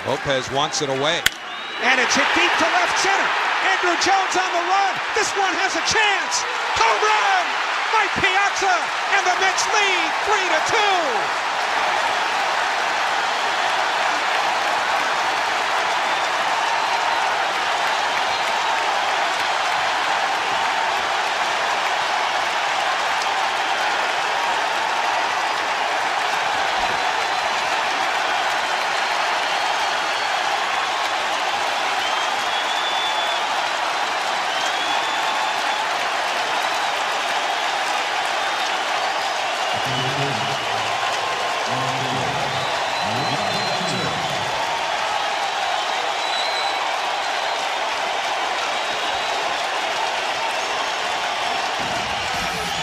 Lopez wants it away. And it's hit deep to left center. Andrew Jones on the run. This one has a chance. Home run! Mike Piazza, and the Mets lead 3-2.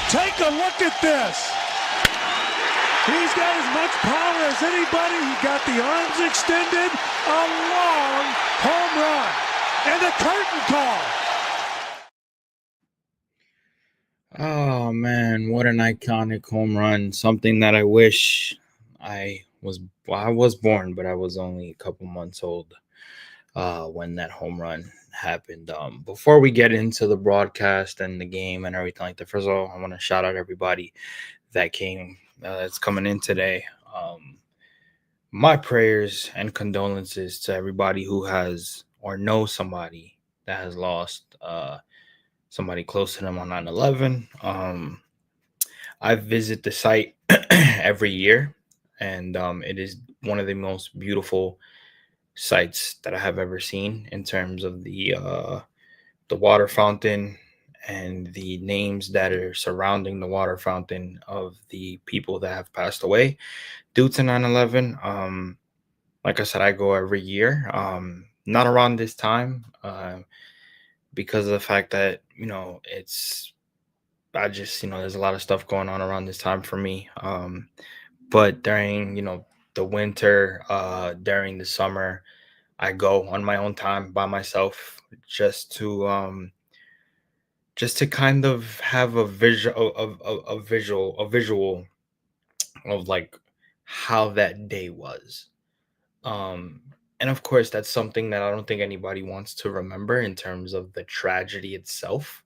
Take a look at this. He's got as much power as anybody. He got the arms extended. A long home run. And a curtain call. Oh man, what an iconic home run. Something that I wish I was born, but I was only a couple months old when that home run happened. Before we get into the broadcast and the game and everything like that, first of all, I want to shout out everybody that came that's coming in today. My prayers and condolences to everybody who has or knows somebody that has lost somebody close to them on 9/11. I visit the site every year, and it is one of the most beautiful sites that I have ever seen in terms of the water fountain and the names that are surrounding the water fountain of the people that have passed away due to 9/11. Like I said, I go every year. Not around this time, because of the fact that it's I just there's a lot of stuff going on around this time for me. But during the winter, during the summer, I go on my own time by myself just to kind of have a visual of like how that day was. Um, and of course, that's something that I don't think anybody wants to remember in terms of the tragedy itself.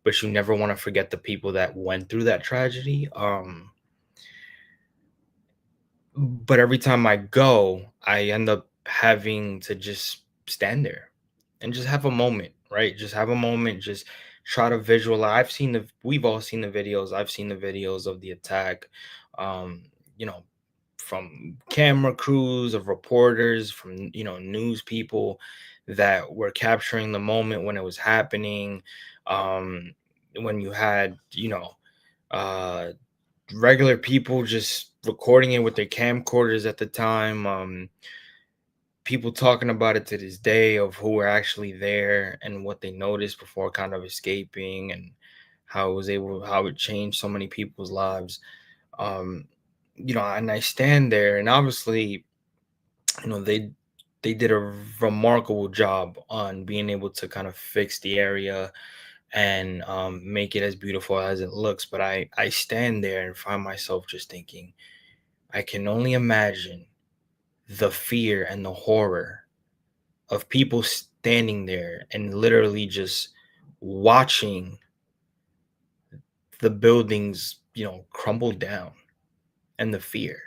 But you never want to forget the people that went through that tragedy. But every time I go, I end up having to just stand there and just have a moment, right? Just have a moment, just try to visualize. We've all seen the videos. I've seen the videos of the attack, um, you know, from camera crews, of reporters, from, news people that were capturing the moment when it was happening. When you had, uh, regular people just recording it with their camcorders at the time. People talking about it to this day of who were actually there and what they noticed before kind of escaping, and how it changed so many people's lives. Um, and I stand there, and obviously, they did a remarkable job on being able to kind of fix the area and make it as beautiful as it looks. But I stand there and find myself just thinking, I can only imagine the fear and the horror of people standing there and literally just watching the buildings, crumble down, and the fear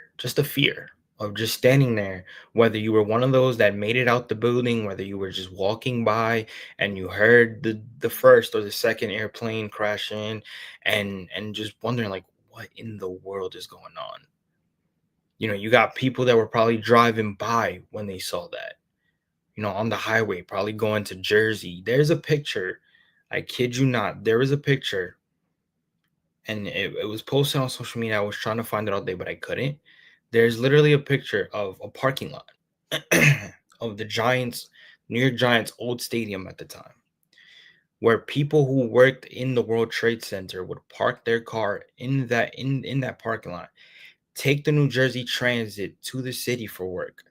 of just standing there, whether you were one of those that made it out the building, whether you were just walking by and you heard the first or the second airplane crash in, and just wondering like, what in the world is going on? You got people that were probably driving by when they saw that, on the highway, probably going to Jersey. There's a picture, I kid you not, there was a picture, and it was posted on social media. I was trying to find it all day, but I couldn't. There's literally a picture of a parking lot of the Giants, New York Giants old stadium at the time, where people who worked in the World Trade Center would park their car in that parking lot, take the New Jersey Transit to the city for work.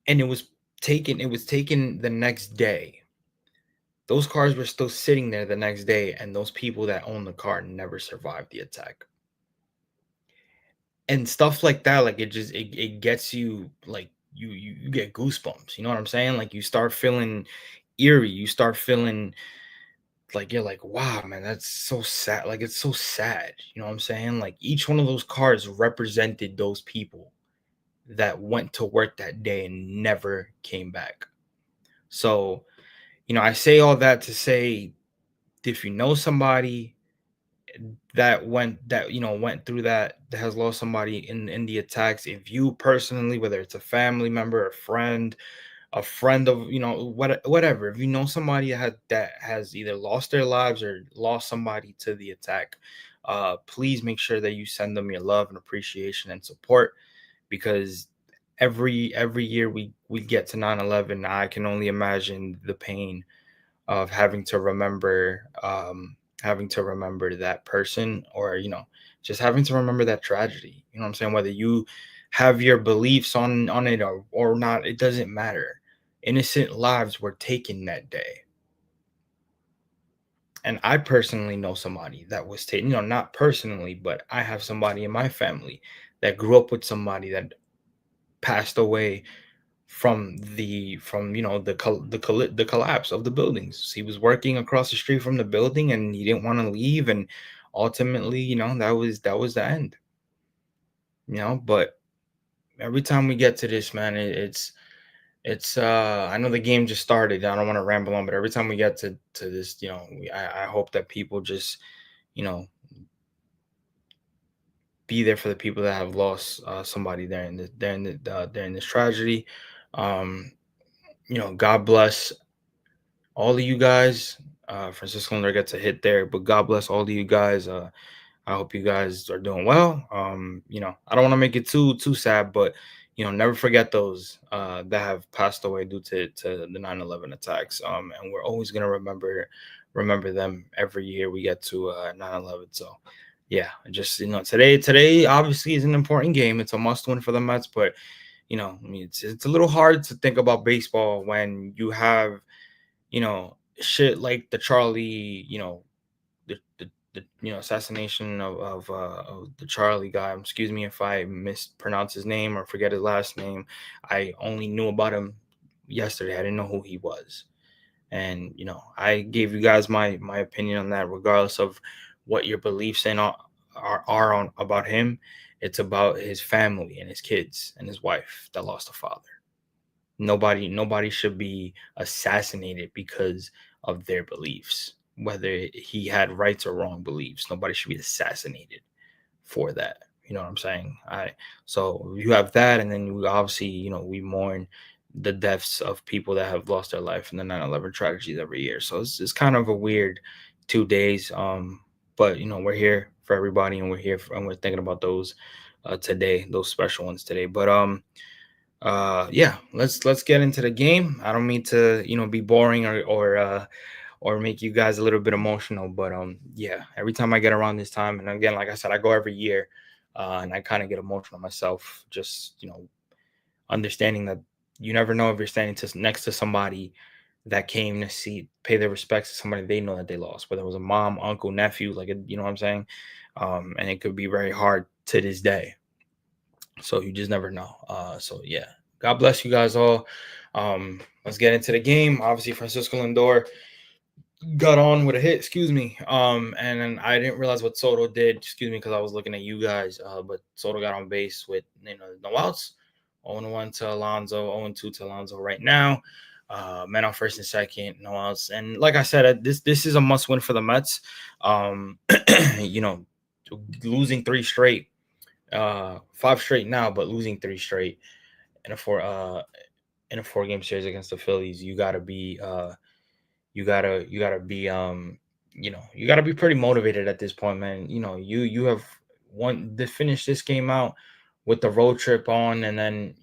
And it was taken the next day. Those cars were still sitting there the next day, and those people that owned the car never survived the attack. And stuff like that, like it gets you like you get goosebumps. You know what I'm saying? Like you start feeling eerie. You start feeling like you're like, wow, man, that's so sad. Like it's so sad. You know what I'm saying? Like each one of those cards represented those people that went to work that day and never came back. So, I say all that to say, if you know somebody went through that has lost somebody in the attacks, if you personally, whether it's a family member, a friend of, whatever, if you know somebody that has either lost their lives or lost somebody to the attack, please make sure that you send them your love and appreciation and support, because every year we get to 9/11, I can only imagine the pain of having to remember that person, or just having to remember that tragedy. You know what I'm saying? Whether you have your beliefs on it or not, it doesn't matter. Innocent lives were taken that day. And I personally know somebody that was taken, not personally, but I have somebody in my family that grew up with somebody that passed away from the collapse of the buildings. He was working across the street from the building and he didn't want to leave, and ultimately, that was the end. But every time we get to this, man, it's I know the game just started. I don't want to ramble on, but every time we get to this, I hope that people just, you know, be there for the people that have lost somebody during this tragedy. Um, God bless all of you guys. Francisco Lindor gets a hit there, but God bless all of you guys. I hope you guys are doing well. I don't want to make it too sad, but never forget those that have passed away due to the 9/11 attacks. And we're always gonna remember them every year we get to 9/11. So yeah, just today obviously is an important game. It's a must win for the Mets, but I mean, it's a little hard to think about baseball when you have shit like the Charlie, the assassination of the Charlie guy. Excuse me if I mispronounce his name or forget his last name. I only knew about him yesterday. I didn't know who he was. And I gave you guys my opinion on that, regardless of what your beliefs are on about him. It's about his family and his kids and his wife that lost a father. Nobody should be assassinated because of their beliefs, whether he had rights or wrong beliefs. Nobody should be assassinated for that. You know what I'm saying? So you have that, and then we obviously, we mourn the deaths of people that have lost their life in the 9/11 tragedies every year. So it's kind of a weird 2 days. But we're here for everybody, and and we're thinking about those today, those special ones today. But yeah, let's get into the game. I don't mean to be boring or make you guys a little bit emotional, but yeah, every time I get around this time, and again, like I said, I go every year, and I kind of get emotional myself, just understanding that you never know if you're standing next to somebody that came to pay their respects to somebody they know that they lost, whether it was a mom, uncle, nephew, like what I'm saying. And it could be very hard to this day, so you just never know. So yeah, God bless you guys all. Let's get into the game. Obviously, Francisco Lindor got on with a hit, excuse me. And then I didn't realize what Soto did, excuse me, because I was looking at you guys. But Soto got on base with no outs. 0-1 to Alonso, 0-2 to Alonso right now. Men on first and second, no outs. And like I said, this is a must win for the Mets. Losing 3 straight, 5 straight now, but losing 3 straight in a 4 game series against the Phillies, you gotta be pretty motivated at this point, man. You have one to finish this game out with the road trip on, and then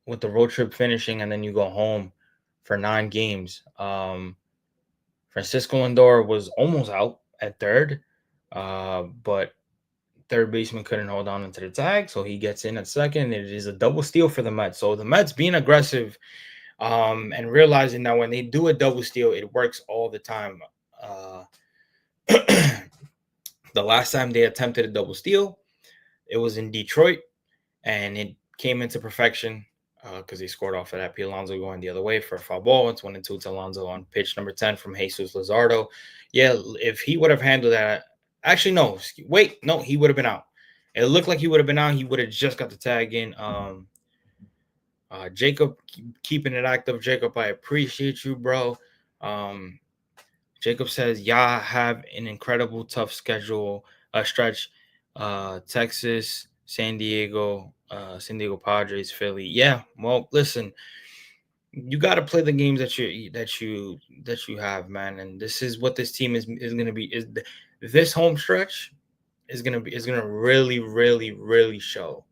with the road trip finishing, and then you go home for 9 games. Francisco Lindor was almost out at third, but third baseman couldn't hold on into the tag, so he gets in at second. It is a double steal for the Mets. So the Mets being aggressive, and realizing that when they do a double steal, it works all the time. Uh, the last time they attempted a double steal, it was in Detroit, and it came into perfection. because he scored off of that. P. Alonso going the other way for a foul ball. It's 1-2 to Alonso on pitch number 10 from Jesus Luzardo. Yeah, if he would have handled that, actually, no, wait, no, he would have been out. It looked like he would have been out. He would have just got the tag in. Jacob, keeping it active. Jacob, I appreciate you, bro. Jacob says, "Y'all have an incredible tough schedule stretch. Texas, San Diego, San Diego Padres, Philly. Yeah, well, listen, you got to play the games that you have, man. And this is what this team is going to be. This home stretch is gonna really, really, really show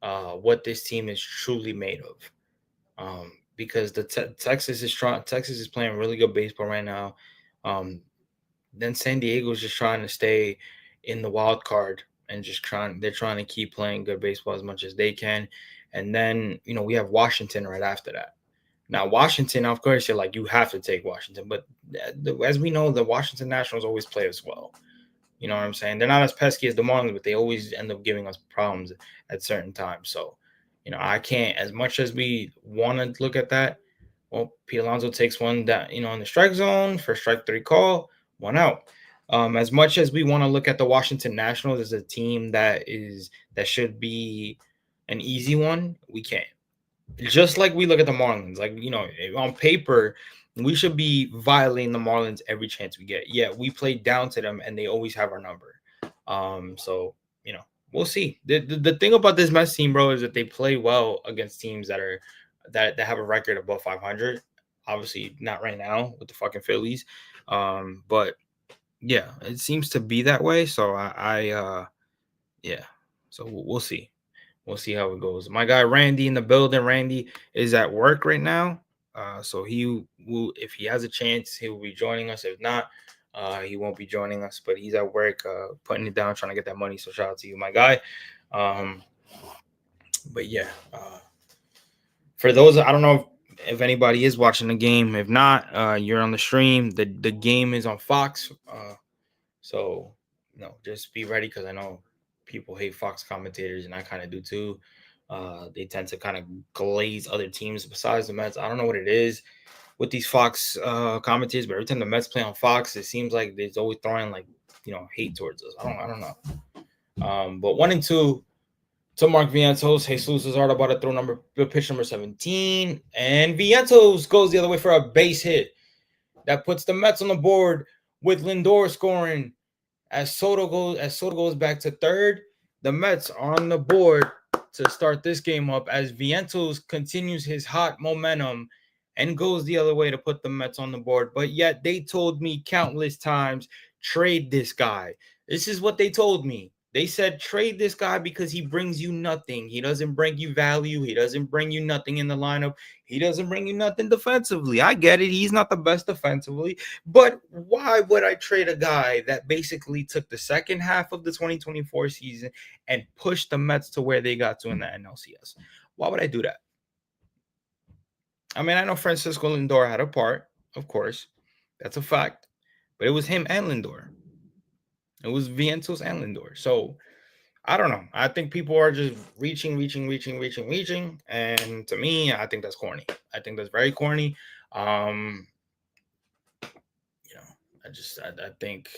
what this team is truly made of. Because Texas is trying. Texas is playing really good baseball right now. Um, then San Diego is just trying to stay in the wild card and just trying. They're trying to keep playing good baseball as much as they can. And then we have Washington right after that. Now Washington, of course, you have to take Washington, but as we know, the Washington Nationals always play as well. You know what I'm saying? They're not as pesky as the Marlins, but they always end up giving us problems at certain times. So, I can't, as much as we want to look at that. Well, Pete Alonso takes one that, in the strike zone for strike three call, one out. As much as we want to look at the Washington Nationals as a team that should be an easy one, we can't. Just like we look at the Marlins, on paper, we should be violating the Marlins every chance we get. Yeah, we play down to them, and they always have our number. So we'll see. The thing about this Mets team, bro, is that they play well against teams that have a record above 500. Obviously, not right now with the fucking Phillies, but yeah, it seems to be that way. So yeah. So we'll see. We'll see how it goes. My guy Randy in the building. Randy is at work right now. So he will, if he has a chance, he will be joining us. If not, he won't be joining us. But he's at work, putting it down, trying to get that money. So shout out to you, my guy. But yeah, for those, I don't know if anybody is watching the game. If not, you're on the stream. The game is on Fox. So just be ready, because I know people hate Fox commentators, and I kind of do too. They tend to kind of glaze other teams besides the Mets. I don't know what it is with these Fox commentators, but every time the Mets play on Fox, it seems like they're always throwing hate towards us. I don't know. But 1-2 to Mark Vientos. Jesus Luzardo about to throw pitch number 17, and Vientos goes the other way for a base hit that puts the Mets on the board with Lindor scoring. As Soto goes back to third, the Mets are on the board to start this game up as Vientos continues his hot momentum and goes the other way to put the Mets on the board. But yet they told me countless times, trade this guy. This is what they told me. They said, trade this guy because he brings you nothing. He doesn't bring you value. He doesn't bring you nothing in the lineup. He doesn't bring you nothing defensively. I get it. He's not the best defensively. But why would I trade a guy that basically took the second half of the 2024 season and pushed the Mets to where they got to in the NLCS? Why would I do that? I mean, I know Francisco Lindor had a part, of course. That's a fact. But it was him and Lindor. It was Vientos and Lindor. So I don't know. I think people are just reaching. And to me, I think that's corny. I think that's very corny. I think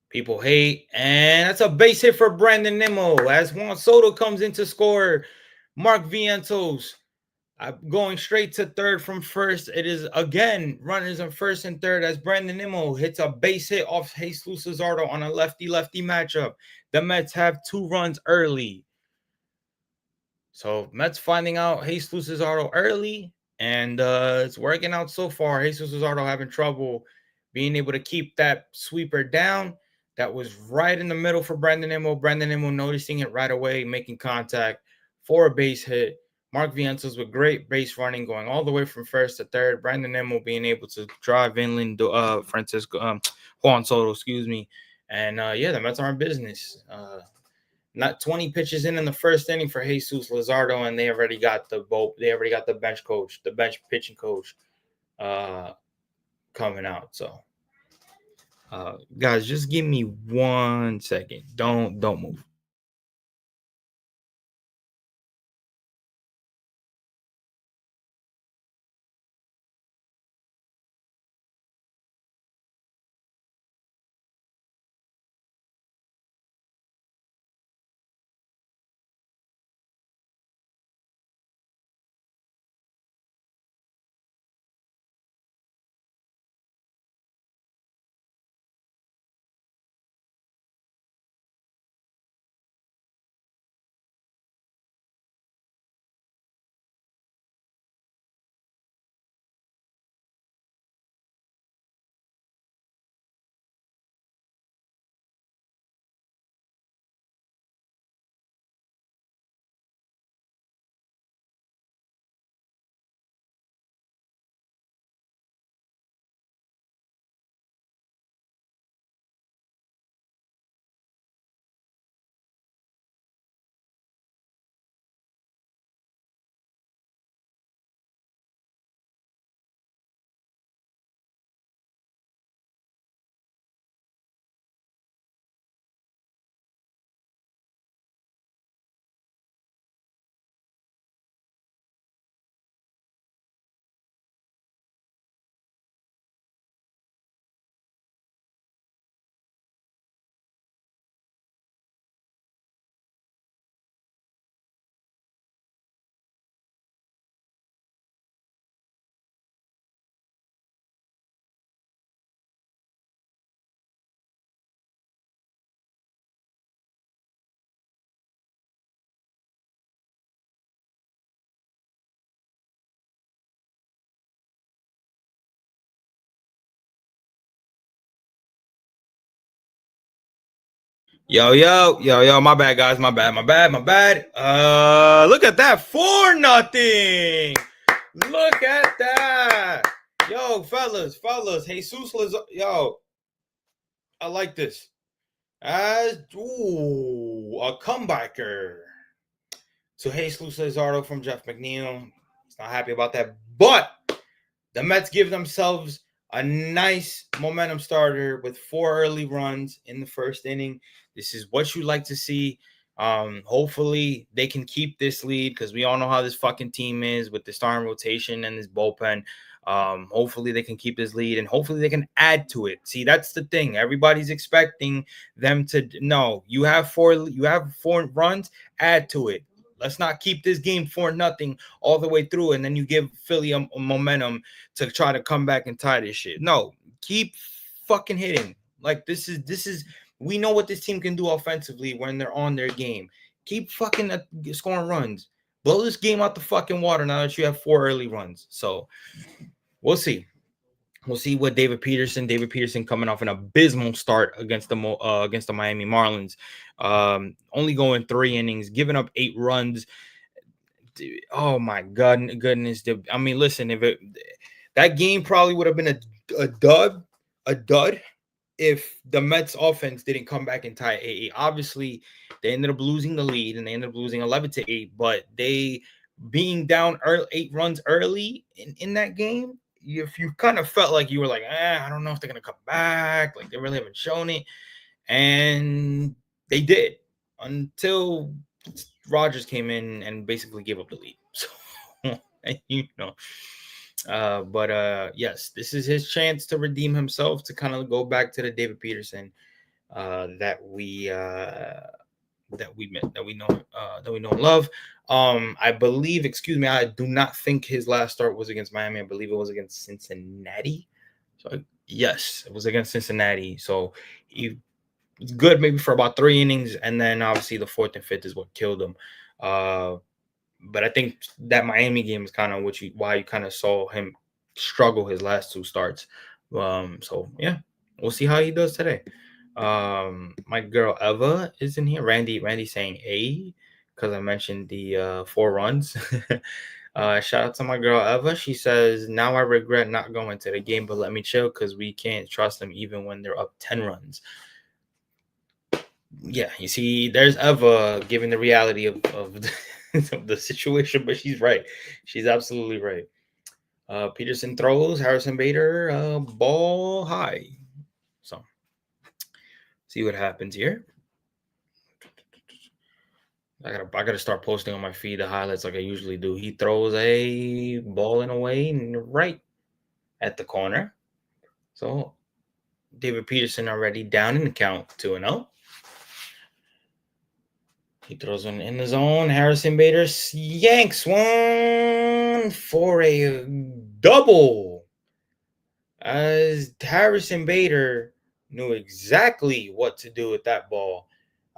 people hate. And that's a base hit for Brandon Nimmo as Juan Soto comes in to score. Mark Vientos going straight to third from first. It is again runners on first and third as Brandon Nimmo hits a base hit off Jesus Luzardo on a lefty-lefty matchup. The Mets have 2 runs early. So Mets finding out Jesus Luzardo early, and it's working out so far. Jesus Luzardo having trouble being able to keep that sweeper down. That was right in the middle for Brandon Nimmo. Brandon Nimmo noticing it right away, making contact for a base hit. Mark Vientos with great base running, going all the way from first to third. Brandon Nimmo being able to drive in Juan Soto, excuse me. And the Mets are in business. Not 20 pitches in the first inning for Jesus Luzardo, and they already got the bench pitching coach coming out. So guys, just give me 1 second. Don't move. Yo, my bad, guys. My bad. Look at that. 4-0. Look at that. Yo, fellas. Jesus Lazar. Yo, I like this. A comebacker. So Jesus Luzardo from Jeff McNeil. He's not happy about that. But the Mets give themselves a nice momentum starter with 4 early runs in the first inning. This is what you like to see. Hopefully they can keep this lead because we all know how this fucking team is with the starting rotation and this bullpen. Hopefully they can keep this lead and hopefully they can add to it. See, that's the thing. Everybody's expecting them to no. You have four runs, add to it. Let's not keep this game 4-0 all the way through, and then you give Philly a momentum to try to come back and tie this shit. No, keep fucking hitting. Like this is we know what this team can do offensively when they're on their game. Keep fucking scoring runs. Blow this game out the fucking water now that you have 4 early runs. So we'll see. We'll see what David Peterson coming off an abysmal start against the Miami Marlins. Only going 3 innings, giving up 8 runs. Oh my goodness. I mean, listen, that game probably would have been a dud if the Mets offense didn't come back and tie 8-8. Obviously, they ended up losing the lead and they ended up losing 11-8, but they being down 8 runs early in that game, if you kind of felt like you were like, I don't know if they're going to come back, like they really haven't shown it. And they did until Rogers came in and basically gave up the lead. So, yes, this is his chance to redeem himself, to kind of go back to the David Peterson that we know and love. I believe, I do not think his last start was against Miami. I believe it was against Cincinnati. So yes, it was against Cincinnati. So he was good maybe for about 3 innings, and then obviously the 4th and 5th is what killed him. But I think that Miami game is kind of why you kind of saw him struggle his last 2 starts. So yeah, we'll see how he does today. My girl Eva is in here. Randy saying A because I mentioned the 4 runs. Shout out to my girl Eva. She says, now I regret not going to the game, but let me chill because we can't trust them even when they're up 10 runs. Yeah, you see, there's Eva giving the reality of the situation, but she's right. She's absolutely right. Peterson throws, Harrison Bader, ball high. So, see what happens here. I gotta start posting on my feed the highlights like I usually do. He throws a ball in a way right at the corner. So, David Peterson already down in the count 2-0. He throws one in the zone. Harrison Bader yanks one for a double. As Harrison Bader knew exactly what to do with that ball.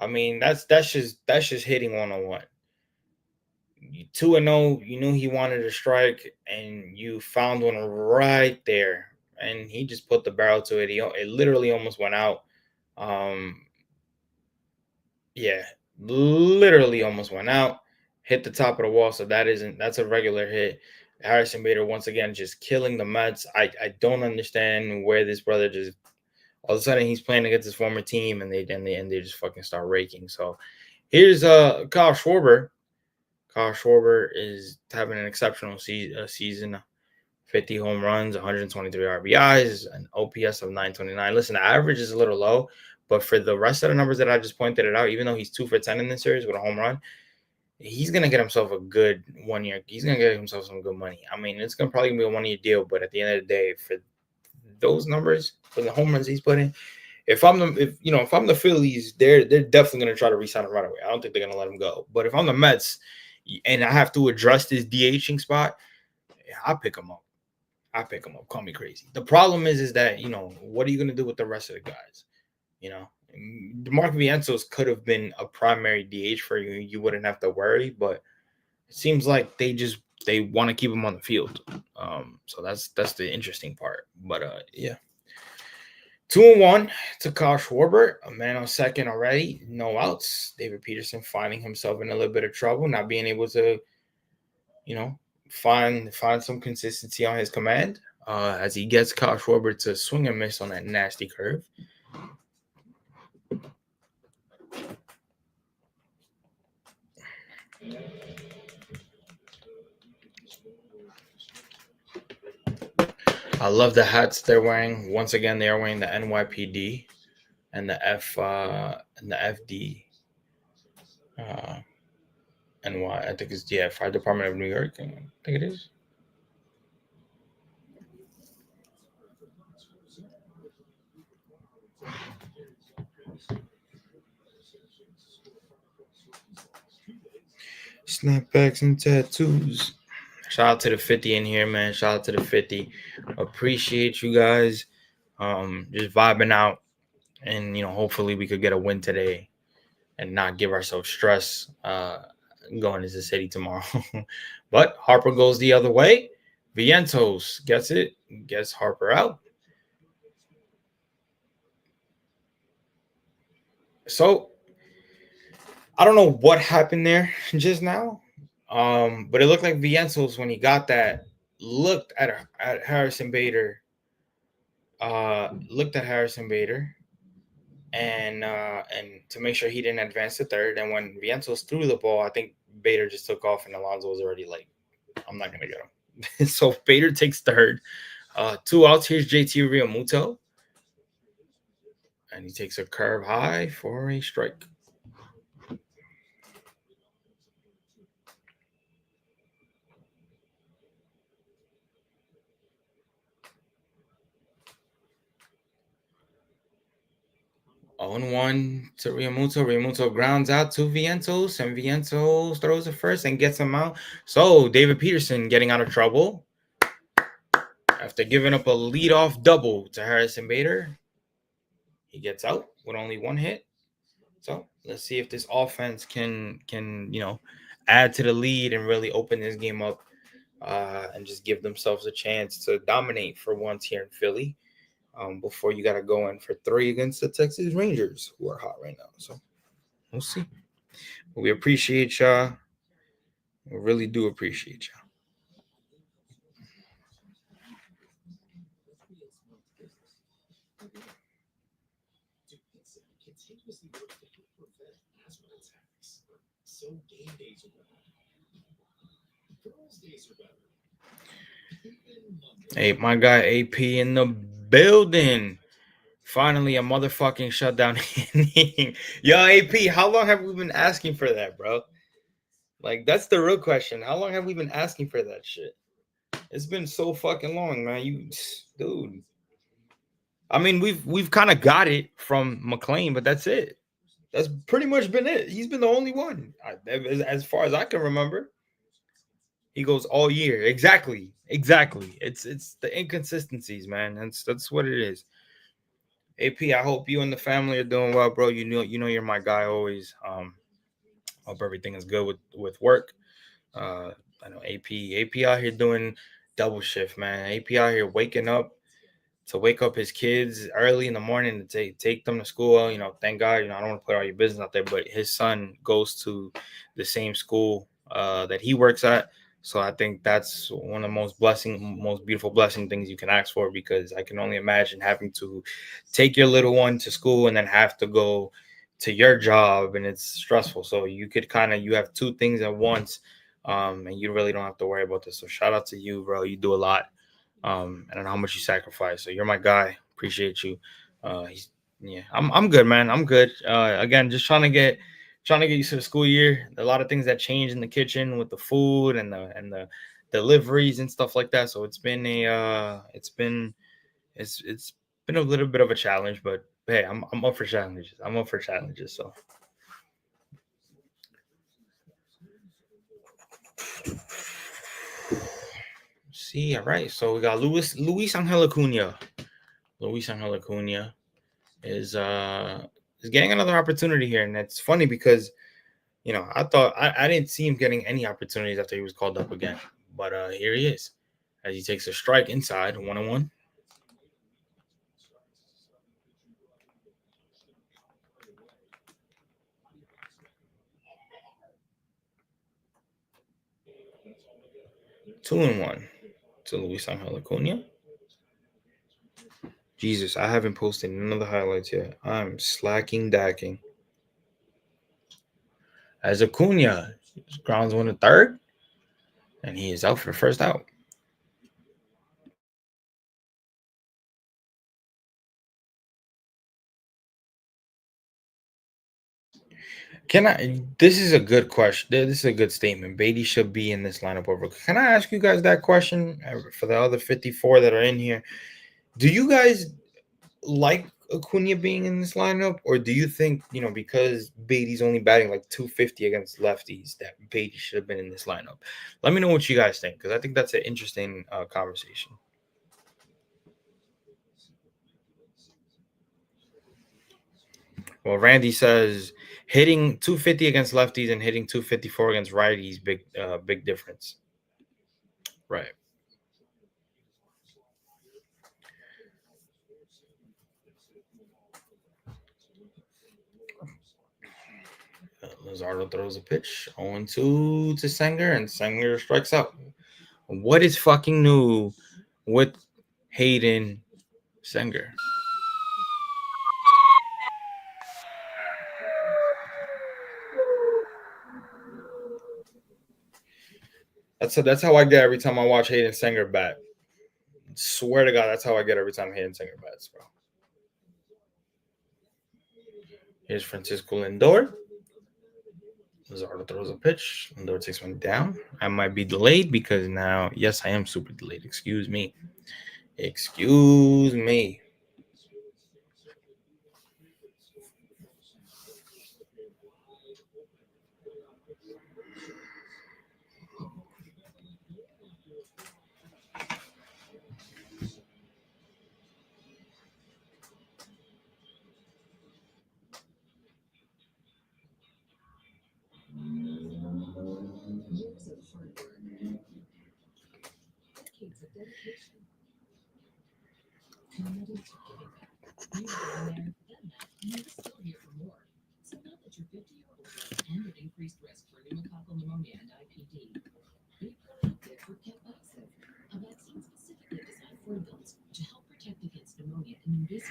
I mean, that's just hitting 101. 2-0, you knew he wanted a strike, and you found one right there, and he just put the barrel to it. It literally almost went out. Yeah, literally almost went out, hit the top of the wall. So that's a regular hit. Harrison Bader once again just killing the Mets. I don't understand where this brother just all of a sudden he's playing against his former team and they just fucking start raking. So here's Kyle Schwarber. Kyle Schwarber is having an exceptional season. 50 home runs, 123 RBIs, an OPS of 929. Listen, the average is a little low, but for the rest of the numbers that I just pointed it out, even though he's 2 for 10 in this series with a home run, he's going to get himself a good 1 year. He's going to get himself some good money. I mean, it's probably going to be a 1 year deal, but at the end of the day, for those numbers, for the home runs he's putting, if I'm the Phillies, they're definitely going to try to re-sign him right away. I don't think they're going to let him go. But if I'm the Mets and I have to address this DHing spot, I'll pick him up. Call me crazy. The problem is that, what are you going to do with the rest of the guys? DeMarco Vientos could have been a primary DH for you. You wouldn't have to worry, but it seems like they want to keep him on the field. So that's the interesting part. But yeah. 2-1 to Kyle Schwarber, a man on second already, no outs. David Peterson finding himself in a little bit of trouble, not being able to, find some consistency on his command. As he gets Kyle Schwarber to swing and miss on that nasty curve. I love the hats they're wearing. Once again, they are wearing the NYPD and the FD. NY, I think it's Fire Department of New York. I think it is. Snapbacks and tattoos. Shout out to the 50 in here, man. Shout out to the 50. Appreciate you guys. Just vibing out. And, hopefully we could get a win today and not give ourselves stress going into the city tomorrow. But Harper goes the other way. Vientos gets it. Gets Harper out. So, I don't know what happened there just now. But it looked like Vientos, when he got that, looked at Harrison Bader. And to make sure he didn't advance to third. And when Vientos threw the ball, I think Bader just took off, and Alonso was already like, I'm not gonna get him. So Bader takes third. 2 outs. Here's JT Realmuto, and he takes a curve high for a strike. On 1 to Realmuto. Realmuto grounds out to Vientos, and Vientos throws it first and gets him out. So David Peterson getting out of trouble after giving up a leadoff double to Harrison Bader. He gets out with only 1 hit. So let's see if this offense can add to the lead and really open this game up and just give themselves a chance to dominate for once here in Philly. Before you got to go in for 3 against the Texas Rangers, who are hot right now. So we'll see. But we appreciate y'all. We really do appreciate y'all. Hey, my guy AP in the building. Finally, a motherfucking shutdown inning. Yo, AP, how long have we been asking for that, bro? Like, that's the real question. How long have we been asking for that shit? It's been so fucking long, man. Dude. I mean, we've kind of got it from McLean, but that's it. That's pretty much been it. He's been the only one, as far as I can remember. He goes all year. Exactly. It's the inconsistencies, man. That's what it is. AP, I hope you and the family are doing well, bro. You know you're my guy always. Hope everything is good with work. I know AP out here doing double shift, man. AP out here wake up his kids early in the morning to take them to school. Thank God. I don't want to put all your business out there, but his son goes to the same school that he works at. So I think that's one of the most beautiful blessing things you can ask for, because I can only imagine having to take your little one to school and then have to go to your job, and it's stressful. So you have 2 things at once, and you really don't have to worry about this. So shout out to you, bro. You do a lot. I don't know how much you sacrifice. So you're my guy. Appreciate you. I'm good, man. I'm good. Again, just trying to get used to the school year. A lot of things that change in the kitchen with the food and the deliveries and stuff like that. So it's been a little bit of a challenge, but hey, I'm up for challenges. So see, all right. So we got Luis Angel Acuna. Luis Angel Acuna is getting another opportunity here, and it's funny because I thought I didn't see him getting any opportunities after he was called up again, but here he is as he takes a strike inside 1-1. 2-1 to Luis Angel Acuna. Jesus, I haven't posted none of the highlights yet. I'm slacking dacking. As Acuna grounds one to third, and he is out for the first out. This is a good question. This is a good statement. Beatty should be in this lineup over. Can I ask you guys that question for the other 54 that are in here? Do you guys like Acuna being in this lineup, or do you think, because Beatty's only batting like 250 against lefties, that Beatty should have been in this lineup? Let me know what you guys think, because I think that's an interesting conversation. Well, Randy says hitting 250 against lefties and hitting 254 against righties, big difference. Right. Luzardo throws a pitch, 0-2 to Sanger, and Sanger strikes out. What is fucking new with Hayden Sanger? That's how I get every time I watch Hayden Sanger bat. Swear to God, that's how I get every time Hayden Sanger bats, bro. Here's Francisco Lindor. Luzardo throws a pitch. Lindor takes one down. I might be delayed because now, yes, I am super delayed. Excuse me.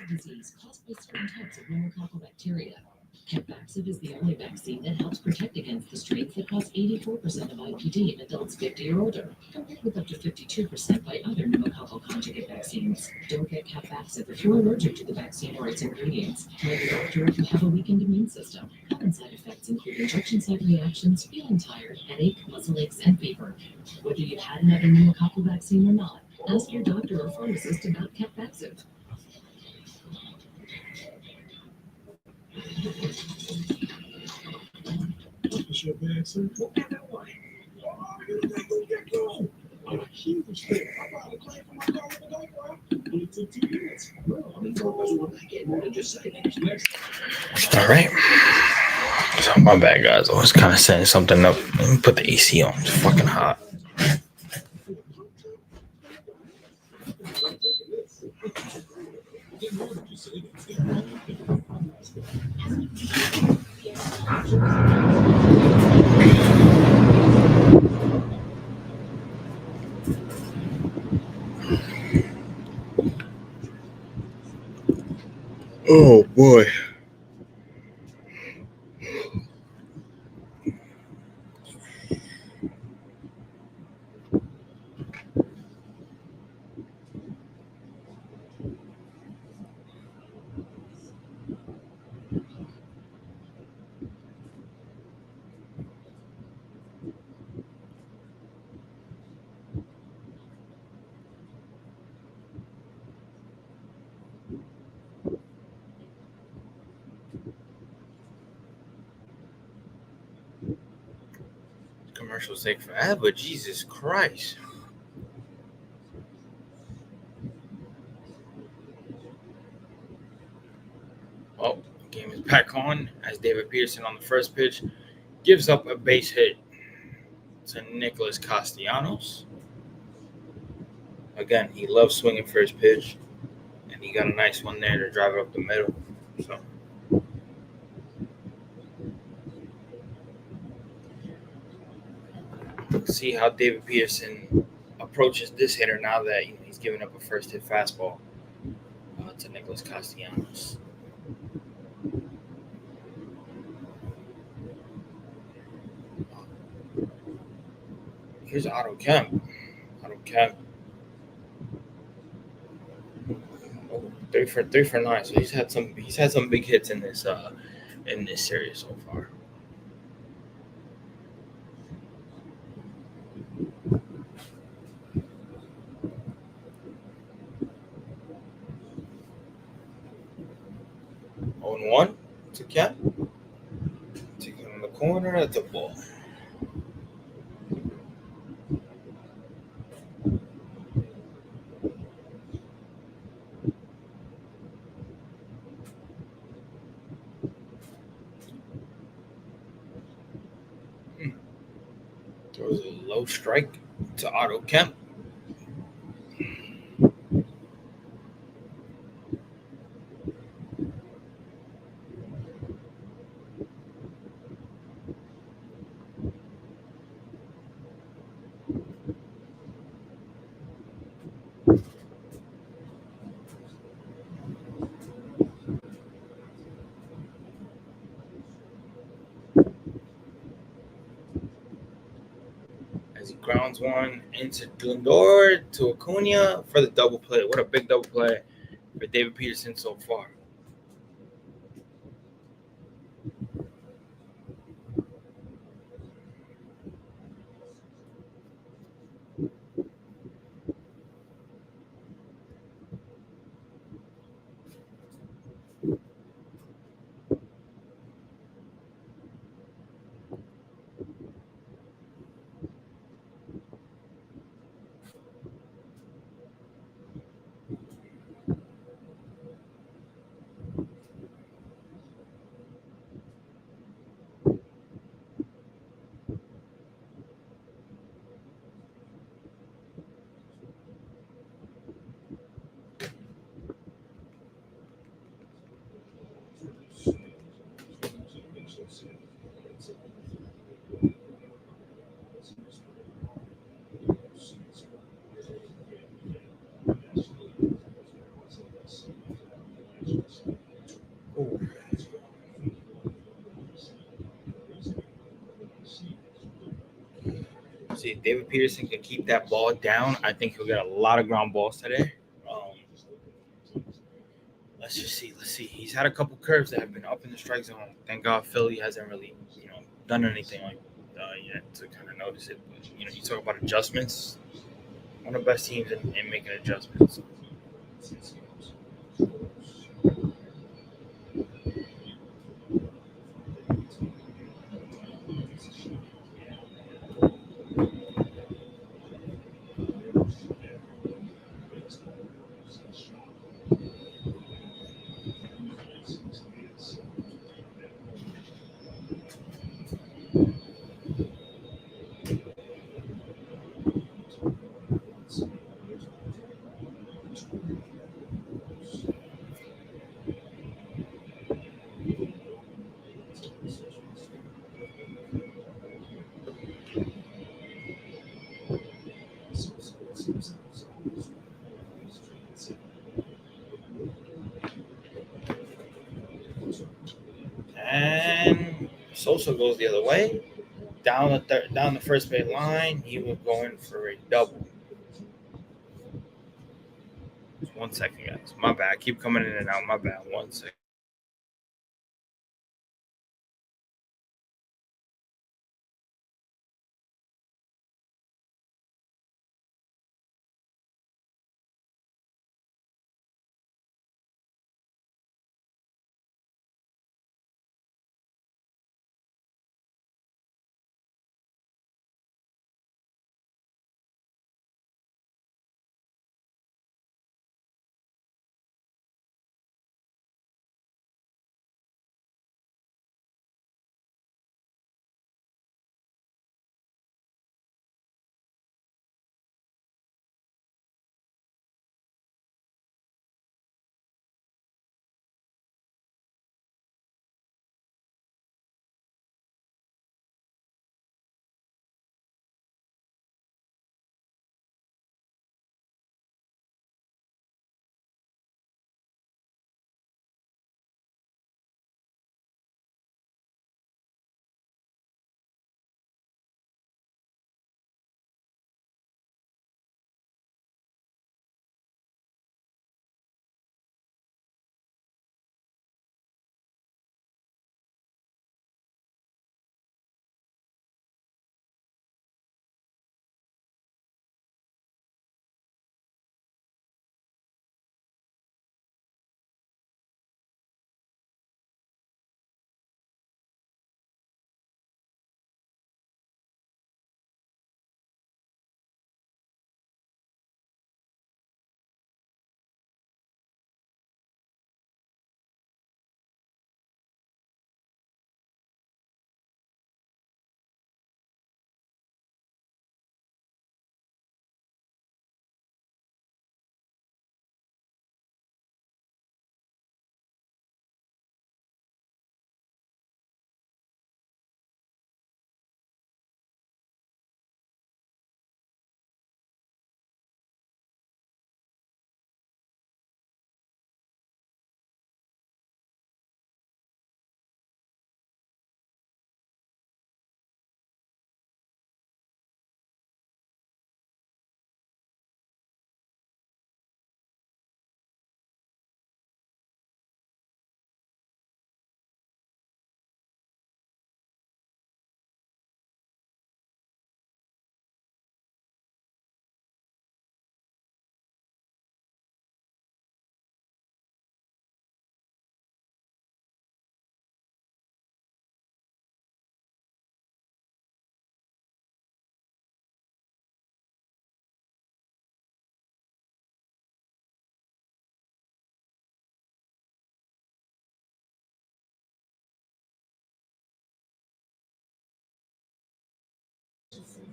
Disease caused by certain types of pneumococcal bacteria. Capvaxive is the only vaccine that helps protect against the strains that cause 84% of IPD in adults 50 or older, compared with up to 52% by other pneumococcal conjugate vaccines. Don't get Capvaxive if you're allergic to the vaccine or its ingredients. Tell your doctor if you have a weakened immune system. Common side effects include injection site reactions, feeling tired, headache, muscle aches, and fever. Whether you've had another pneumococcal vaccine or not, ask your doctor or pharmacist about Capvaxive. All right. So my bad, guys. I was kind of setting something up. Let me put the AC on. It's fucking hot. Oh boy. Commercials take forever. Jesus Christ. Well, game is back on as David Peterson on the first pitch gives up a base hit to Nicholas Castellanos. Again, he loves swinging first pitch, and he got a nice one there to drive it up the middle. So, see how David Peterson approaches this hitter now that he's giving up a first hit fastball to Nicholas Castellanos. Here's Otto Kemp. Oh, 3 for 9. So he's had some big hits in this series so far. On 1 to Kemp. Taking him in the corner at the ball. There was a low strike to Otto Kemp. As he grounds one into Lindor to Acuna for the double play. What a big double play for David Peterson so far. See, if David Peterson can keep that ball down, I think he'll get a lot of ground balls today. Let's see. He's had a couple curves that have been up in the strike zone. Thank God Philly hasn't really, done anything like yet to kind of notice it. But, you talk about adjustments. One of the best teams in making adjustments. And Sosa goes the other way. Down the first base line, he was going for a double. 1 second, guys. My bad. I keep coming in and out. My bad. 1 second.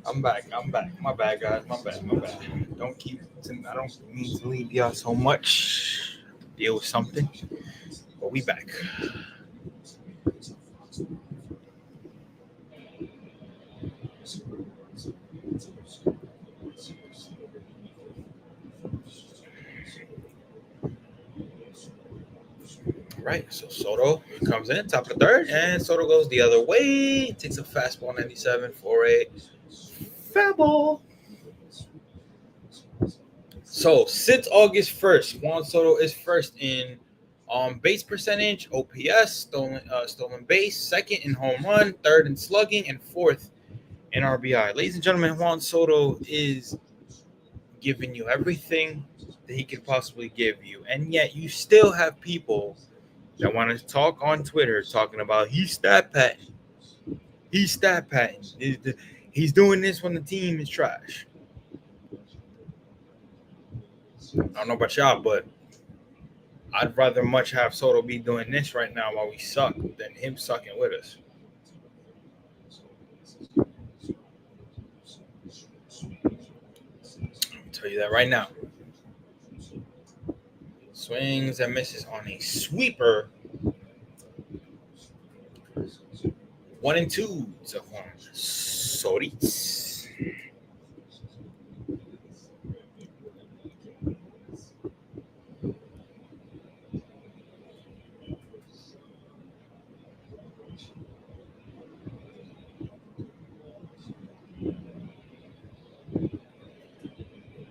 I'm back. My bad, guys. My bad. I don't mean to leave y'all so much. Deal with something. But we back. Right. So Soto comes in, top of the third, and Soto goes the other way. Takes a fastball 97 for a foul ball. So since August 1st, Juan Soto is first in base percentage, OPS, stolen base, second in home run, third in slugging, and fourth in RBI. Ladies and gentlemen, Juan Soto is giving you everything that he could possibly give you, and yet you still have people that want to talk on Twitter talking about he's stat patting. He's doing this when the team is trash. I don't know about y'all, but I'd rather much have Soto be doing this right now while we suck than him sucking with us. I'll tell you that right now. Swings and misses on a sweeper. 1-2 to Juan Soritz.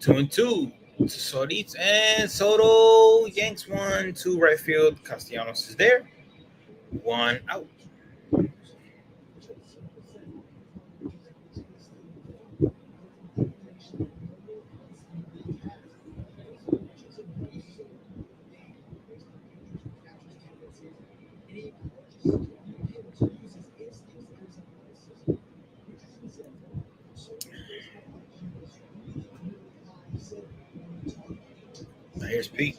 Two and two to Soritz, and Soto yanks 1-2 right field. Castellanos is there. 1 out. Now here's Pete.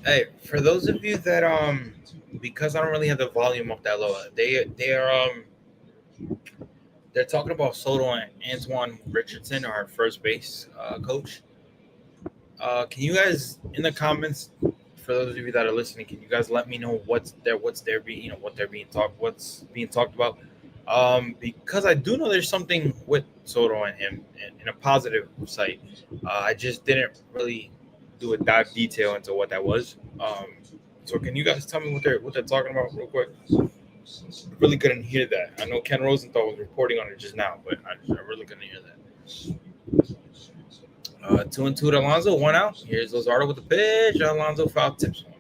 Hey, for those of you that because I don't really have the volume up that low, they're talking about Soto and Antoine Richardson, our first base coach. Can you guys in the comments, for those of you that are listening, can you guys let me know what's being talked about? Because I do know there's something with Soto and him in a positive site. I just didn't really do a dive detail into what that was. So can you guys tell me what they're talking about real quick? I really couldn't hear that. I know Ken Rosenthal was reporting on it just now, but I really couldn't hear that. 2-2 to Alonso, 1 out. Here's Luzardo with the pitch. Alonso foul tips one.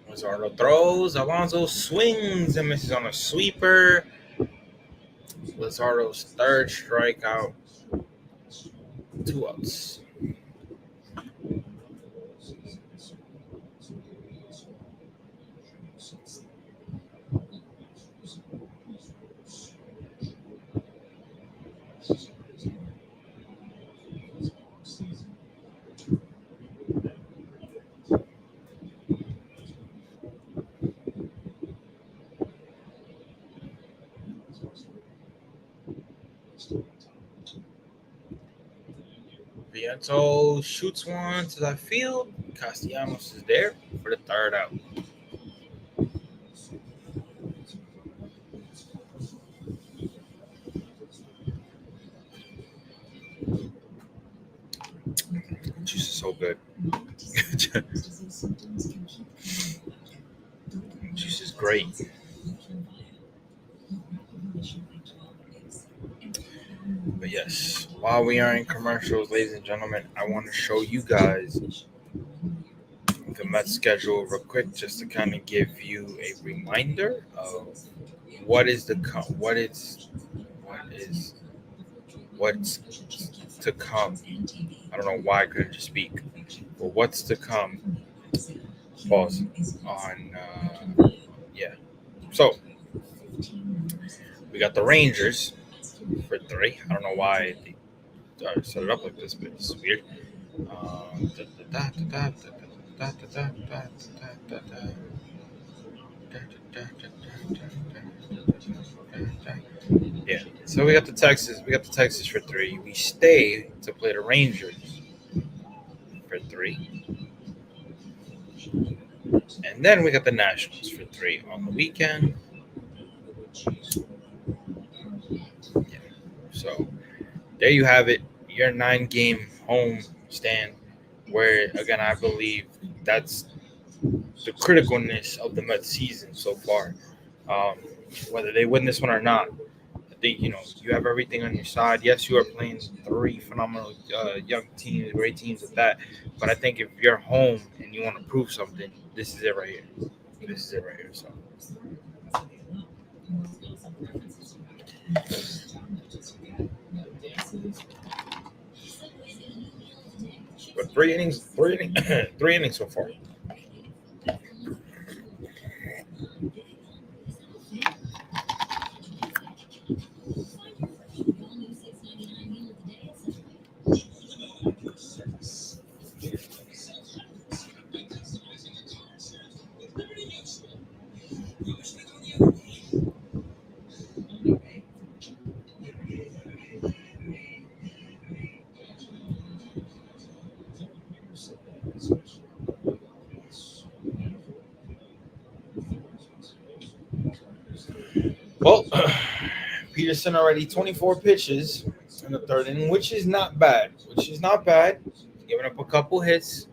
Luzardo throws. Alonso swings and misses on a sweeper. Luzardo's third strikeout. 2 outs. Viento shoots one to the field. Castellanos is there for the third out. Juice is so good. Juice is great. But yes, while we are in commercials, ladies and gentlemen, I want to show you guys the Mets schedule real quick, just to kind of give you a reminder of what's to come. I don't know why I couldn't just speak. But what's to come? Pause on. Yeah. So we got the Rangers for 3. I don't know why they set it up like this, but it's weird. Yeah. So we got the Texas. We got the Texas for 3. We stay to play the Rangers for 3. And then we got the Nationals for 3 on the weekend. Yeah. So there you have it. Your 9-game home stand. Where again, I believe that's the criticalness of the Mets season so far. Whether they win this one or not, I think you have everything on your side. Yes, you are playing 3 phenomenal young teams, great teams at that. But I think if you're home and you want to prove something, this is it right here. This is it right here. So. But 3 innings, 3 innings so far. Well, Peterson already 24 pitches in the 3rd inning, which is not bad. Giving up a couple hits,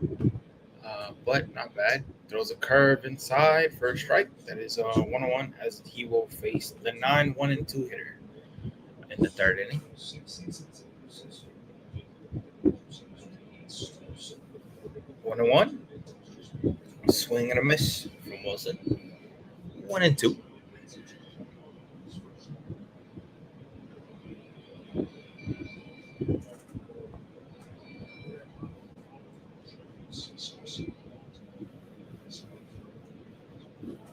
but not bad. Throws a curve inside for a strike. That is 1-1 as he will face the 9-1-2 hitter in the 3rd inning. One and one. Swing and a miss from Wilson. 1-2.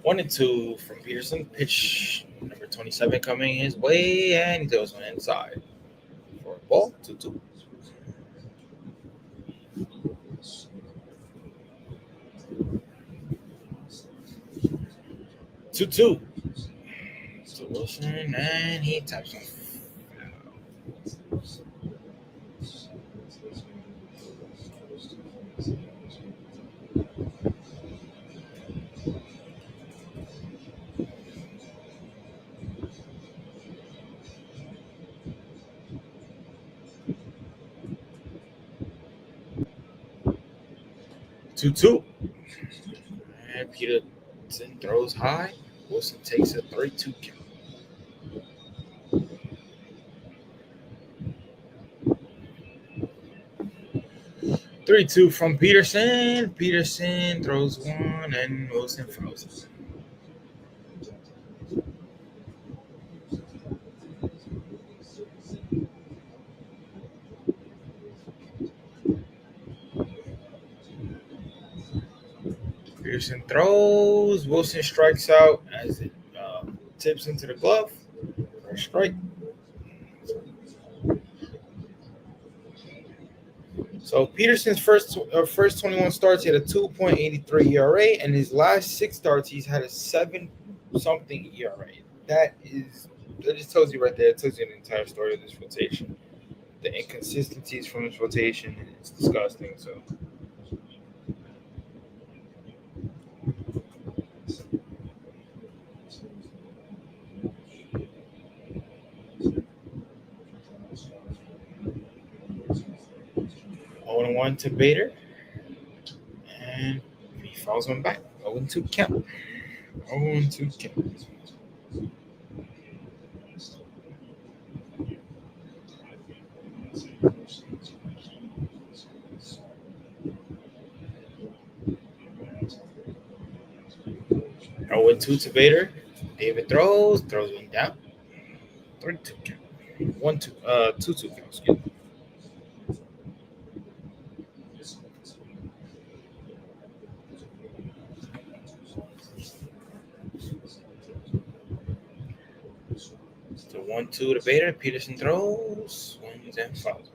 One and two from Peterson. Pitch number 27 coming his way, and he throws one inside for a ball. 2-2. 2-2. So Wilson, and he taps him. 2-2. And Peterson throws high. Wilson takes a 3-2 count. 3-2 from Peterson. Peterson throws one, and Wilson throws it. Peterson throws. Wilson strikes out as it tips into the glove for a strike. So Peterson's first 21 starts, he had a 2.83 ERA, and his last 6 starts, he's had a 7-something ERA. That just tells you right there. It tells you the entire story of this rotation. The inconsistencies from this rotation, it's disgusting. So. One to Bader, and he fouls him back. 0-2 count. 0-2 count. Oh, 2 to Bader, David throws one down. 3-2 count. 1-2, 2-2 count, excuse me. So 1-2 to Bader. Peterson throws, swings and fouls.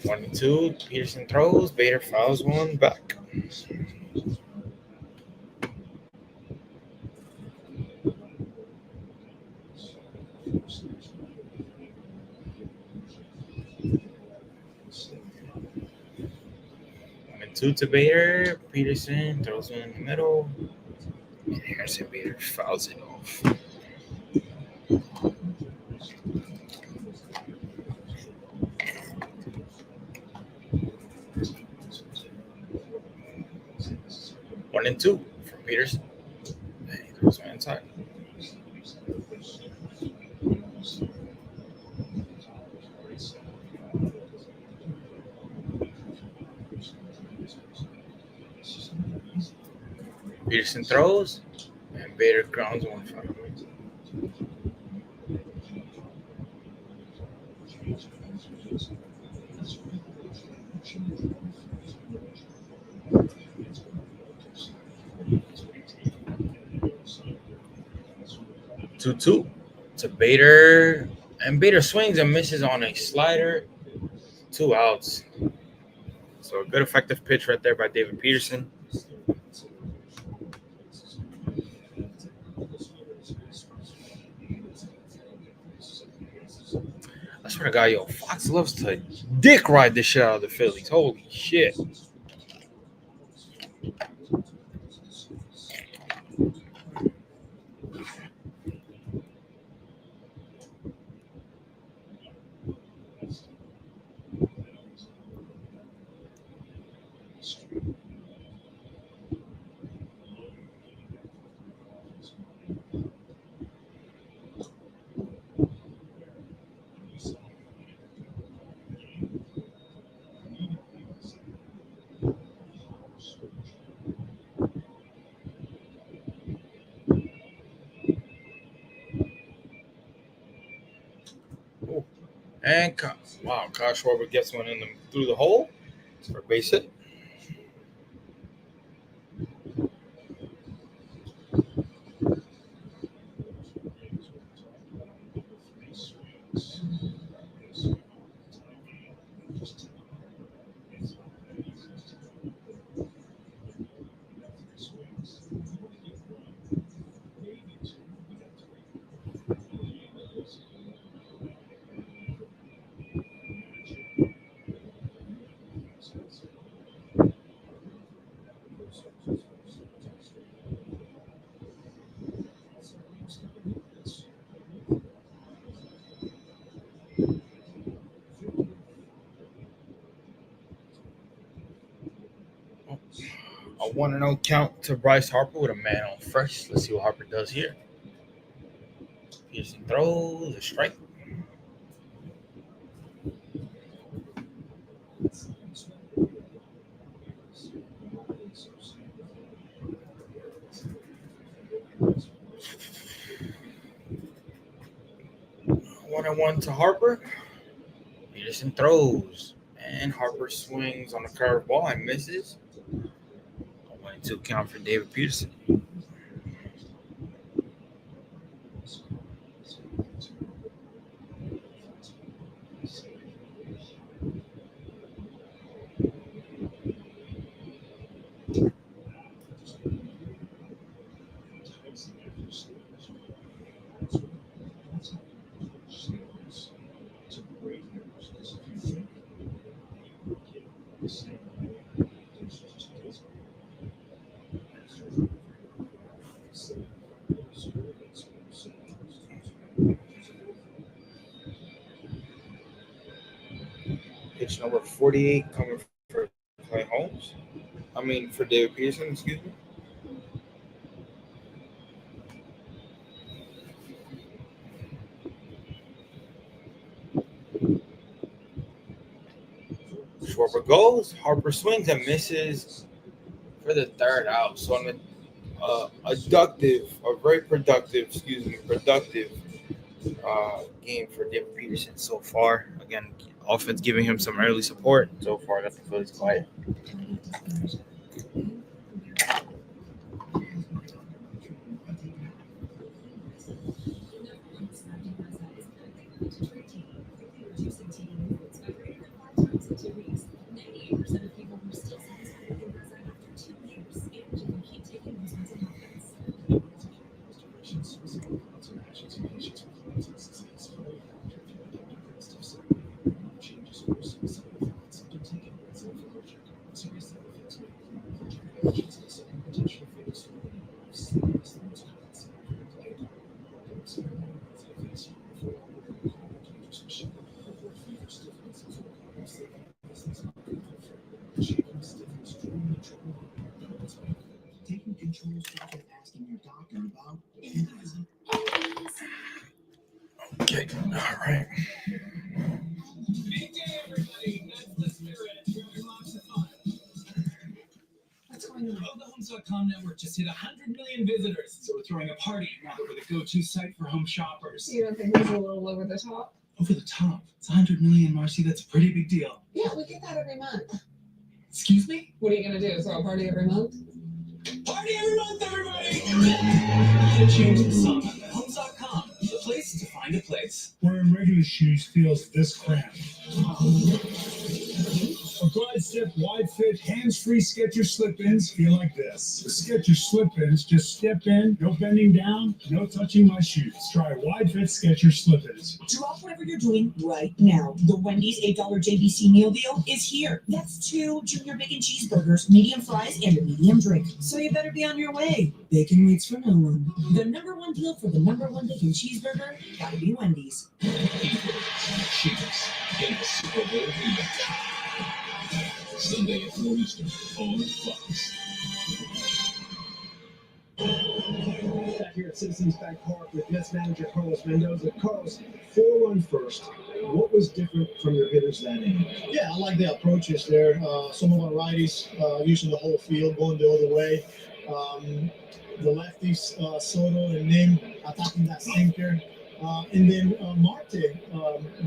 One and two. Peterson throws. Bader fouls one back. One and two to Bader. Peterson throws one in the middle. And Harrison Bader fouls it off. One and two from Peterson. And he throws one inside. Peterson throws, and Bader grounds one foul. Two to Bader, and Bader swings and misses on a slider. 2 outs. So a good effective pitch right there by David Peterson. I swear to God, yo, Fox loves to dick ride this shit out of the Phillies. Holy shit. And wow, Kyle Schwarber gets one in through the hole for a base hit. A 1-0 count to Bryce Harper with a man on first. Let's see what Harper does here. Peterson throws a strike. One and one to Harper. Peterson throws, and Harper swings on the curveball and misses. A 1-2 count for David Peterson. Pitch number 48 coming for Clay Holmes. For David Peterson, excuse me. Schwarber goes. Harper swings and misses for the third out. So on a very productive game for David Peterson so far. Again, offense giving him some early support. So far, got the Phillies quiet. Okay, all right. What's going on? Well, the Homes.com network just hit 100 million visitors, so we're throwing a party now that we're the go-to site for home shoppers. You don't think it's a little over the top? Over the top? It's 100 million, Marcy. That's a pretty big deal. Yeah, we get that every month. Excuse me? What are you gonna do? Throw a party every month? Party every month, everybody! Change the song on Homes.com, the place to find a place. Wearing regular shoes feels this cramped. A glide step, wide fit, hands-free Skechers slip-ins feel like this. The Skechers slip-ins just step in, no bending down, no touching my shoes. Try wide fit Skechers slip-ins. Drop whatever you're doing right now. The Wendy's $8 JBC meal deal is here. That's 2 junior bacon cheeseburgers, medium fries, and a medium drink. So you better be on your way. Bacon waits for no one. The #1 deal for the #1 bacon cheeseburger, gotta be Wendy's. Cheers in the Super Bowl rematch. Sunday at 4 Eastern on Fox. Back here at Citizens Bank Park with Mets manager Carlos Mendoza. Carlos, 4-run first. What was different from your hitters that inning? Yeah, I like the approaches there. Some of our righties using the whole field, going the other way. The lefties, Soto and Nim, attacking that sinker. And then Marte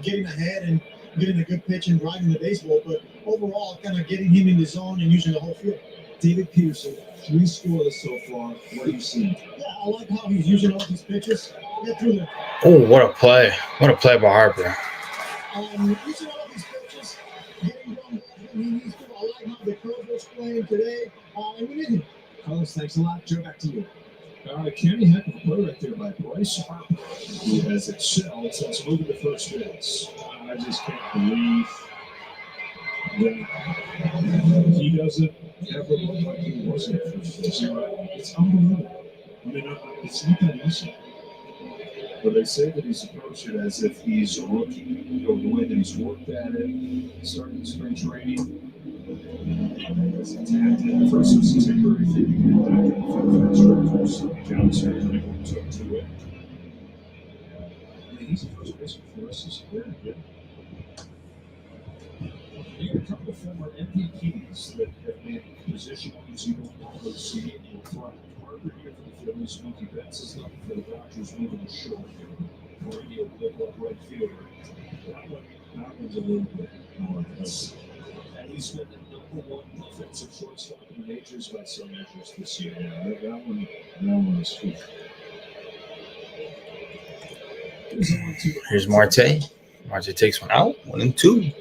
getting ahead and getting a good pitch and driving the baseball. But overall, kind of getting him in the zone and using the whole field. David Peterson, 3 scoreless so far. What are you seeing? Yeah, I like how he's using all these pitches. Get through there. Oh, what a play. What a play by Harper. Using all these pitches, getting them. I like how the curve was playing today. And we need him. Carlos, thanks a lot. Joe, back to you. Kenny, heck of a play right there by Bryce Harper, who has excelled since moving to first base. I just can't believe that he doesn't ever look like he wasn't at first base. It's unbelievable. I mean, it's not that easy. But they say that he's approached it as if he's a rookie. You know, the way that he's worked at it, starting spring training. First was a temporary thing. Johnson took to it. He's a first baseman for the rest of his career. Yeah. You got a couple of former MVPs that have made positions you don't normally see in front. Harper here for the Phillies, Mookie Betts is not for the Dodgers moving to short. Or he'll look like right fielder. That one's a little bit more. And he's been the #1 offensive shortstop in the majors by some measures this year. Yeah, that one is sweet. Here's Marte. Marte takes one out. 1-2.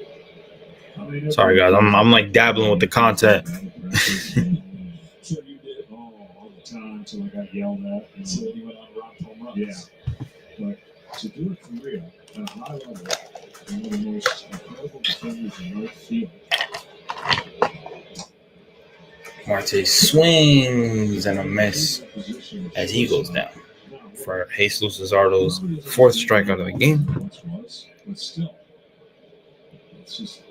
Sorry, guys. I'm like dabbling with the content. So you did all the time until I got yelled at. And so you went out around home runs. Yeah. But to do it for real at a high level, one of the most incredible defenders in right field. Marte swings and a miss as he goes down for Jesus Luzardo's 4th strikeout of the game. But still, it's just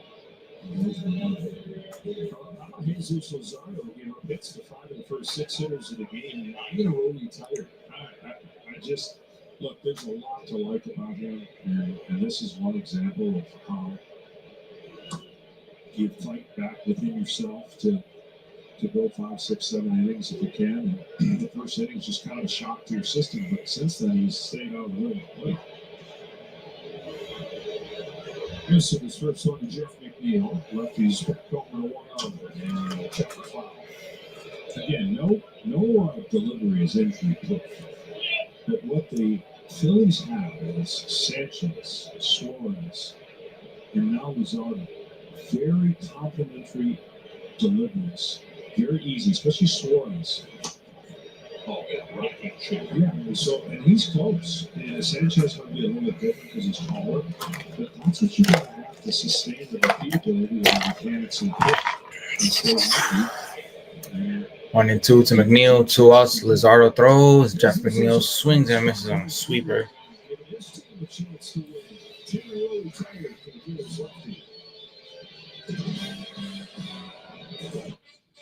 Jesus Luzardo, hits the 5 of the first 6 hitters of the game, and I'm going to roll you tired. I just look. There's a lot to like about him, and this is one example of how you fight back within yourself to go 5, 6, 7 innings if you can. And the first inning is just kind of a shock to your system, but since then he's stayed out of the middle. This is his first on Jeff McNeil. Lefty's back over to 1-0 and check the foul. Again, no delivery is injury proof. But what the Phillies have is Sanchez, Suarez, and now Luzardo. Very complimentary deliveries. Very easy, especially Suarez. Oh, yeah, right. Yeah, and he's close. And Sanchez might be a little bit different because he's taller. But that's what you got to have to sustain the repeatability of the mechanics and pitch. And stay healthy. 1-2 to McNeil, 2 outs. Luzardo throws. Jeff McNeil swings and misses on a sweeper.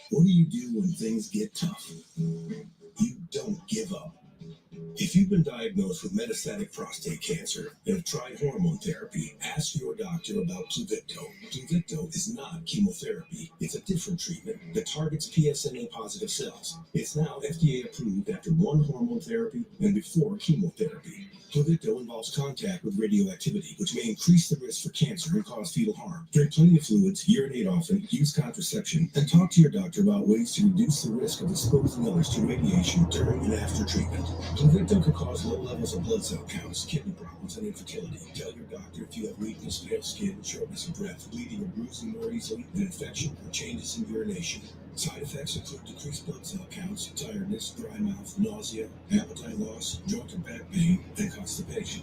What do you do when things get tough? You don't give up. If you've been diagnosed with metastatic prostate cancer and have tried hormone therapy, ask your doctor about Pluvicto. Pluvicto is not chemotherapy. It's a different treatment that targets PSMA-positive cells. It's now FDA approved after 1 hormone therapy and before chemotherapy. Pluvicto involves contact with radioactivity, which may increase the risk for cancer and cause fetal harm. Drink plenty of fluids, urinate often, use contraception, and talk to your doctor about ways to reduce the risk of exposing others to radiation during and after treatment. Pluvicto can cause low levels of blood cell counts, kidney problems, and infertility. Tell your doctor if you have weakness, pale skin, shortness of breath, bleeding or bruising more easily, an infection, or changes in urination. Side effects include decreased blood cell counts, tiredness, dry mouth, nausea, appetite loss, joint and back pain, and constipation.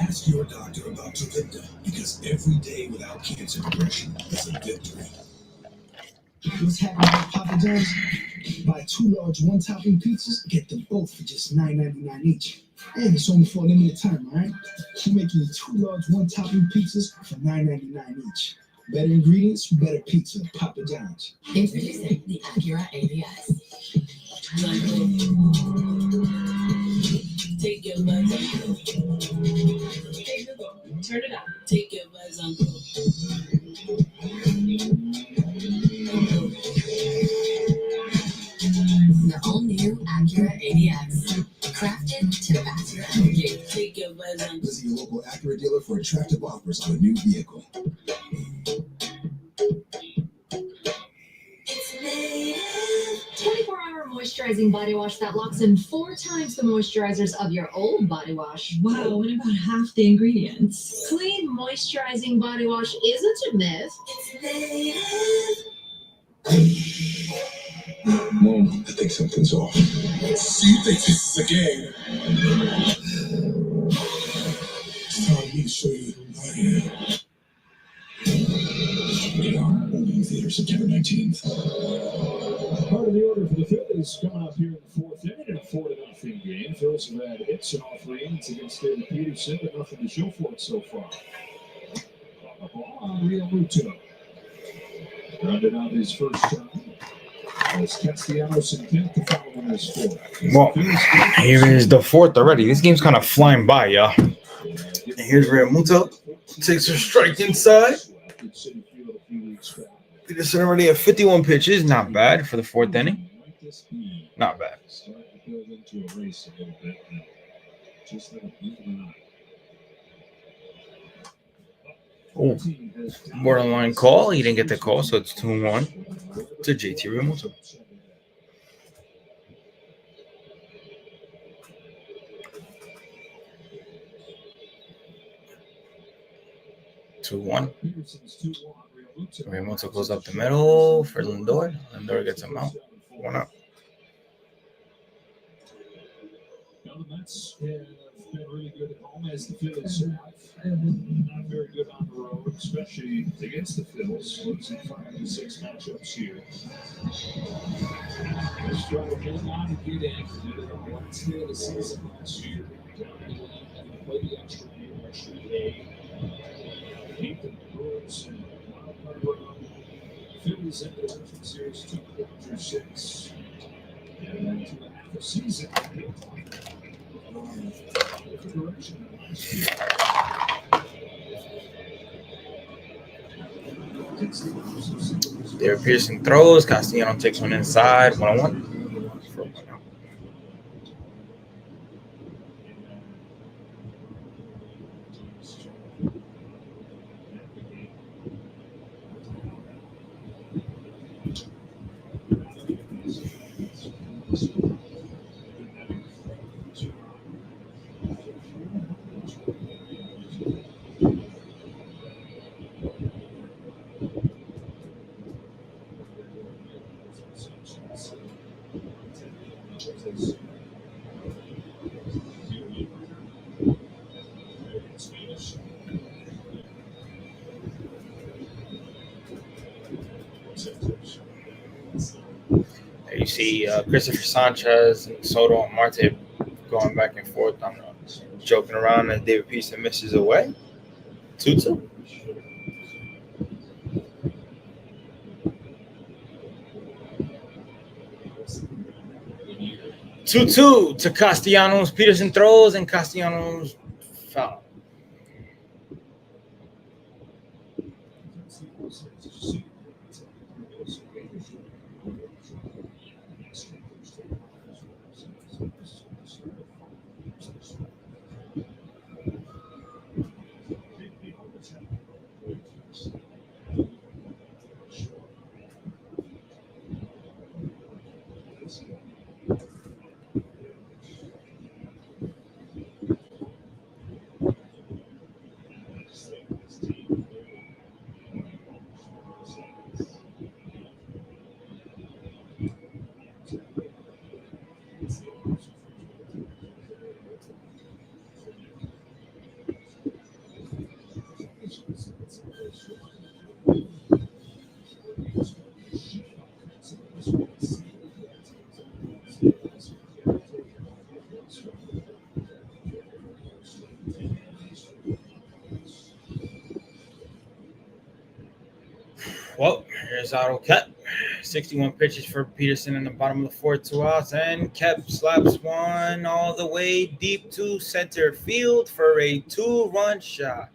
Ask your doctor about Pluvicto, because every day without cancer progression is a victory. What's happening at Papa John's? Buy 2 large 1-topping pizzas, get them both for just $9.99 each. And it's only for a limited time, alright? We're making 2 large 1-topping pizzas for $9.99 each. Better ingredients, better pizza. Papa John's. Introducing the Acura ABS. Take your buzz on. Turn it up. Take your buzz on. The all-new Acura ADX. Crafted to match your energy. Take your buzz on. Visit your local Acura dealer for attractive offers on a new vehicle. It's native. 24-hour moisturizing body wash that locks in 4 times the moisturizers of your old body wash. Wow, and about half the ingredients. Clean moisturizing body wash isn't a myth. It's native. Mom, I think something's off. So you think this is a game? It's time for me to show you who I am. Only in theater September 19th. Part of the order for the Phillies coming up here in the 4th inning in a 4-0 game. Phillies have had hits in all 3 innings against David Peterson, but nothing to show for it so far. A ball on Real Muto. Grounded out his first time. As Castellanos and Kent to follow in his 4th. Well, here is the 4th already. This game's kind of flying by, y'all. And here's Real Muto. Takes a strike inside. Peterson already at 51 pitches. Not bad for the 4th inning. Not bad. Oh, borderline call. He didn't get the call, so it's 2-1 to JT Realmuto. Realmuto goes up the middle for Lindor. Lindor gets him out. 1 up. Now the Mets have been really good at home, as the Phillies have. Not very good on the road, especially against the Phillies. Losing 5-6 matchups here. Let's try to hold on and get in. Did it on the last day of the season last year. And play the extra game, extra day. Keep the Brewers and Phillies into the World Series 2-6. And then 2.5 season. David Peterson throws. Castellanos takes one inside. 1-1. There you see Christopher Sanchez and Soto and Marte going back and forth. I'm joking around as David Peterson misses away. 2-2. 2-2 to Castellanos. Peterson throws and Castellanos foul. Well, here's Otto Kep. 61 pitches for Peterson in the bottom of the fourth, 2 outs, and Kep slaps one all the way deep to center field for a 2-run shot.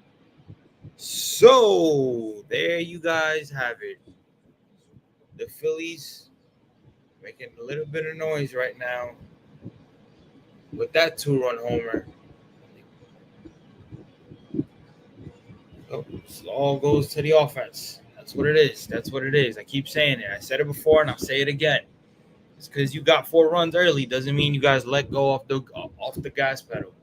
So there you guys have it. The Phillies making a little bit of noise right now with that 2-run homer. So it all goes to the offense. That's what it is. That's what it is. I keep saying it. I said it before, and I'll say it again. It's because you got 4 runs early doesn't mean you guys let go off the gas pedal.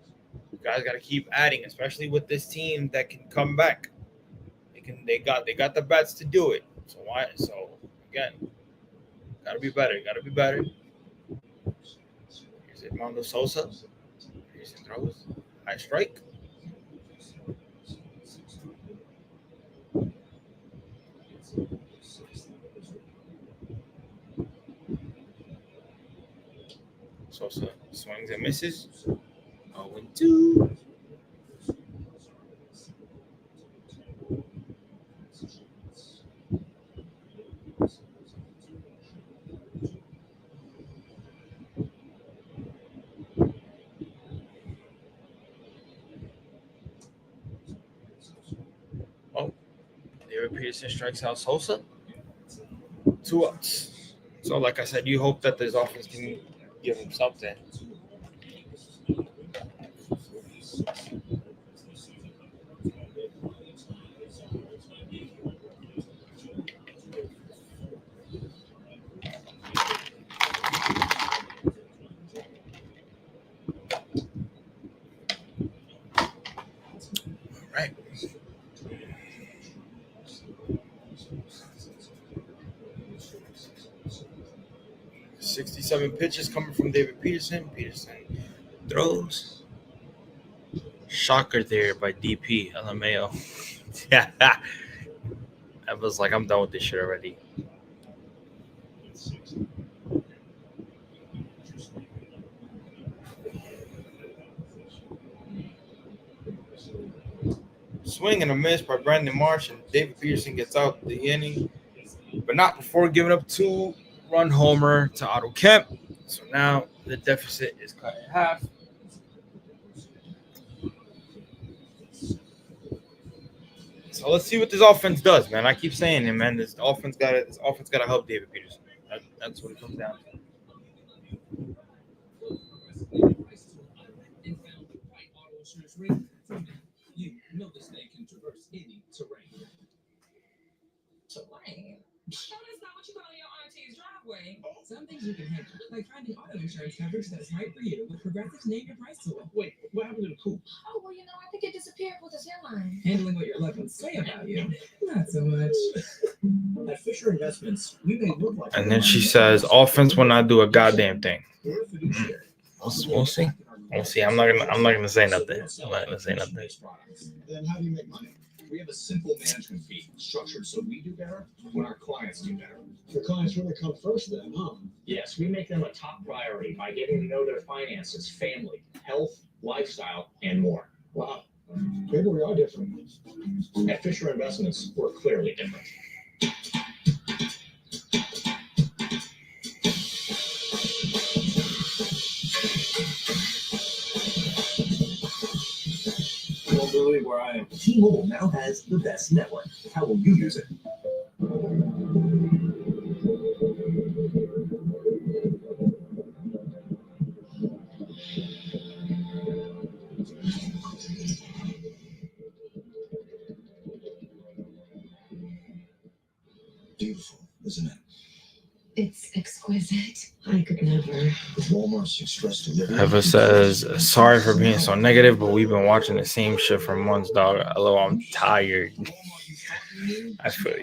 You guys got to keep adding, especially with this team that can come back. They got the bats to do it. So again, gotta be better. Gotta be better. Here's Edmundo Sosa. Here's the throws. High strike. Sosa swings and misses. 0-2. David Peterson strikes out Sosa. 2 outs. So, like I said, you hope that this offense can give him something. Right. 67 pitches coming from David Peterson. Peterson throws. Shocker there by DP LMAO. Yeah. I was like, I'm done with this shit already. Swing and a miss by Brandon Marsh, and David Peterson gets out the inning, but not before giving up 2-run homer to Otto Kemp. So now the deficit is cut in half. So let's see what this offense does, man. I keep saying it, man. This offense got to help David Peterson. That's what it comes down to. You notice they can traverse any terrain. Terrain? No, that's not what you call your auntie's driveway. Some things you can handle, like finding auto insurance coverage that's right for you with Progressive's Name Your Price tool. Wait, what happened to the coupe? Oh, well, I think it disappeared with his hairline. Handling what your loved ones say about you, not so much. At Fisher Investments, we may look like. And then she says, offense will not do a goddamn thing. We'll see. We'll see. I'm not gonna say nothing. I'm not gonna say nothing. Then how do you make money? We have a simple management fee structured so we do better when our clients do better. The clients really come first then, huh? Yes, we make them a top priority by getting to know their finances, family, health, lifestyle, and more. Wow. Maybe we are different. At Fisher Investments, we're clearly different. Won't believe where I am. T-Mobile now has the best network. How will you use it? Beautiful, isn't it? It's exquisite. I could never. Walmart's express delivery. Eva says, sorry for being so negative, but we've been watching the same shit for months, dog. Hello, I'm tired. I feel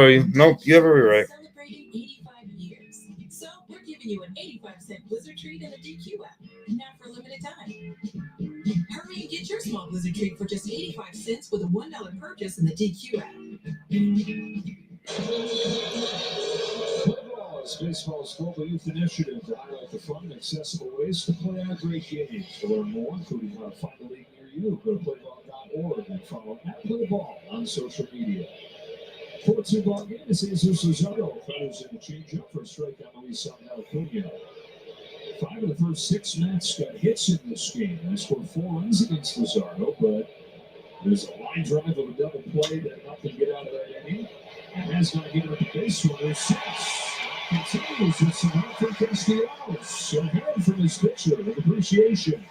you. Nope, you're very right. Celebrating 85 years. So we're giving you an 85-cent Blizzard treat in the DQ app. Now for a limited time. Hurry and get your small Blizzard treat for just 85 cents with a $1 purchase in the DQ app. Baseball's global youth initiative to highlight the fun and accessible ways to play our great games. To learn more, including how to find a league near you, go to playball.org and follow @playball on social media. For two ball game is Jesus Luzardo, throws in a changeup for a strikeout on Luis Acuna. 5 of the first 6 Mets got hits in this game. They scored 4 runs against Luzardo, but there's a line drive of a double play that helped them get out of that inning. And has not given up a base runner since. Continues with some help from Castellanos. Ahead from his pitcher with appreciation.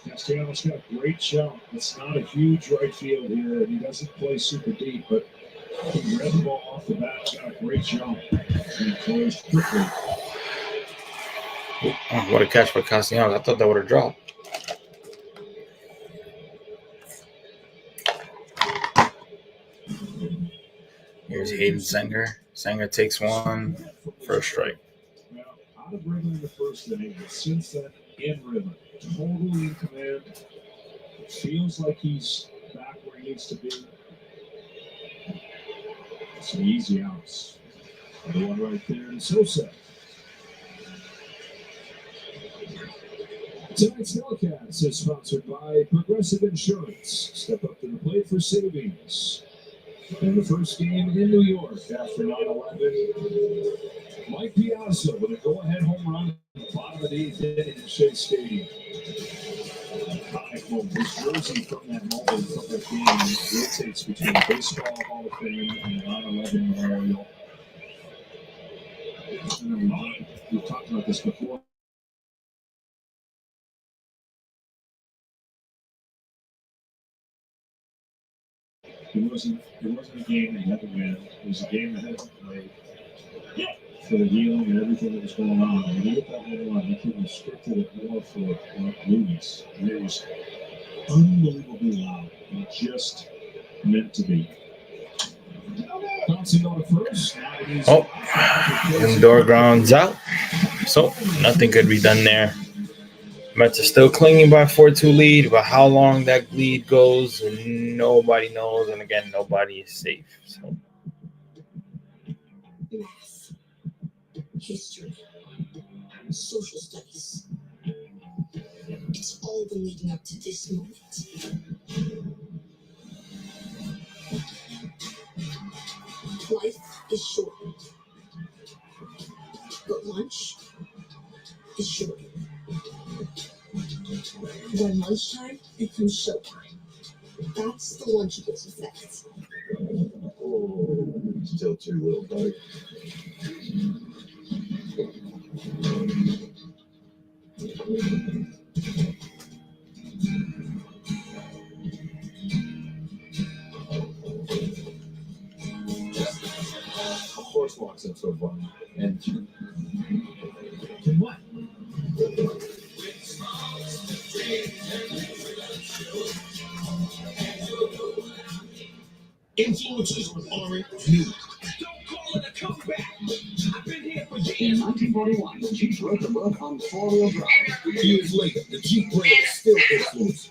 Castellanos got a great jump. It's not a huge right field here, and he doesn't play super deep, but he read the ball off the bat, got a great jump, and closed quickly. Oh, what a catch by Castellanos. I thought that would have dropped. Here's Hayden Sanger. Sanger takes one for a strike. Now, out of rhythm in the first inning, but since then, in rhythm. Totally in command. It feels like he's back where he needs to be. Some easy outs. Another one right there in Sosa. Tonight's telecast is sponsored by Progressive Insurance. Step up to the plate for savings. In the first game in New York after 9/11, Mike Piazza with a go-ahead home run at the bottom of the 8th inning in Shea Stadium. Iconic moment. His jersey from that moment, from that game, rotates between the Baseball Hall of Fame and the 9/11 Memorial. And we've talked about this before. It wasn't a game they had to win. It was a game that had to play for the healing and everything that was going on. And you look at that home run, that kid restricted it more for movies. And it was unbelievably loud. And just meant to be. Bouncing on first. Oh, Lindor grounds out. So nothing could be done there. Mets are still clinging by 4-2 lead, but how long that lead goes, nobody knows. And again, nobody is safe. So. Math, history, social studies. It's all been leading up to this moment. Life is short, but lunch is short. When lunchtime becomes showtime, that's the Lunchables effect. Oh, still too little, buddy. Of course, walks up so far. And what? Influencers aren't new. Don't call it a comeback. I've been here for years. In 1941, Jeep wrote the book on four-wheel drive. Years later, the Jeep brand is still influenced.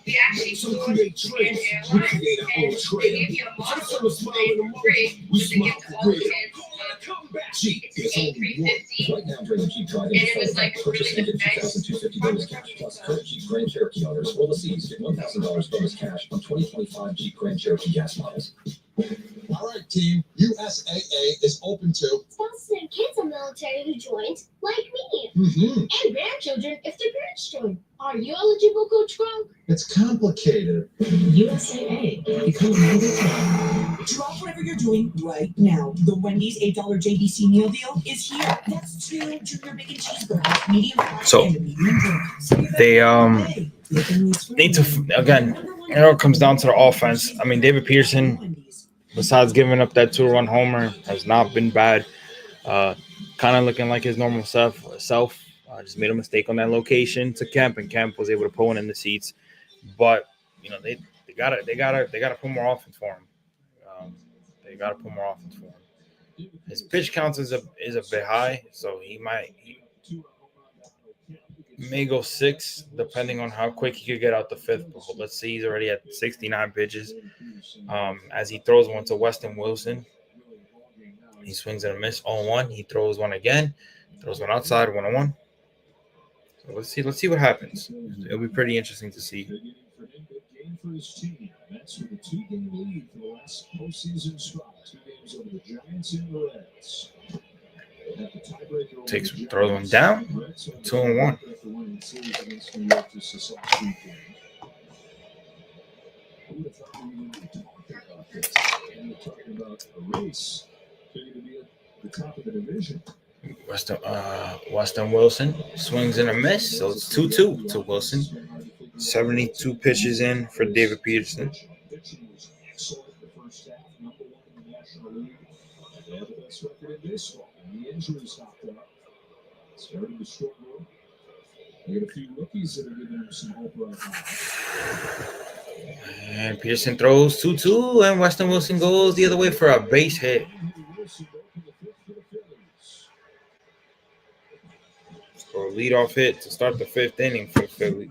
Some create trends, we create our own trail. Some sort of smile in the moment, we smile for real. Jeep is only one. Right now during the Jeep Drive-In sale, purchase ended $2,250 bonus cash plus current Jeep Grand Cherokee owners will receive $1,000 bonus cash on 2025 Jeep Grand Cherokee gas models. All right, team. USAA is open to spouses and kids of military who joined, like me, and grandchildren if their parents join. Are you eligible, Coach Bunk? It's complicated. USAA. Become a member today. Drop whatever you're doing right now. The Wendy's $8 JBC meal deal is here. That's 2 junior bacon cheeseburgers, medium fries, So, and a medium drink. So you they need to, again, it all comes down to the offense. I mean, David Peterson, besides giving up that 2-run homer, has not been bad. Kind of looking like his normal self. Just made a mistake on that location to Kemp, and Kemp was able to pull one in the seats. But they gotta put more offense for him. They gotta put more offense for him. His pitch counts is a bit high, so he may go 6, depending on how quick he could get out the 5th. But let's see, he's already at 69 pitches. As he throws one to Weston Wilson, he swings and a miss, 0-1. He throws one again, throws one outside, 1-1. So let's see what happens. It'll be pretty interesting to see. For his team. That's with a 2-game lead for the last postseason spot. 2 games over the Giants and the Reds. Throws one down, 2-1. Weston Wilson swings and a miss, so it's 2-2 to Wilson. 72 pitches in for David Peterson. And Peterson throws 2-2, and Weston Wilson goes the other way for a base hit. For a leadoff hit to start the 5th inning for Philly.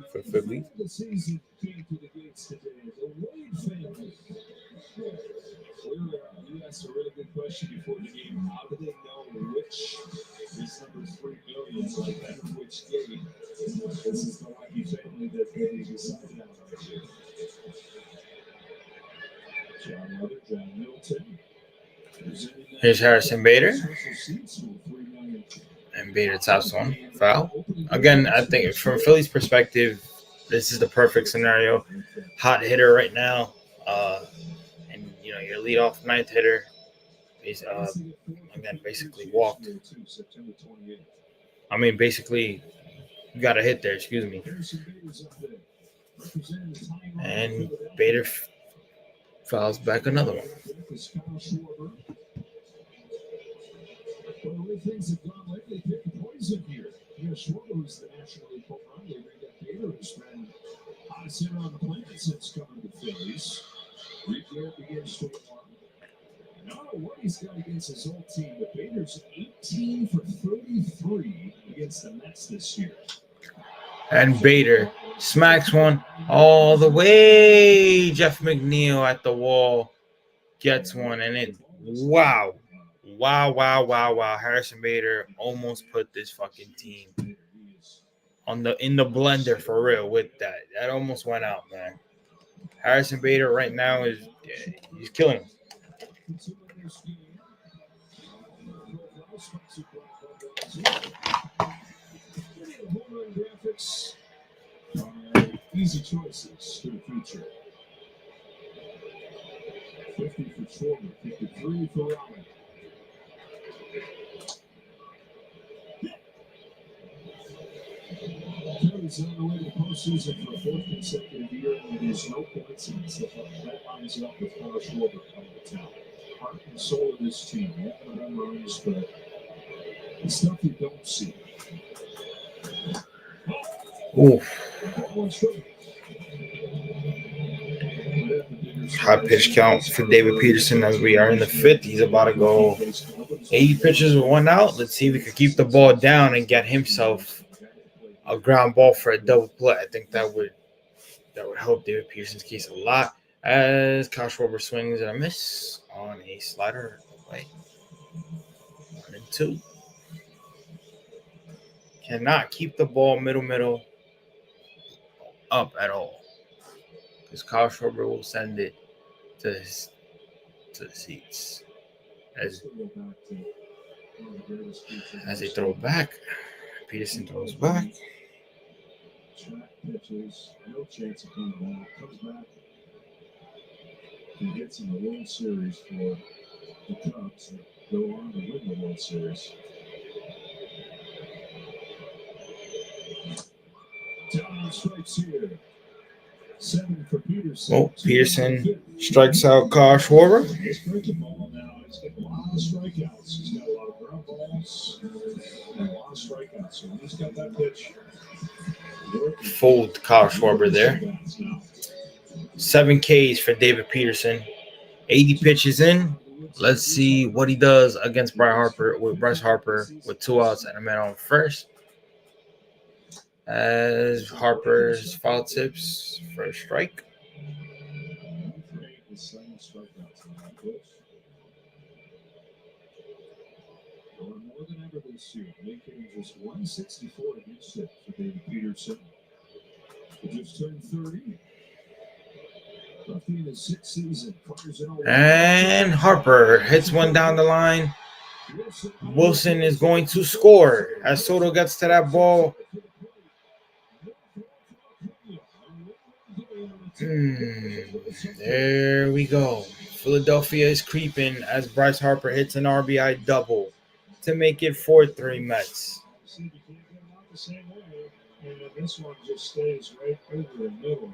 You asked a really good question before the game. How do they know which is number 3 million, like that of which game? This is the lucky family that they decided on right here. John Middleton. Here's Harrison Bader. And Bader taps one. Foul. Again, I think from Philly's perspective, this is the perfect scenario. Hot hitter right now. And, your leadoff 9th hitter is, again, basically walked. I mean, basically got a hit there, excuse me. And Bader fouls back another one. Well, the way things have gone lately, pick a poison here. Schwarber was the National League home run leader. Bader, who's been hottest hitter on the planet since coming to the Phillies. Rick begins to warm. And I don't know what he's got against his old team, but Bader's 18 for 33 against the Mets this year. And Bader smacks one all the way. Jeff McNeil at the wall gets one, and it, wow. Harrison Bader almost put this fucking team in the blender for real with that. That almost went out, man. Harrison Bader right now he's killing him. Easy choices for the future. 50 for Schwarber, 53 for Raleigh. Phillies on the way to the postseason for a fourth consecutive year, and it is no coincidence that lines up with Kyle Schwarber coming to town. Heart and soul of this team. They have the home runs, but the stuff you don't see. High pitch count for David Peterson as we are in the fifth. He's about to go 80 pitches with 1 out. Let's see if he could keep the ball down and get himself a ground ball for a double play. I think that would help David Peterson's case a lot. As Kyle Schwarber swings and a miss on a slider play. 1-2. Cannot keep the ball middle up at all. Because Kyle Schwarber will send it to the seats. As they throw back, Peterson throws back. Track pitches, no chance of coming back. Comes back and gets in the World Series for the Cubs that go on to win the World Series. Down strikes here. 7 for Peterson. Well, Peterson strikes out Kyle Schwarber. He's breaking ball now. He's getting a lot of strikeouts. He's got a lot of ground balls and a lot of strikeouts. So he's got that pitch. Fold Kyle Schwarber there. 7 Ks for David Peterson. 80 pitches in. Let's see what he does against Bryce Harper with 2 outs and a man on first. As Harper's foul tips for a strike. More than ever this year, making just 164 against it for David Peterson. He just turned 30. Roughly in his 6th season. And Harper hits one down the line. Wilson is going to score as Soto gets to that ball. There we go. Philadelphia is creeping as Bryce Harper hits an RBI double to make it 4-3 Mets. See, you can't get them out the same way. And this one just stays right over the middle.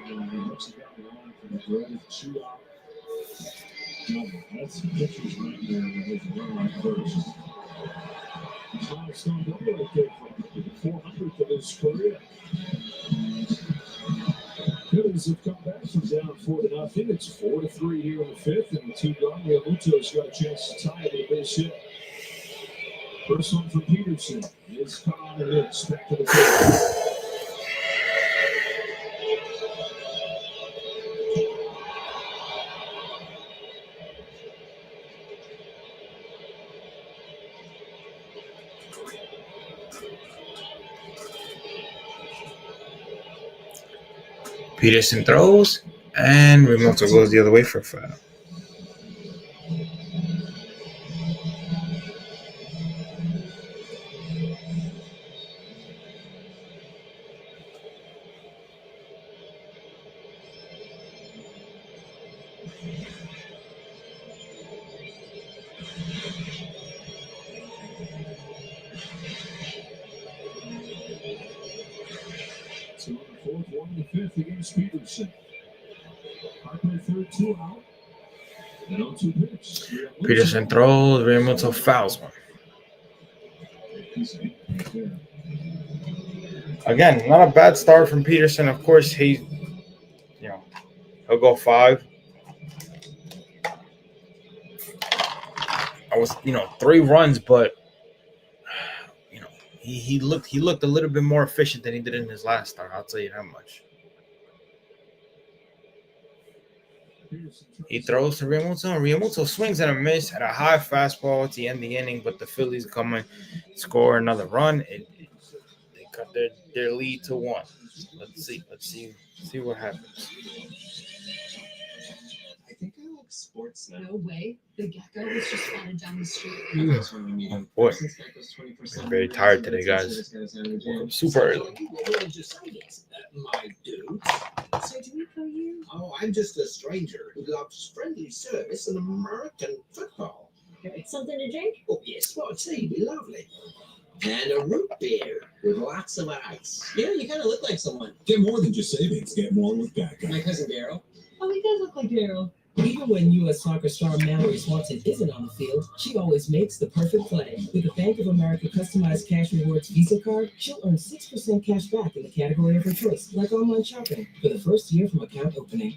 And he looks down the line for the dreaded 2-out double. That's the pitcher's nightmare with his run on first. Milestone double right there for 400th of his career. Phillies have come back from down 4-0. It's 4-3 here in the 5th, and the 2-run Realmuto's got a chance to tie it with a base hit. First one for Peterson is caught on the mix. Back to the 5th. Peterson throws, and Realmuto goes the other way for a foul. So on the 4th, 1 in the 5th against Peterson. Harper 3rd, 2 out. And 0-2 pitch. Peterson throws, Realmuto fouls one. Again, not a bad start from Peterson. Of course, he'll go 5. I was, 3 runs, but he looked a little bit more efficient than he did in his last start. I'll tell you that much. He throws to Realmuto. Realmuto swings and a miss at a high fastball to end the inning, but the Phillies come and score another run. They cut their lead to 1. Let's see what happens. I think I look sports now. No way. The gecko was just spotted down the street. Oh boy, I'm very tired today, guys. Woke up super early. What did you say? My dude. So do we know you? Oh, I'm just a stranger who loves friendly service and American football. Something to drink? Oh, yes, what a tea, be lovely. And a root beer with lots of ice. Yeah, you kind of look like someone. Get more than just savings. Get more with Geico. My cousin Daryl. Oh, he does look like Daryl. Even when U.S. soccer star Mallory Swanson isn't on the field, she always makes the perfect play. With a Bank of America customized cash rewards Visa card, she'll earn 6% cash back in the category of her choice, like online shopping, for the first year from account opening.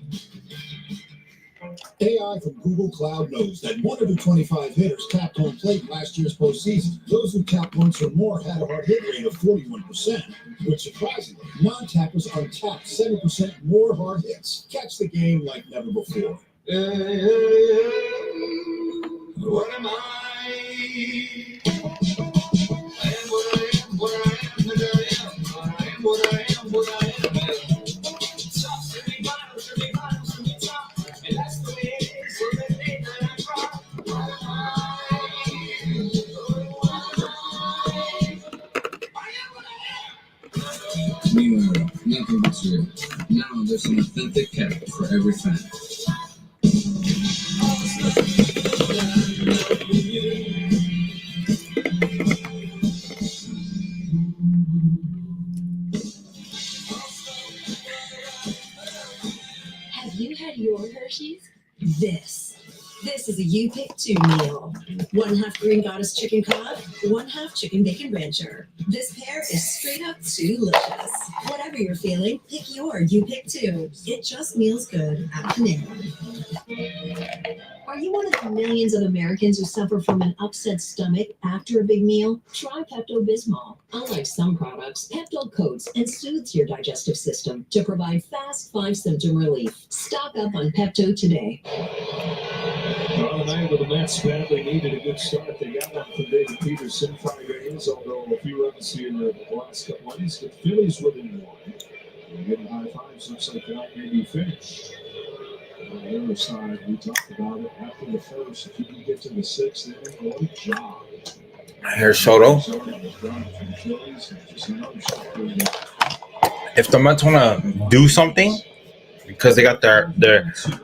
AI from Google Cloud knows that 1 of the 25 hitters capped home plate in last year's postseason. Those who capped once or more had a hard hit rate of 41%, which surprisingly, non-tappers untapped 7% more hard hits. Catch the game like never before. What am I? I am what I am, what I am, and I am. I am what I am, what I am. Top, shimmy bottom, shimmy top. And that's the way it is, so that ain't that I drop. What am I? I am what I am. Meanwhile, nothing but real. Now there's an authentic cap for every fan. Have you had your Hershey's? This is a You Pick 2 meal. 1/2 Green Goddess chicken cod, 1/2 chicken bacon rancher. This pair is straight up delicious. Whatever you're feeling, pick your You Pick 2. It just meals good at Panera. Are you one of the millions of Americans who suffer from an upset stomach after a big meal? Try Pepto-Bismol. Unlike some products, Pepto coats and soothes your digestive system to provide fast 5-symptom relief. Stock up on Pepto today. Well, tonight with the Mets badly needed a good start. They got one from David Peterson, 5 innings, although a few runs here in the last couple innings. The Phillies within 1. They're getting high fives. Looks like tonight may be finished. On the other side, we talked about it after the first. If you can get to the 6th inning, what a job. Here's Soto. If the Mets want to do something, because they got their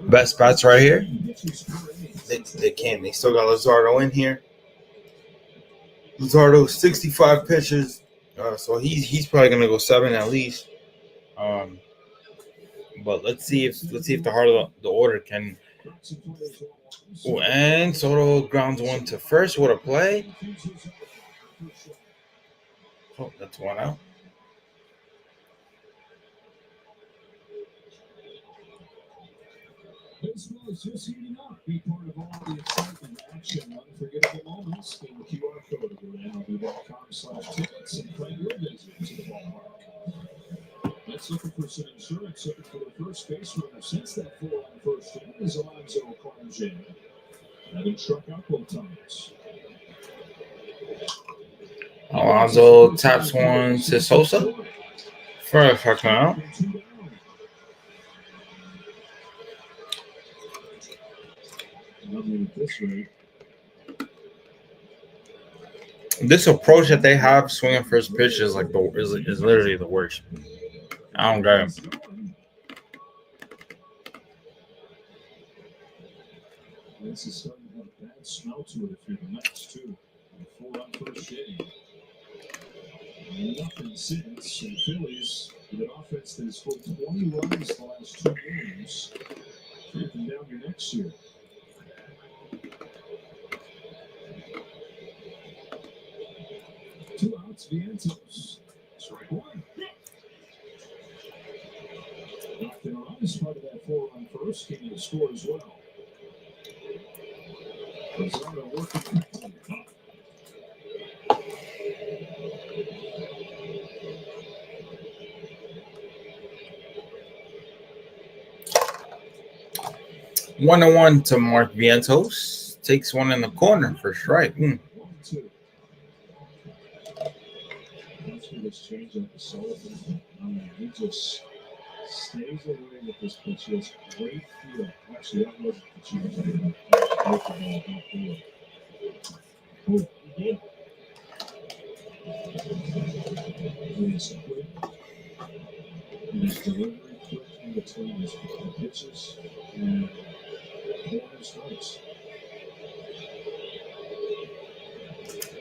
best bats right here, they can. They still got Luzardo in here. Luzardo 65 pitches, so he's probably gonna go 7 at least. But let's see if the heart of the order can. Oh, and Soto grounds one to first. What a play! Oh, that's one out. Baseball is just heating up. Be part of all the excitement, action, unforgettable moments. Scan the QR code at MLB.com/tickets and plan your visit to the ballpark. That's looking for some insurance. Looking for the first base runner since that 4-1 first inning is Alonso Carmen. Having struck out both times. Alonso taps one to Sosa for a fucking out. This approach that they have, swinging first pitch, is like is literally the worst. I don't get it. This is starting to have a bad smell to it if you're the Mets, too. 4-1 first inning. Nothing since. And Phillies, with an offense that has scored 20 runs the last 2 games, breaking down your next year. Two outs, Vientos. Strike one. Calderon is part of that 4-run first, came to score as well. Rosario working. 1-1 to Mark Vientos. Takes one in the corner for strike. That's for this change up to Sullivan. He just Stays away with this pitch. He has great feel. Actually, that wasn't the pitch you were talking about. That was the ball outdoor. Oh, he did. He is quick. And his delivery quick in between his pitches and corner strikes.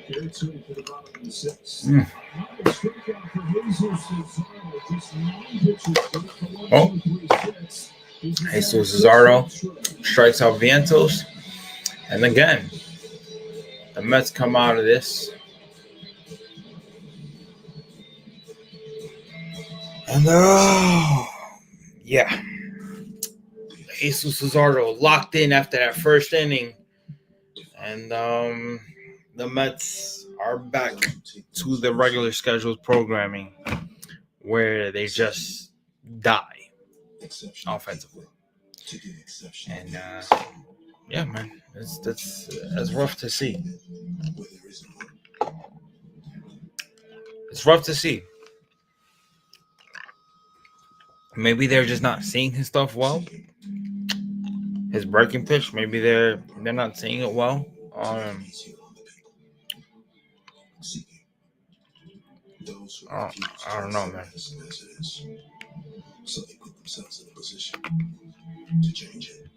Garrett Sweeney for the bottom of the sixth. Strikeout for Jesus Cesaro. Just 9 pitches. Oh, Jesus Cesaro strikes out Vientos. And again, the Mets come out of this. And yeah. Jesus Cesaro locked in after that first inning. And the Mets are back to the regular scheduled programming where they just die offensively. And yeah, man, that's rough to see. It's rough to see. Maybe they're just not seeing his stuff well. His breaking pitch, maybe they're not seeing it well. I don't know, man. So they put themselves in a position to change it.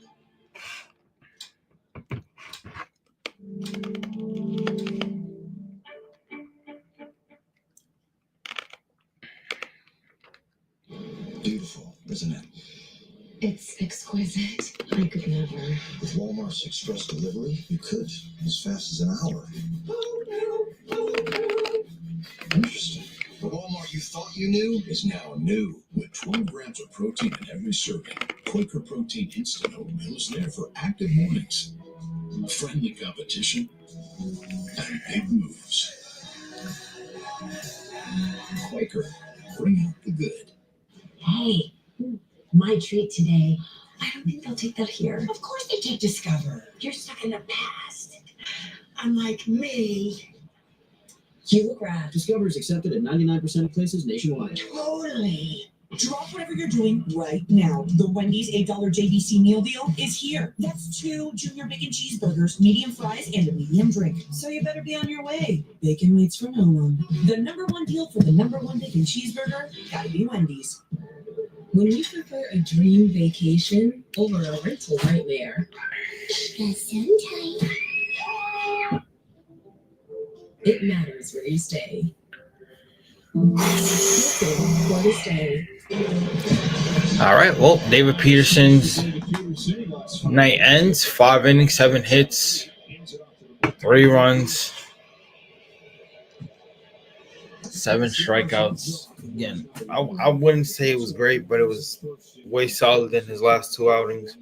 Beautiful, isn't it? It's exquisite. I could never. With Walmart's express delivery, you could, as fast as an hour. Interesting. The Walmart you thought you knew is now new, with 12 grams of protein in every serving. Quaker Protein Instant Oatmeal is there for active mornings, friendly competition, and big moves. Quaker, bring out the good. Hey, my treat today. I don't think they'll take that here. Of course they take Discover. You're stuck in the past. Unlike me. You look rad. Discover is accepted at 99% of places nationwide. Totally. Drop whatever you're doing right now. The Wendy's $8 JBC meal deal is here. That's 2 junior bacon cheeseburgers, medium fries, and a medium drink. So you better be on your way. Bacon waits for no one. The #1 deal for the #1 bacon cheeseburger, gotta be Wendy's. When you prefer a dream vacation over a rental nightmare, it matters where you stay. Listen, where to stay. All right, well, David Peterson's night ends. 5 innings, 7 hits, 3 runs, 7 strikeouts. Again, I wouldn't say it was great, but it was way solid in his last 2 outings.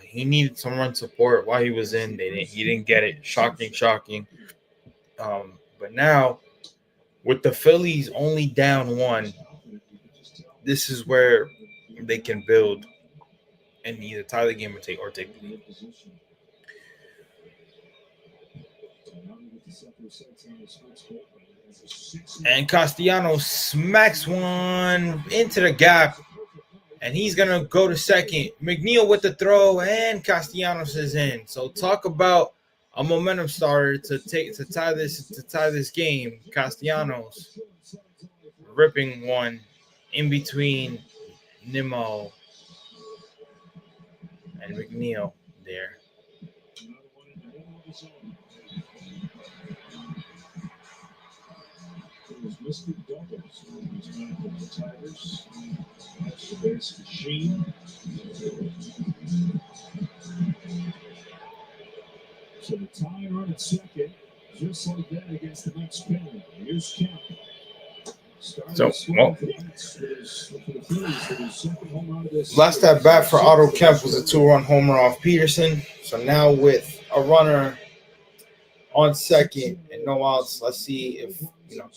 He needed some run support while he was in. He didn't get it. Shocking. But now, with the Phillies only down 1, this is where they can build and either tie the game or take the lead. And Castellanos smacks one into the gap, and he's gonna go to second. McNeil with the throw, and Castellanos is in. So talk about a momentum starter to tie this game. Castellanos ripping one in between Nimmo and McNeil there. It was Mr. Doubles who was back from the Tigers. That's the base machine. So the tie run at second, just like that against the Mets pen. Here's Kemp. So, well, last at bat for Otto Kemp was a 2-run homer off Peterson. So now with a runner on second and no outs, let's see if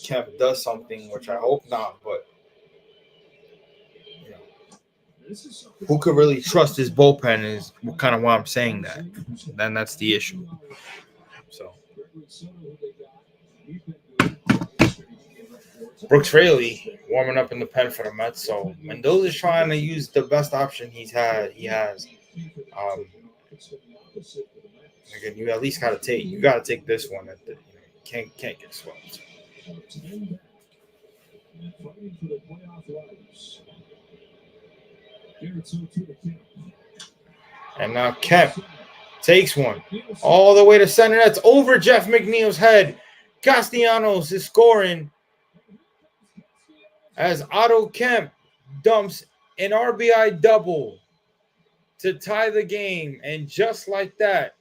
Kemp does something, which I hope not. But who could really trust his bullpen is kind of why I'm saying that. Then that's the issue. So. Brooks Fraley warming up in the pen for the Mets. So Mendoza's trying to use the best option he has. Again, you at least gotta take this one. Can't get swept. And now Kemp takes one all the way to center. That's over Jeff McNeil's head. Castellanos is scoring as Otto Kemp dumps an RBI double to tie the game. And just like that,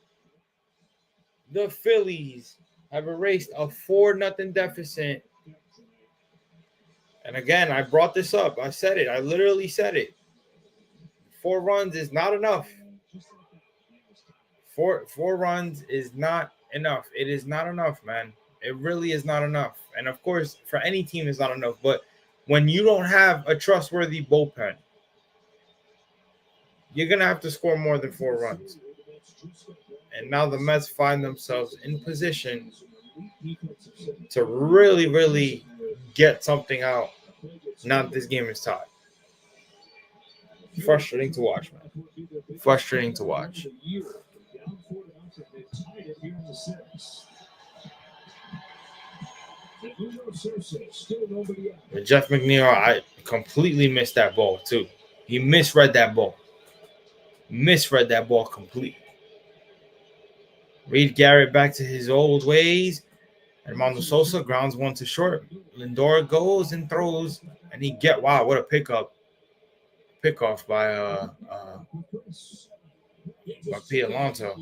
the Phillies have erased a 4-0 deficit. And again, I brought this up. I said it. I literally said it. 4 runs is not enough. Four runs is not enough. It is not enough, man. It really is not enough. And of course, for any team, it's not enough. But when you don't have a trustworthy bullpen, you're going to have to score more than 4 runs. And now the Mets find themselves in position to really, really get something out. Now that this game is tied. Frustrating to watch, man. Frustrating to watch. With Jeff McNeil, I completely missed that ball, too. He misread that ball. Misread that ball completely. Reed Garrett back to his old ways. Armando Sosa grounds one to short. Lindor goes and throws, and wow, what a pickoff by P. Alonso.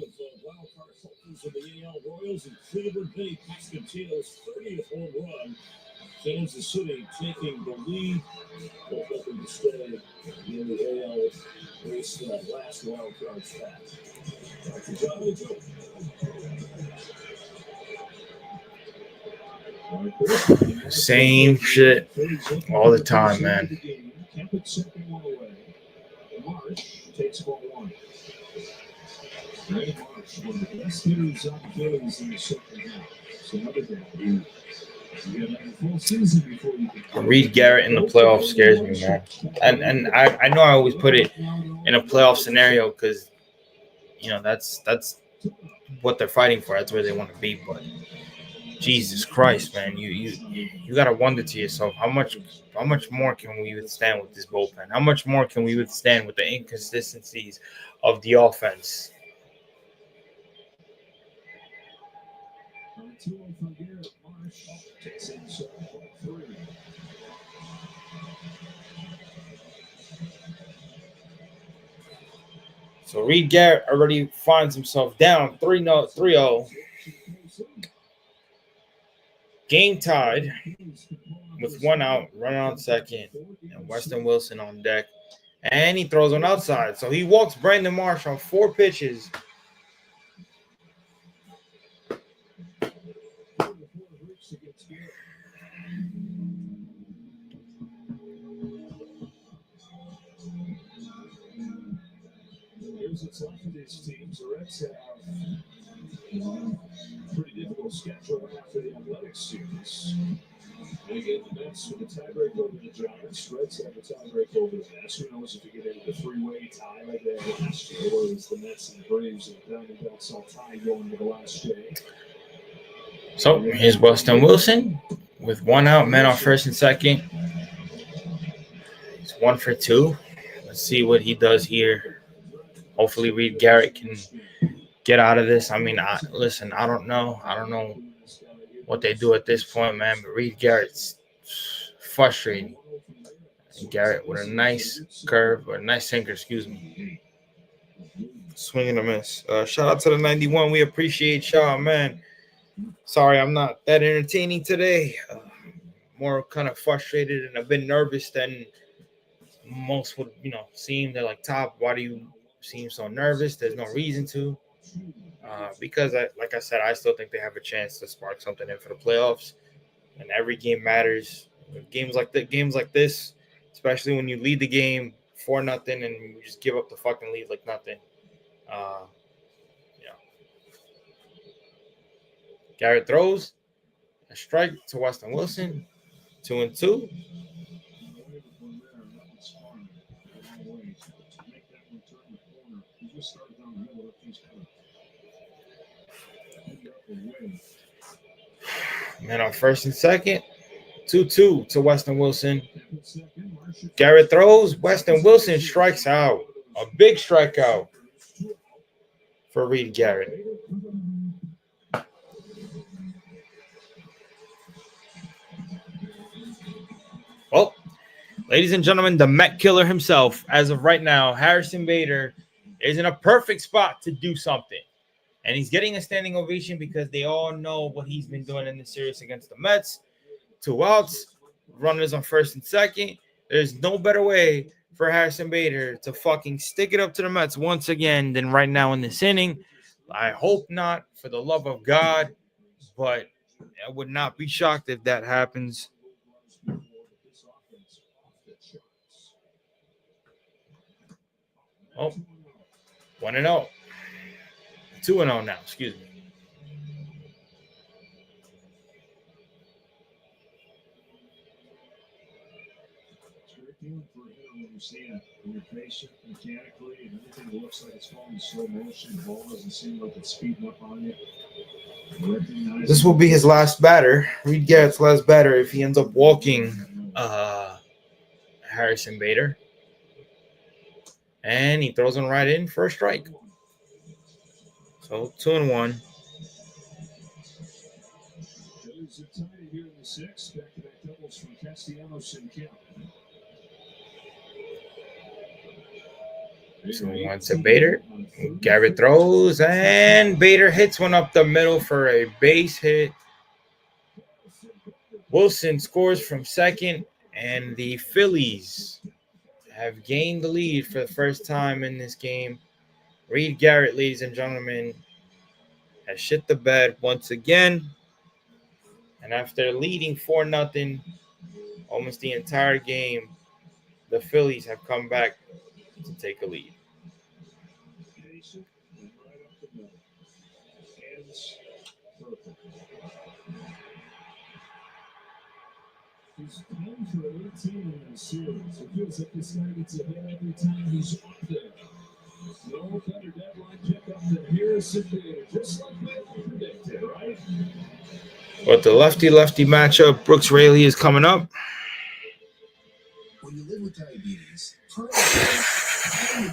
Kansas City taking the lead. They're hoping to stay in the AL race that last wild card spot. Dr. John and Joe. Same shit all the time, man. Kemp second one away. Marsh takes ball 1. Ray Marsh, one of the best hitters on the Phillies in the second half. So another guy. Reed Garrett in the playoffs scares me, man. And I know I always put it in a playoff scenario because, you know, that's what they're fighting for. That's where they want to be. But Jesus Christ, man, you gotta wonder to yourself how much more can we withstand with this bullpen? How much more can we withstand with the inconsistencies of the offense? So Reed Garrett already finds himself down 3-0. Game tied with 1 out, runner on second, and Weston Wilson on deck. And he throws one outside. So he walks Brandon Marsh on 4 pitches. Here's what's left of these teams. The Reds have pretty difficult schedule after the Athletics series. They get the Mets with a tiebreak over the Giants. Reds have a tiebreak over the Mets. Who knows if you get into the 3-way tie like they had last year, where it's the Mets and the Braves and the Diamondbacks all tied going to the last day. So here's Weston Wilson with 1 out, man on first and second. He's 1 for 2. Let's see what he does here. Hopefully Reed Garrett can get out of this. I mean, I don't know. I don't know what they do at this point, man. But Reed Garrett's frustrating. And Garrett with a nice curve, or a nice sinker, excuse me. Swing and a miss. Shout out to the 91. We appreciate y'all, man. Sorry, I'm not that entertaining today. More kind of frustrated and I've been nervous than most would, seem. They're like, Top, why do you seem so nervous? There's no reason to. Because, like I said, I still think they have a chance to spark something in for the playoffs. And every game matters. Games like this, especially when you lead the game 4-0 and you just give up the fucking lead like nothing. Garrett throws a strike to Weston Wilson. 2-2. Man, on first and second, 2-2 to Weston Wilson. Garrett throws. Weston Wilson strikes out. A big strikeout for Reed Garrett. Well, ladies and gentlemen, the Met killer himself, as of right now, Harrison Bader, is in a perfect spot to do something. And he's getting a standing ovation because they all know what he's been doing in the series against the Mets. 2 outs, runners on first and second. There's no better way for Harrison Bader to fucking stick it up to the Mets once again than right now in this inning. I hope not, for the love of God, but I would not be shocked if that happens. Oh, 1-0. 2-0 now, excuse me. When you see it, when you're patient mechanically and everything looks like it's falling in slow motion, the ball doesn't seem like it's speeding up on you. This will be his last batter, Reed Garrett's last batter, if he ends up walking Harrison Bader. And he throws him right in for a strike. So 2-1. Phillies are tied here in the 6th. Back-to-back doubles from Castellanos and Kemp. So 1 to Bader. Garrett throws, and Bader hits one up the middle for a base hit. Wilson scores from second, and the Phillies have gained the lead for the first time in this game. Reed Garrett, ladies and gentlemen, has shit the bed once again. And after leading 4-0 almost the entire game, the Phillies have come back to take a lead. He's 10 for 18 in the series. It feels like this guy gets a hit every time he's up there. No better deadline pickup than Harrison Bader, just like they all predicted, right? But the lefty-lefty matchup, Brooks Raley, is coming up. When you live with diabetes,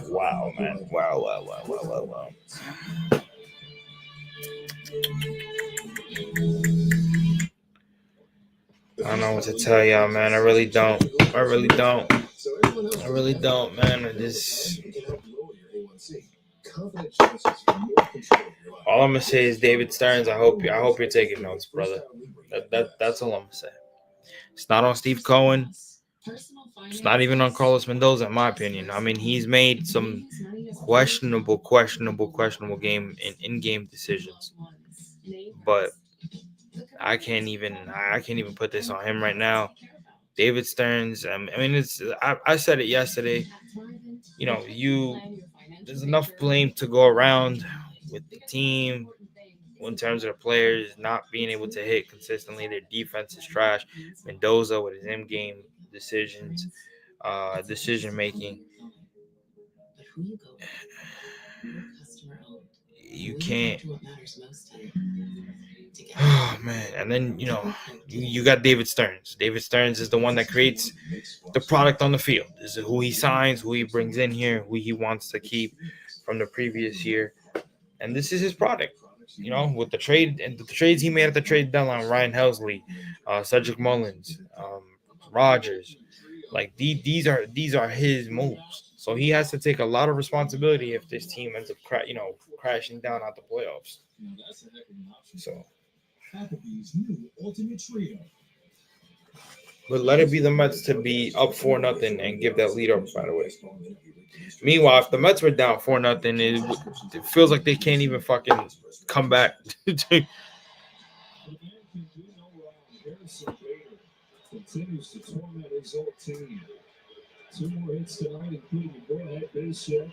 Wow, man. Wow. I don't know what to tell y'all, man. I really don't, man. All I'm gonna say is David Stearns. I hope you're taking notes, brother. That's all I'm gonna say. It's not on Steve Cohen. It's not even on Carlos Mendoza, in my opinion. I mean, he's made some questionable in-game decisions, but I can't even put this on him right now. David Stearns. I mean, I said it yesterday. You know, there's enough blame to go around with the team in terms of the players not being able to hit consistently. Their defense is trash. Mendoza with his in-game decision making. You can't. Oh man! And then you got David Stearns. David Stearns is the one that creates the product on the field. This is who he signs, who he brings in here, who he wants to keep from the previous year, and this is his product. With the trade and the trades he made at the trade deadline, Ryan Helsley, Cedric Mullins, Rogers, like these are his moves. So he has to take a lot of responsibility if this team ends up crashing down out the playoffs. So, but let it be the Mets to be up 4-0 and give that lead up right away. Meanwhile, if the Mets were down 4-0, it feels like they can't even fucking come back. Continues to torment his old team. 2 more hits tonight, including a go-ahead base hit.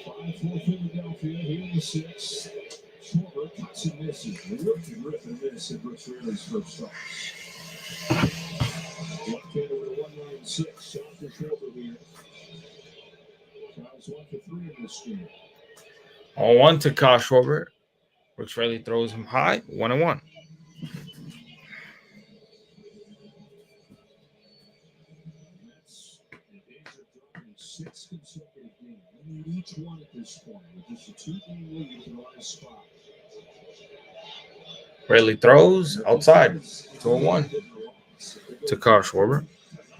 5-4 Philadelphia here in the 6th. Schwarber cuts and misses. Rip and miss in Brooks Raley's first start. Left-hander with a 196. Shot for shoulder here. Kyle's 1 for 3 in this game. 0-1 to Kyle Schwarber. Brooks Raley throws him high. 1-1. Mets, the A's are dropping 6 consecutive games. We need each one at this point. With just a 2-game lead for the last spot. Raley throws outside. 2-1 to Kyle Schwarber.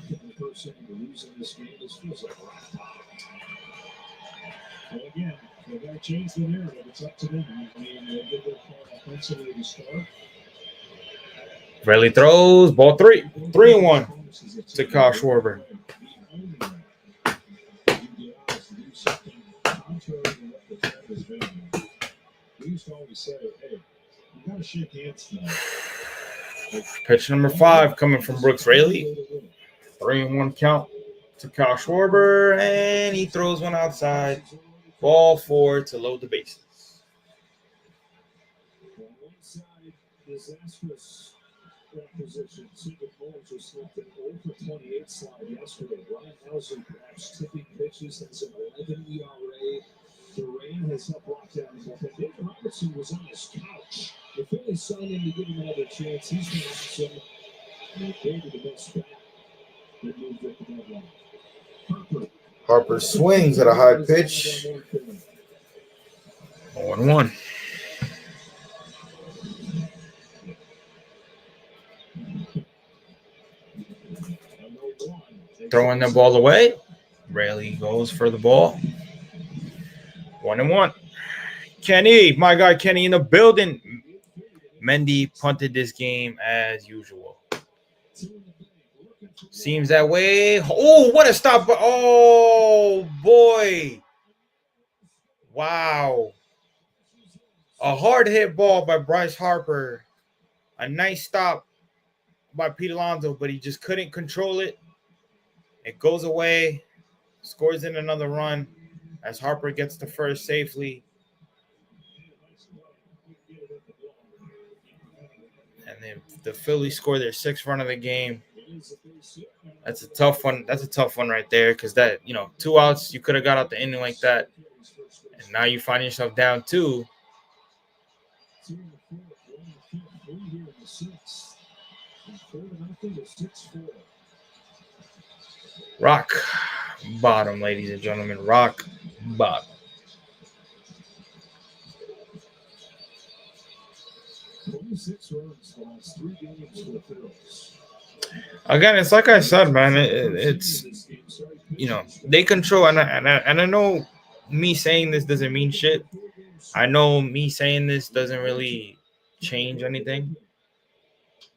The first inning to lose in this game. This feels like a rock bottom. Well, again, they got to change the narrative. It's up to them. I mean, they did their part offensively to start. Raley throws. Ball 3. 3-1 to Kyle Schwarber. We used to always say, hey, you got to shake hands tonight. Pitch number 5 coming from Brooks Raley. 3-1 count to Kyle Schwarber, and he throws one outside. Ball 4 to load the bases. On one side, disastrous position. Secret Bowles was slipped an 0 for 28 slide yesterday. Ryan Houser perhaps tipping pitches. That's an 11 ERA. The rain has helped lock down the bullpen. David Robertson was on his couch. The Phillies signed him to give him another chance. He's going to so they gave him the best bat. They moved at the deadline. Harper swings at a high pitch. 0-1. Throwing the ball away. Raley goes for the ball. 1-1. Kenny, my guy Kenny in the building. Mendy punted this game as usual. Seems that way. Oh, what a stop. Oh, boy. Wow. A hard hit ball by Bryce Harper. A nice stop by Pete Alonso, but he just couldn't control it. It goes away. Scores in another run as Harper gets to first safely. And then the Phillies score their 6th run of the game. That's a tough one. That's a tough one right there because that, 2 outs, you could have got out the inning like that. And now you find yourself down 2. Rock bottom, ladies and gentlemen. Rock bottom. Again, it's like I said, man. It's they control, and I know me saying this doesn't mean shit. I know me saying this doesn't really change anything.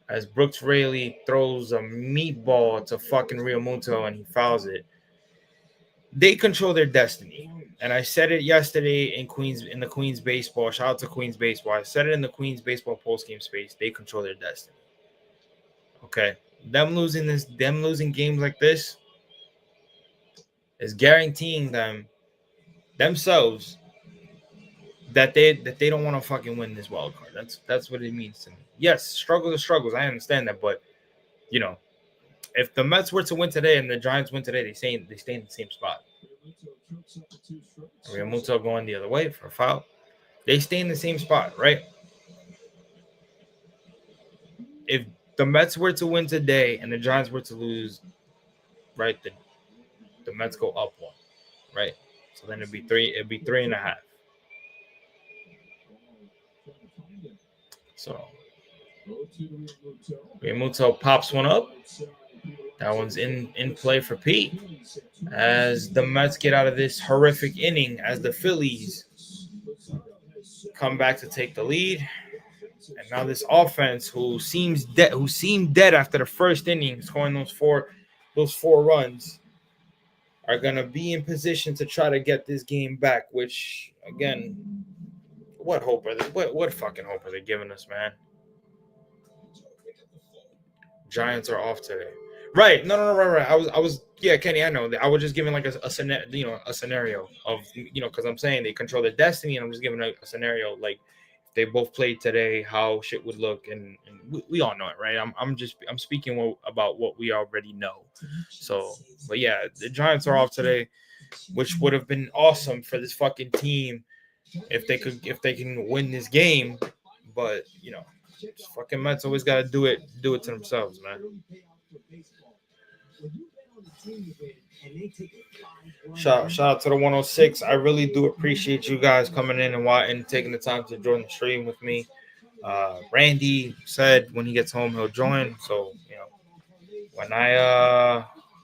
As Brooks Raley throws a meatball to fucking Realmuto and he fouls it. They control their destiny. And I said it yesterday in the Queens baseball. Shout out to Queens baseball. I said it in the Queens baseball postgame space. They control their destiny. Okay. Them losing games like this is guaranteeing themselves that they don't want to fucking win this wild card. That's what it means to me. Yes, struggles are struggles. I understand that, but if the Mets were to win today and the Giants win today, they stay in the same spot. Realmuto going the other way for a foul. They stay in the same spot, right? If the Mets were to win today and the Giants were to lose, right, the Mets go up 1, right? So then it'd be 3.5. So Realmuto pops one up. That one's in play for Pete as the Mets get out of this horrific inning as the Phillies come back to take the lead. And now this offense, who seemed dead after the first inning, scoring those four runs, are gonna be in position to try to get this game back. Which, again, what hope are they? What fucking hope are they giving us, man? Giants are off today. Right. No, right. I was Kenny, I know that. I was just giving like a scenario of, because I'm saying they control their destiny, and I'm just giving a scenario like they both played today, how shit would look, and we all know it, right? I'm speaking about what we already know. So, but yeah, the Giants are off today, which would have been awesome for this fucking team if they can win this game. But you know, fucking Mets always got to do it to themselves, man. Shout out to the 106. I really do appreciate you guys coming in and taking the time to join the stream with me. Randy said when he gets home he'll join. So you know,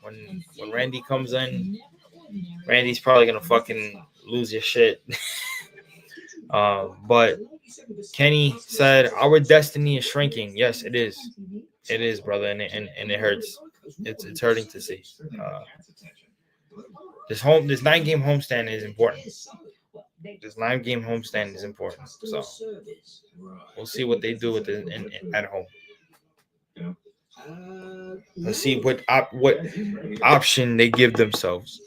when Randy comes in, Randy's probably gonna fucking lose his shit. But Kenny said our destiny is shrinking. Yes, it is. It is, brother, and it hurts. It's hurting to see. This 9-game homestand is important. This 9-game homestand is important. So we'll see what they do with it at home. Let's see what option they give themselves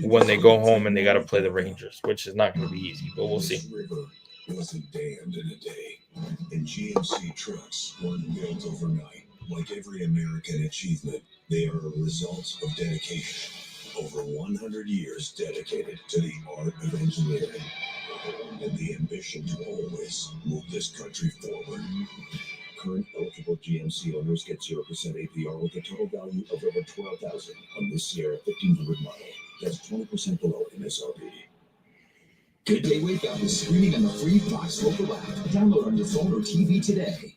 when they go home and they got to play the Rangers, which is not going to be easy, but we'll see. Wasn't damned in a day, and GMC trucks weren't built overnight. Like every American achievement, they are a result of dedication. Over 100 years dedicated to the art of engineering and the ambition to always move this country forward. Current eligible GMC owners get 0% APR with a total value of over $12,000 on this Sierra 1500 model. That's 20% below MSRP. Good Day Wake Up is streaming on the free Fox Local app. Download on your phone or TV today.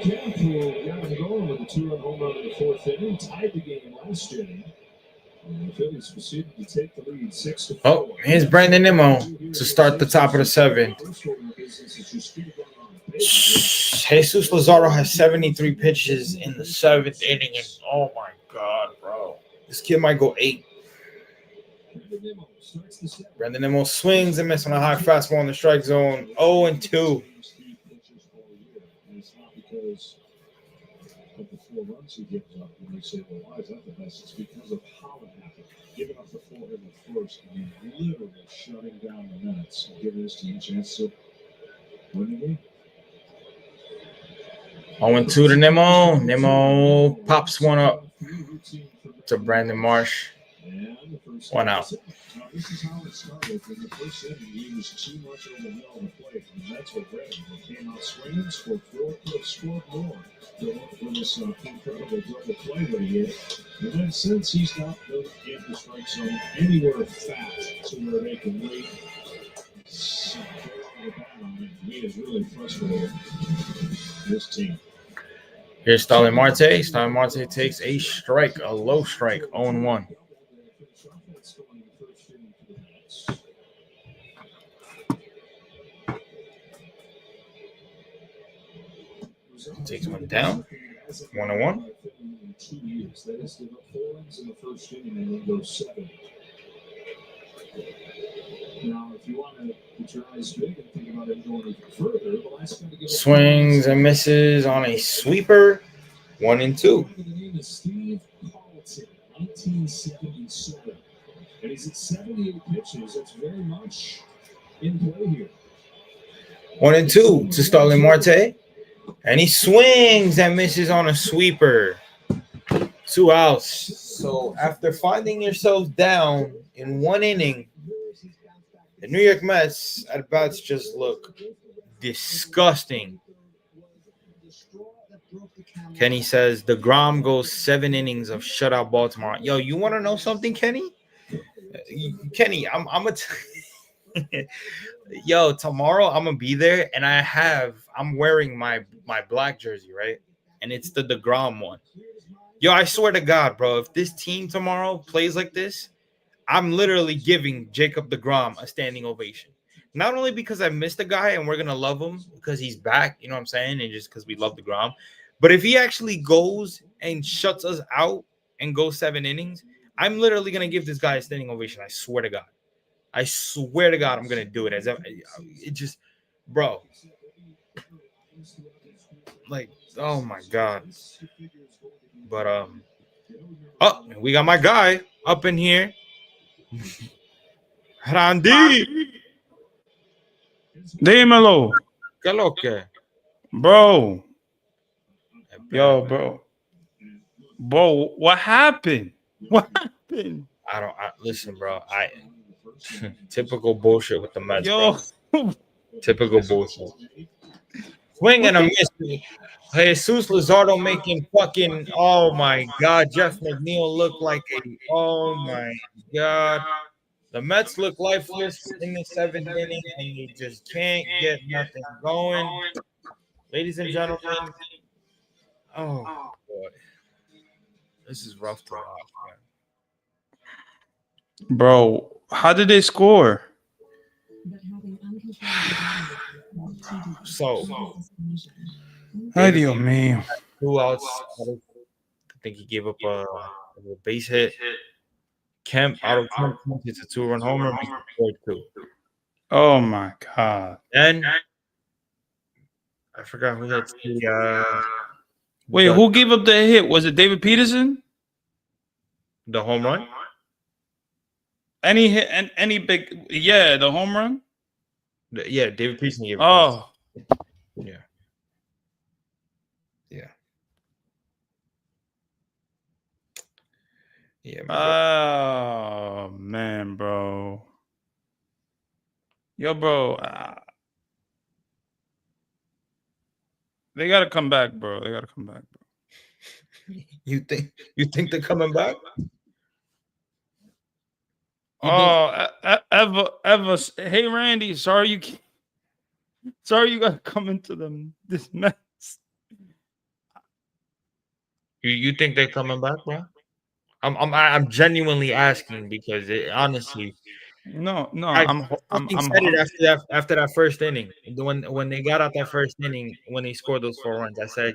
Camp, who got him going with a 2-run home run in the 4th inning, tied the game last inning. And the Phillies proceeded to take the lead 6-4. Oh, here's Brandon Nimmo to start the top of the 7th. Jesus Lazaro has 73 pitches in the 7th inning, and oh my god, bro, this kid might go 8. Brandon Nimmo swings and misses on a high fastball in the strike zone. 0-2. Because of the 4 runs he gives up, when they say, well, why is that the best? It's because of how it happened. Giving up the 4 in the first and literally shutting down the Mets and giving his team a chance to win the game. 0-2 to Nimmo. Nimmo pops one up to Brandon Marsh. 1 out. Now, this is how it started. In the first inning, he was too much over the middle of the plate. And that's what ready. They came out swinging, scored 4, could have scored more. With this incredible double play that he hit. And then since he's not built in the strike zone anywhere fat to where they can wait, so he is really frustrated this team. Here's Starling Marte. Starling Marte takes a strike, a low strike, 0-1. Takes one down. 1-1. Now, if you want to put your eyes big and think about it going even further, the last guy to give Swings and misses on a sweeper. 1-2. The name is Steve Carlton, 1977. And he's at 78 pitches. That's very much in play here. 1-2 to Starling Marte. And he swings and misses on a sweeper. 2 outs. So after finding yourself down in 1 inning, the New York Mets at bats just look disgusting. Kenny says DeGrom goes 7 innings of shutout Baltimore. Yo, you want to know something, Kenny? Kenny, I'm yo, tomorrow I'm gonna be there, and I'm wearing my black jersey, right? And it's the DeGrom one. Yo, I swear to God, bro, if this team tomorrow plays like this, I'm literally giving Jacob DeGrom a standing ovation. Not only because I missed the guy and we're gonna love him because he's back, you know what I'm saying, and just because we love DeGrom, but if he actually goes and shuts us out and goes 7 innings, I'm literally gonna give this guy a standing ovation. I swear to God. I swear to God, I'm gonna do it. It just, bro, like, oh my God. But oh, we got my guy up in here, Randy. Dímelo. ¿Qué lo que? Bro. Yo, bro. Bro, what happened? What happened? Listen, bro. Typical bullshit with the Mets, Yo. bro. Typical bullshit. Swing and a miss. Jesus Luzardo making fucking, oh my God, Jeff McNeil look like oh my God. The Mets look lifeless in the 7th inning and they just can't get nothing going. Ladies and gentlemen, oh boy. This is rough to watch, man. Bro, how did they score? So, Ay, Dios mío. 2 outs. I think he gave up a base hit. Kemp out of Kemp hits a 2-run homer. Scored 2. Oh my God. Then I forgot who hit the Wait, who gave up the hit? Was it David Peterson? The home run? Any hit and any big the home run? Yeah, David Peterson gave it. Oh. Yeah. Yeah. Yeah. Oh man, bro. Yo, bro. They gotta come back, bro. They gotta come back, bro. You think they're coming back? Eva. Hey, Randy. Sorry you gotta come into this mess. You think they're coming back, bro? I'm genuinely asking because honestly, no. I'm said it after that first inning. When they got out that first inning, when they scored those 4 runs, I said,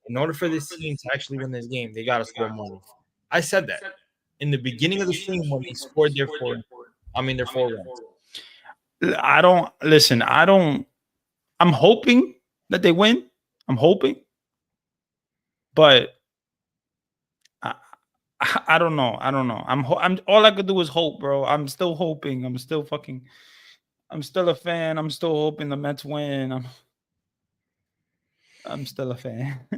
in order for this team to actually win this game, they gotta score more. I said that in the beginning of the stream when they scored their 4 runs. I'm hoping that they win. I'm hoping, but I don't know. I'm all I could do is hope, bro. I'm still hoping. I'm still a fan. I'm still hoping the Mets win. I'm still a fan. Oh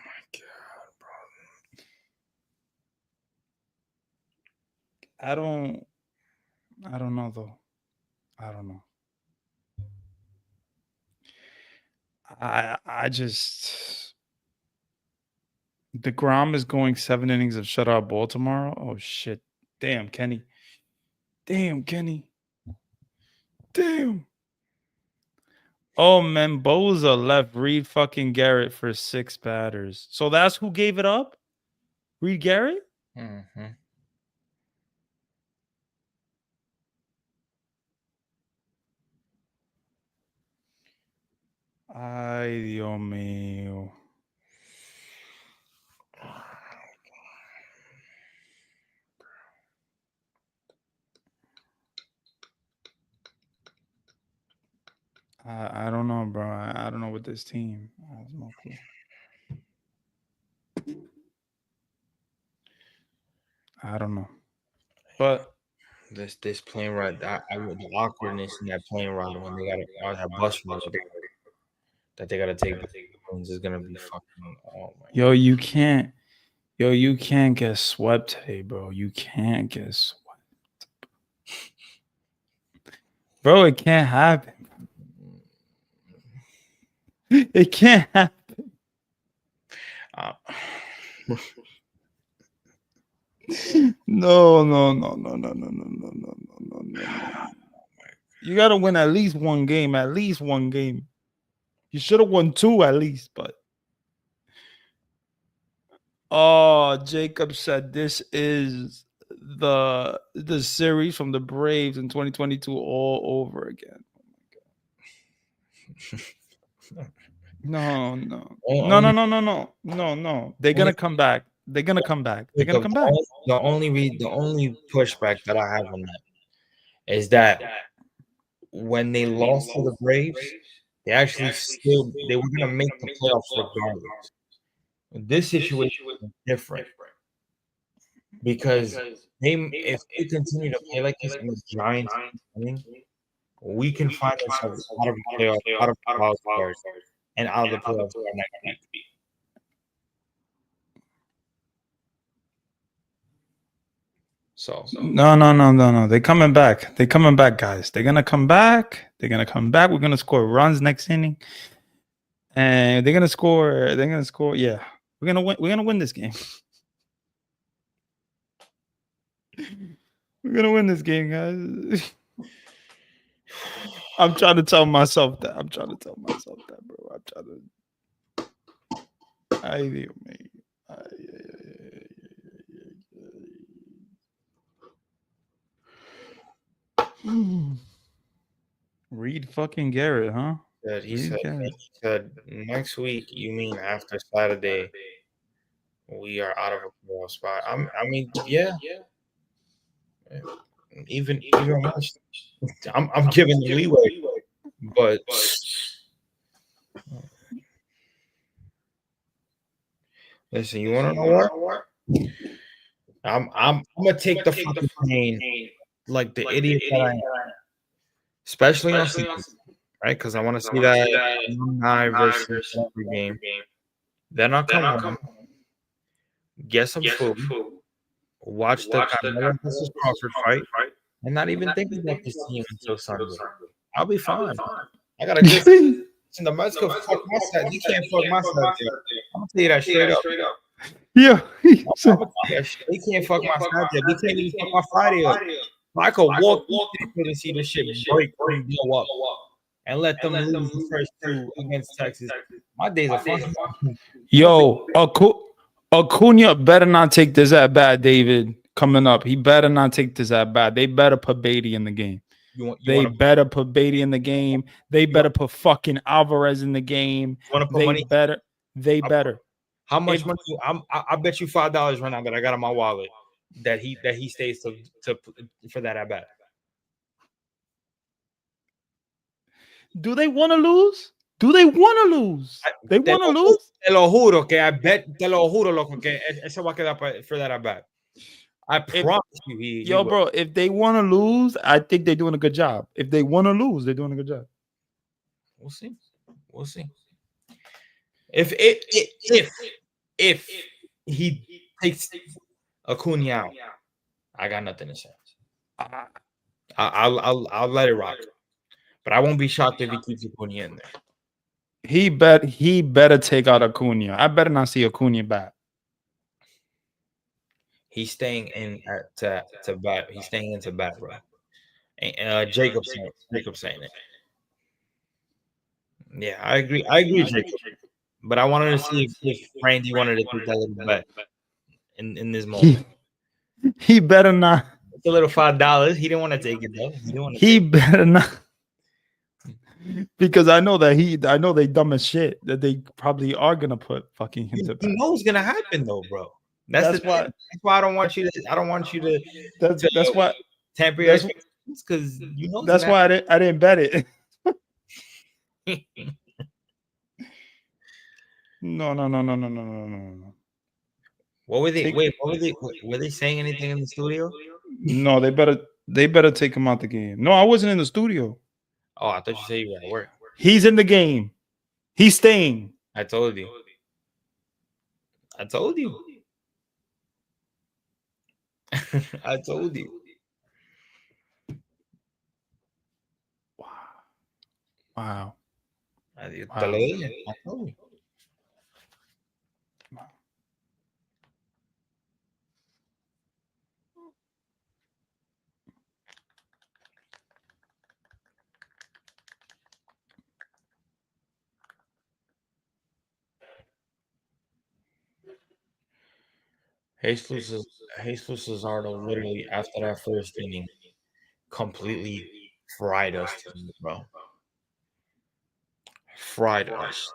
my God, bro. I don't know though. I don't know. I just DeGrom is going 7 innings of shutout ball tomorrow. Oh shit. Damn, Kenny. Damn. Oh, Mendoza left Reed fucking Garrett for 6 batters. So that's who gave it up? Reed Garrett? Mm-hmm. Ay, Dios mío. I don't know, bro. I don't know with this team. I have no clue. I don't know. But this plane ride, the awkwardness in that plane ride when they got that bus ride that they gotta take is gonna be fucking. Oh my. Yo, you can't get swept today, bro. You can't get swept. Bro, it can't happen. It can't happen. No. You gotta win at least one game. At least one game. You should have won 2 at least, but. Oh, Jacob said this is the series from the Braves in 2022 all over again. No. They're gonna come back. The only pushback that I have on that is that when they lost to the Braves, they actually they were gonna make the playoffs regardless. This situation is different because if they continue to play like this in the Giants inning, we can find ourselves out of the playoffs, out of the wild card, and out of the playoffs by next week. So No. They're coming back. They're coming back, guys. They're gonna come back. They're gonna come back. We're gonna score runs next inning, and they're gonna score. They're gonna score. Yeah, we're gonna win. We're gonna win this game. We're gonna win this game, guys. I'm trying to tell myself that. I'm trying to tell myself that, bro. I'm trying to. Ay, Dios mío. Reed fucking Garrett, huh? He said next week. You mean after Saturday? We are out of a playoff spot. I mean, yeah. Even worse. I'm giving the leeway, but listen, you want to know what? I'm gonna take the fucking pain like the idiot that I am, especially on season, right? Because I want to see that alumni versus every game. Then I'll come home, get some food, watch the Calderon versus Crawford fight, and not even think about this team until Sunday. I'll be fine. I got a good. The Mets can fuck my side. You can't fuck my side. I'm gonna tell you that straight up. Yeah. They can't fuck my side. They can't even fuck my Friday up. I could walk and see this shit break and blow up, and let them lose the first two against Texas. My days are fun. Yo, Acuna better not take this at bat, David. Coming up, he better not take this at bat. They better put Beatty in the game. They better put Beatty in the game. They better put fucking Alvarez in the game. They better. How much money? I bet you $5 right now that I got in my wallet that he stays to for that at bat. Do they want to lose? They want to lose. They want to lose. Te lo juro que I bet. Te lo juro, loco, que ese va a quedar for that at bat. I promise you. He bro, if they want to lose, I think they're doing a good job. If they want to lose, they're doing a good job. We'll see. If he takes Acuna out, I got nothing to say. I'll let it rock, but I won't be shocked if he keeps Acuna in there. He better take out Acuna. I better not see Acuna back. He's staying in to bat. He's staying into bat, bro. And Jacob's saying it. Yeah, I agree, Jacob. But I wanted to see if Randy wanted to take that little bet in this moment. He better not. It's a little $5. He didn't want to take it though. He better not. Because I know they dumb as shit that they probably are gonna put fucking him to bat. You know what's gonna happen though, bro. That's why I don't want you to. That's why temper your expectations because you know. That's why I didn't bet it. No. What were they? Were they saying anything in the studio? No, they better take him out the game. No, I wasn't in the studio. Oh, I thought you said you were at work. He's in the game. He's staying. I told you. I told you. Wow. I told you. Jesus Luzardo literally after that first inning completely fried us, bro. Fried us.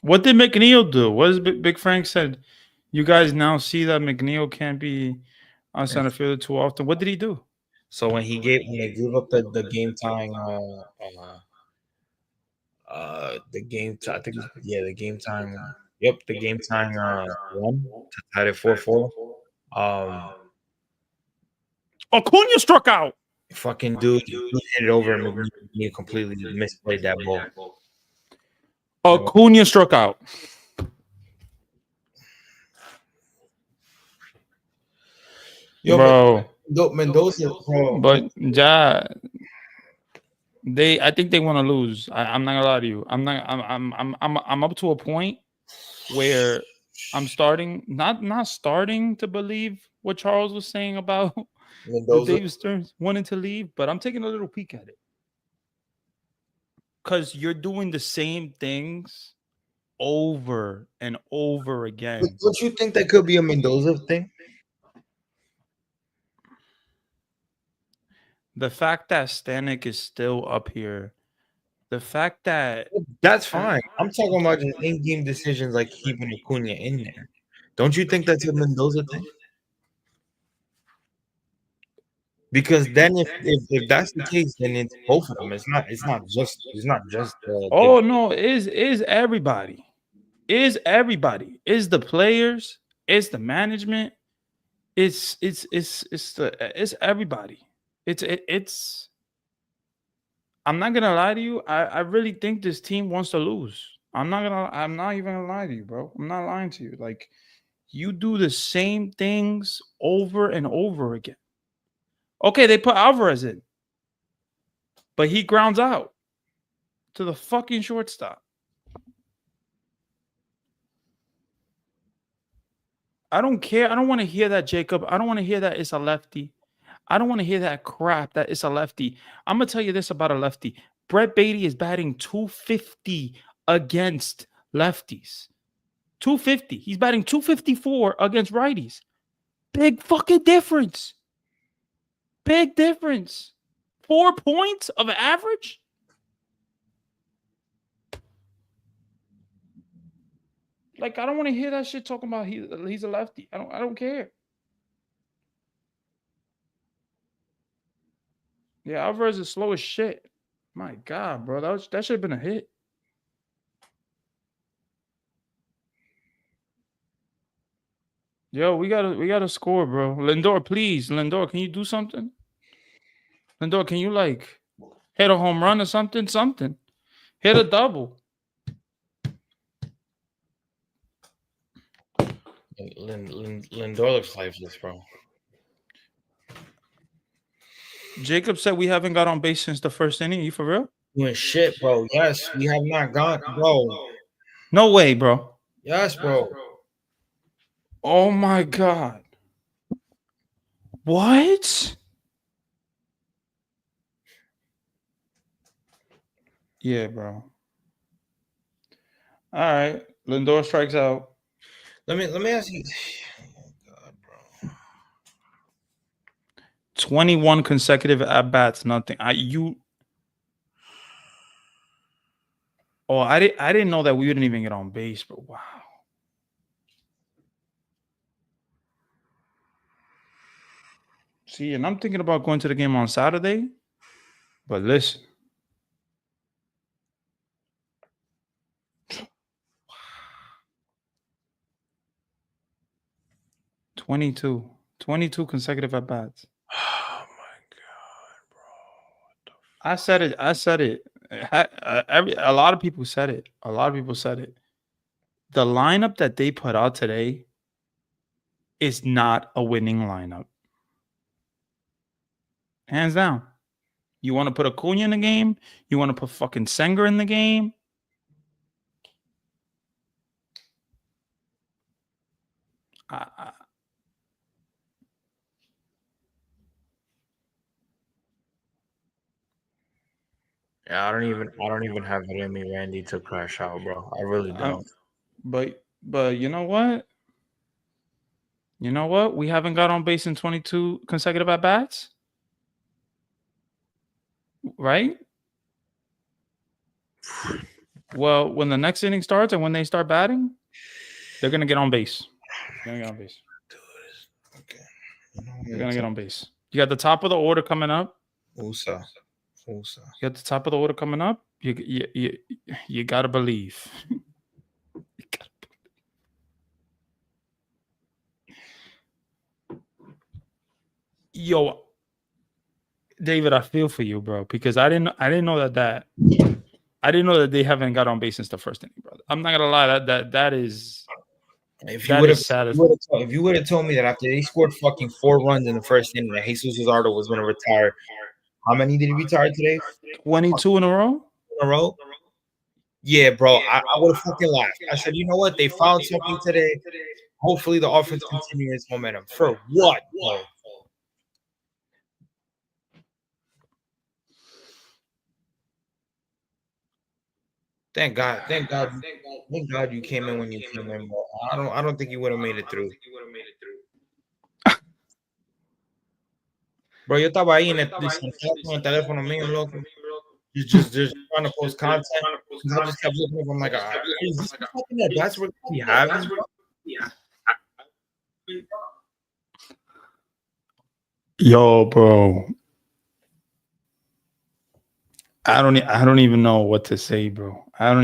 What did McNeil do? What does Big Frank said? You guys now see that McNeil can't be on center field too often. What did he do? So when they gave up the game tying the game I think the game tying the game tying one to tie it 4-4. Acuna struck out. Fucking dude hit it over and McNeil completely misplayed that ball. Acuna struck out. Yo, Bro. Mendoza, bro. But I think they want to lose. I'm not gonna lie to you. I'm up to a point where I'm not starting to believe what Charles was saying about the David Stearns wanting to leave, but I'm taking a little peek at it. Because you're doing the same things over and over again. Don't you think that could be a Mendoza thing? The fact that Stanek is still up here, the fact that that's fine. I'm talking about just in-game decisions like keeping Acuna in there. Don't you think that's a Mendoza thing? Because then if that's the case, then it's both of them. It's not just oh no, is everybody. Is everybody. Is the players, it's the management, it's everybody. It's I'm not gonna lie to you. I really think this team wants to lose. I'm not even gonna lie to you, bro. I'm not lying to you. Like, you do the same things over and over again. Okay, they put Alvarez in, but he grounds out to the fucking shortstop. I don't care. I don't want to hear that, Jacob. I don't want to hear that it's a lefty. I don't want to hear that crap that it's a lefty. I'm going to tell you this about a lefty. Brett Beatty is batting 250 against lefties. 250. He's batting 254 against righties. Big fucking difference. Big difference. 4 points of average? Like, I don't want to hear that shit talking about he's a lefty. I don't care. Yeah, Alvarez is slow as shit. My God, bro. That should have been a hit. Yo, we gotta score, bro. Lindor, please. Lindor, can you do something? Lindor, can you like hit a home run or something? Something. Hit a double. Lindor looks lifeless, bro. Jacob said we haven't got on base since the first inning. You for real? Doing shit, bro. Yes, we have not gone, bro. No way, bro. Yes, bro. Oh my God. What? Yeah, bro. All right. Lindor strikes out. Let me ask you. 21 consecutive at-bats, nothing. I didn't know that we wouldn't even get on base, but wow. See, and I'm thinking about going to the game on Saturday, but listen. 22 consecutive at-bats. Oh my God, bro. I said it. A lot of people said it. The lineup that they put out today is not a winning lineup. Hands down. You want to put Acuna in the game? You want to put fucking Senger in the game? Yeah, I don't even have it in me, Randy, to crash out, bro. I really don't. But you know what? We haven't got on base in 22 consecutive at bats, right? Well, when the next inning starts and when they start batting, they're gonna get on base. They're gonna get on base. They're gonna get on base. You got the top of the order coming up. Usa. You got the top of the order coming up. You gotta believe. Yo, David, I feel for you, bro, because I didn't know that I didn't know that they haven't got on base since the first inning, brother. I'm not gonna lie, that is If that is sad. if you would have told me that after they scored fucking 4 runs in the first inning, that Jesus Luzardo was gonna retire. How many did he retire today? 22 in a row? In a row? Yeah, bro. I would have fucking laughed. I said, you know what? They found something today. Hopefully the offense continues its momentum. For what, bro? Thank God you came in when you came in, bro. I don't think you would have made it through. Bro, yo estaba ahí en el teléfono mío, loco. Just trying to post content. I just kept looking up. I'm like, is this fucking that? That's what we have. Yo, bro. I don't even know what to say, bro. I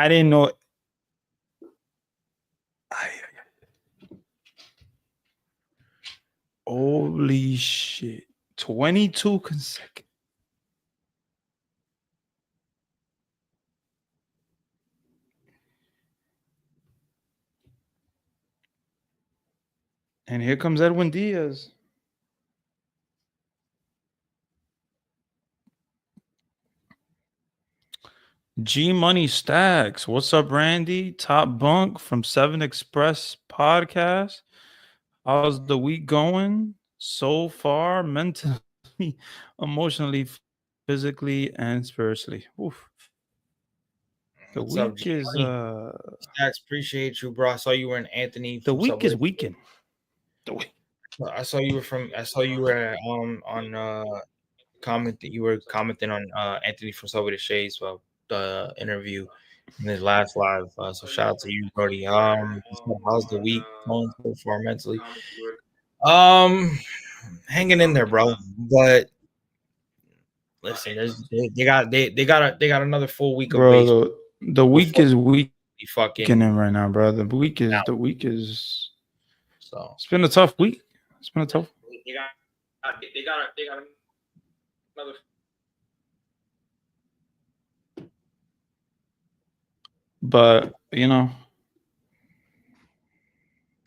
didn't know. Holy shit. 22 consecutive. And here comes Edwin Diaz. G Money Stacks. What's up, Randy? Top Bunk from 7 Express Podcast. How's the week going so far? Mentally, emotionally, physically, and spiritually. Oof. The What's up, week is Stacks, appreciate you, bro. I saw you were in Anthony. The week is weekend. The week. I saw you were on you were commenting on Anthony from Subway to Shades about the interview in his last live. So shout out to you, Brody. How's the week going so far mentally? Hanging in there, bro. But listen, they got another full week of baseball. The week is fucking in right now, bro. The week is so it's been a tough week. It's been a tough. They got another. But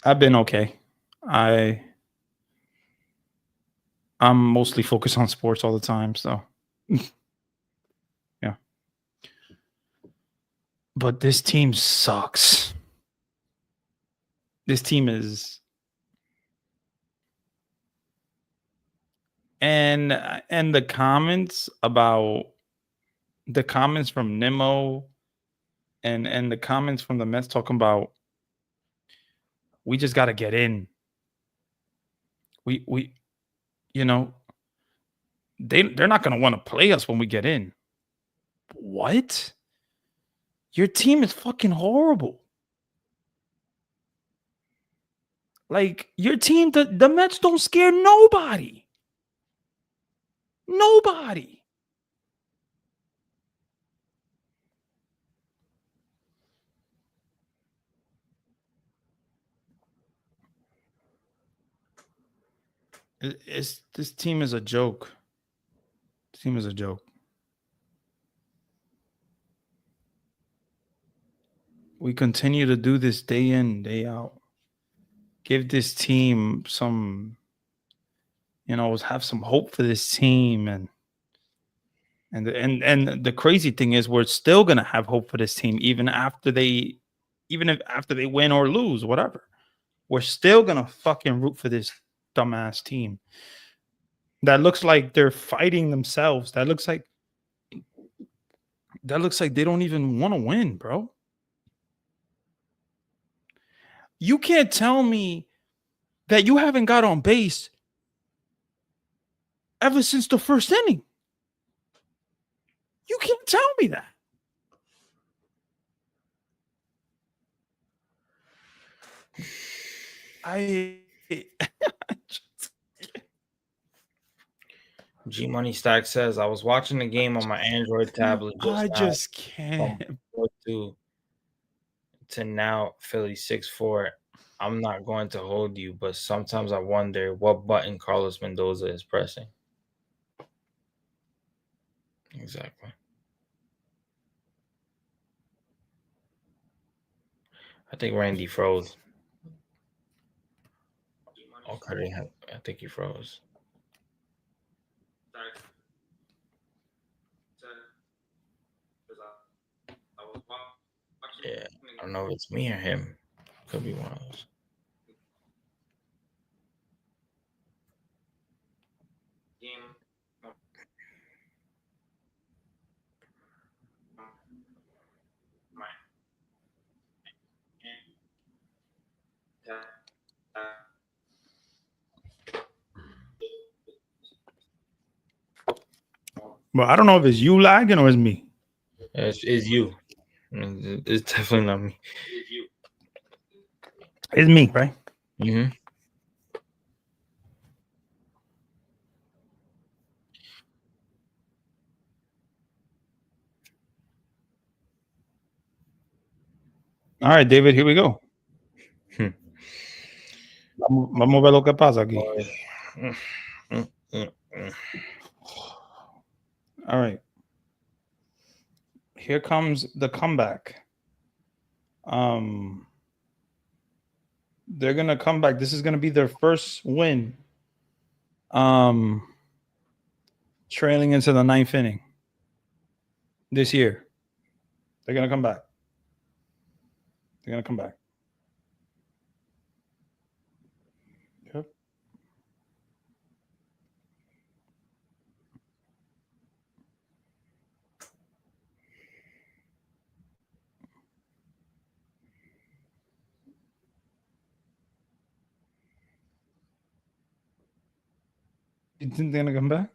I've been okay. I'm mostly focused on sports all the time, so yeah. But this team sucks. This team is, and the comments from Nemo and the comments from the Mets talking about we just got to get in. They're not going to want to play us when we get in. What? Your team is fucking horrible. Like, your team, the Mets don't scare nobody. Nobody. This team is a joke. This team is a joke. We continue to do this day in, day out. Give this team some, have some hope for this team, and the crazy thing is we're still gonna have hope for this team even after they win or lose, whatever. We're still gonna fucking root for this dumbass team that looks like they're fighting themselves. That looks like they don't even want to win, bro. You can't tell me that you haven't got on base ever since the first inning. You can't tell me that. G Money Stack says, I was watching the game on my Android tablet. I just can't. To now, Philly 6-4. I'm not going to hold you, but sometimes I wonder what button Carlos Mendoza is pressing. Exactly. I think Randy froze. Okay, I think he froze. Yeah, I don't know if it's me or him. Could be one of those. But I don't know if it's you lagging or it's me. It's you. It's definitely not me. It's me, right? Mm-hmm. All right, David, here we go. Vamos a ver lo que pasa aquí. All right. Here comes the comeback. They're gonna come back. This is gonna be their first win. Trailing into the ninth inning this year. They're gonna come back. They're gonna come back. Yep. You think they're gonna come back?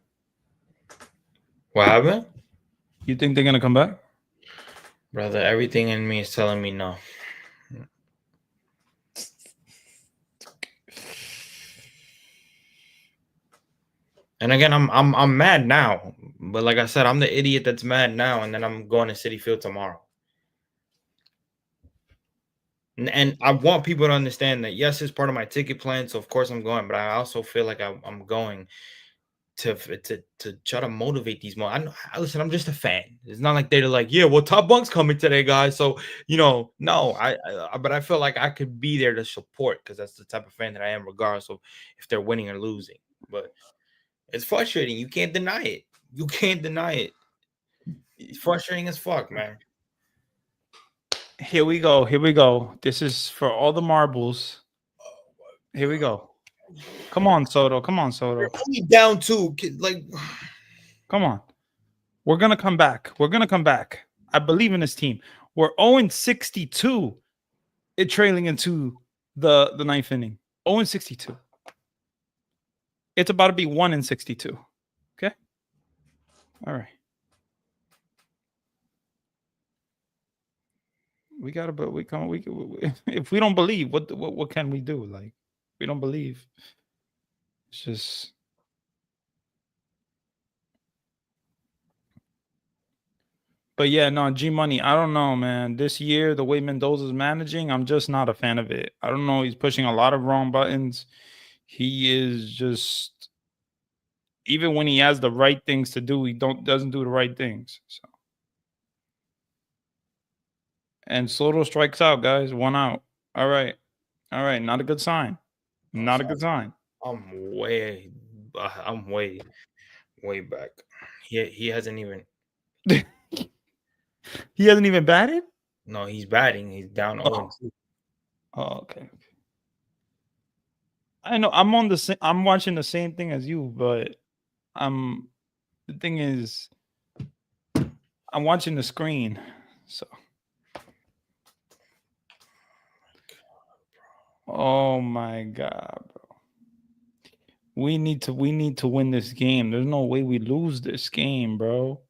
What happened? You think they're gonna come back? Brother, everything in me is telling me no. And again, I'm mad now. But like I said, I'm the idiot that's mad now, and then I'm going to Citi Field tomorrow. And I want people to understand that yes, it's part of my ticket plan, so of course I'm going. But I also feel like I'm going to try to motivate these more. Listen, I'm just a fan. It's not like they're like, yeah, well, Top Bunk's coming today, guys. So no, but I feel like I could be there to support because that's the type of fan that I am, regardless of if they're winning or losing. But it's frustrating. You can't deny it. You can't deny it. It's frustrating as fuck, man. Here we go. Here we go. This is for all the marbles. Here we go. Come on, Soto. Come on, Soto. You're only down two. Like, come on. We're gonna come back. We're gonna come back. I believe in this team. We're 0-62. It trailing into the ninth inning. 0-62. It's about to be 1-62. Okay. All right. We gotta, but we come. We if we don't believe, what can we do? Like, we don't believe. It's just. But yeah, no, G Money. I don't know, man. This year, the way Mendoza's managing, I'm just not a fan of it. I don't know. He's pushing a lot of wrong buttons. He is just, even when he has the right things to do, he doesn't do the right things. So. And Soto strikes out, guys. 1 out. All right. All right. Not a good sign. Not a good sign. I'm way back. He hasn't even. He hasn't even batted? No, he's batting. He's down 0-2. Oh, okay. I know I'm on the I'm watching the same thing as you, but the thing is I'm watching the screen. So oh my god, bro. We need to win this game. There's no way we lose this game, bro.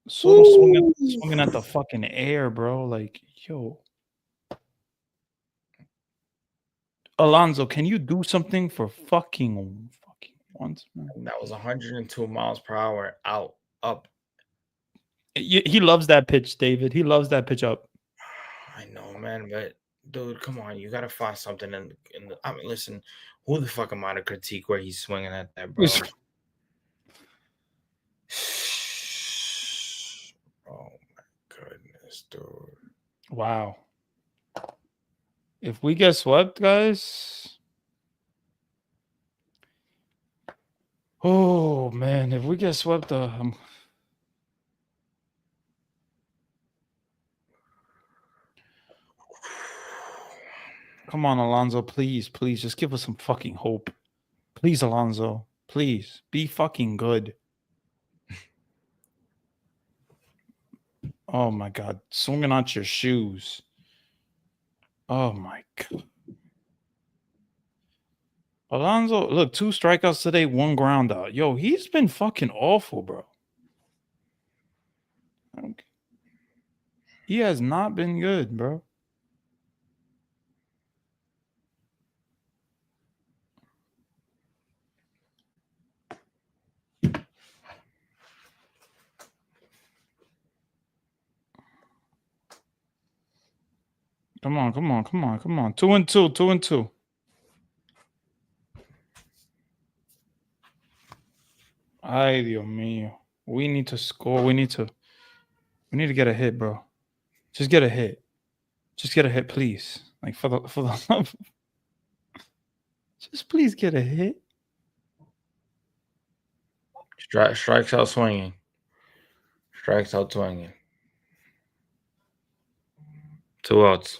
Soto swinging at the fucking air, bro. Like, yo. Alonso, can you do something for fucking once, man? That was 102 miles per hour out, up. He loves that pitch, David. He loves that pitch up. I know, man, but dude, come on, you gotta find something in the. I mean, listen, who the fuck am I to critique where he's swinging at that, bro? Oh my goodness, dude. Wow. If we get swept, guys. Oh man, if we get swept, come on, Alonso, please, just give us some fucking hope. Please, Alonso, please be fucking good. Oh my God, swinging out your shoes. Oh my God. Alonso, look, 2 strikeouts today, 1 ground out. Yo, he's been fucking awful, bro. Okay. He has not been good, bro. Come on. 2-2, 2-2. Ay, Dios mío. We need to score. We need to get a hit, bro. Just get a hit. Just get a hit, please. Like for the love. Just please get a hit. Strikes out swinging. Strikes out swinging. 2 outs.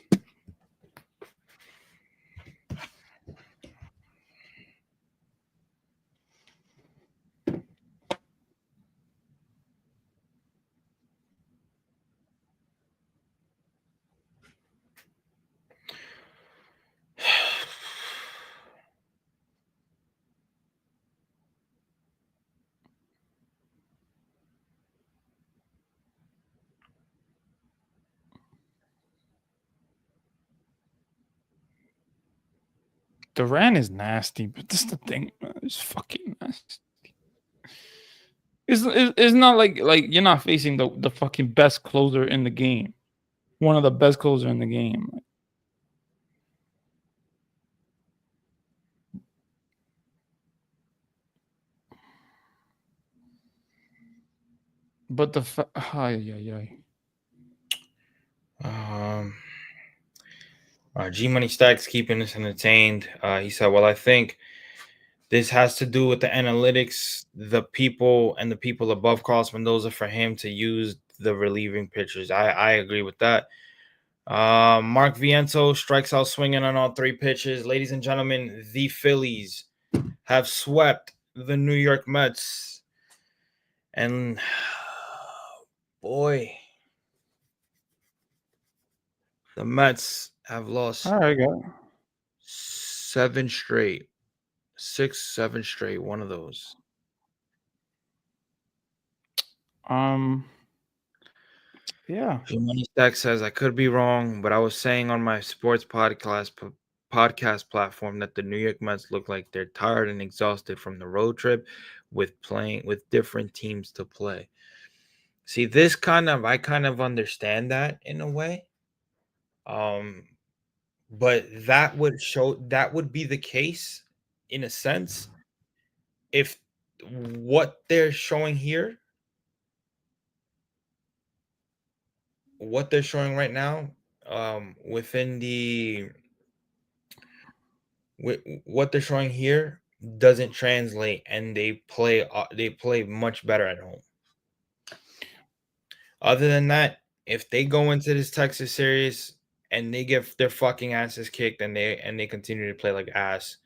Duran is nasty, but this is the thing. It's fucking nasty. It's not like you're not facing the fucking best closer in the game. One of the best closer in the game. But the G Money Stacks keeping us entertained. He said, "Well, I think this has to do with the analytics, the people, and the people above Carlos Mendoza for him to use the relieving pitchers." I agree with that. Mark Viento strikes out swinging on all 3 pitches. Ladies and gentlemen, the Phillies have swept the New York Mets. And boy, the Mets have lost 7 straight. 6, 7 straight. One of those. Yeah. Money Stack says, I could be wrong, but I was saying on my sports podcast platform that the New York Mets look like they're tired and exhausted from the road trip with playing with different teams to play. See, I kind of understand that in a way. But that would be the case in a sense if what they're showing here, what they're showing right now, within what they're showing here doesn't translate, and they play much better at home. Other than that, if they go into this Texas series and they get their fucking asses kicked and they continue to play like ass,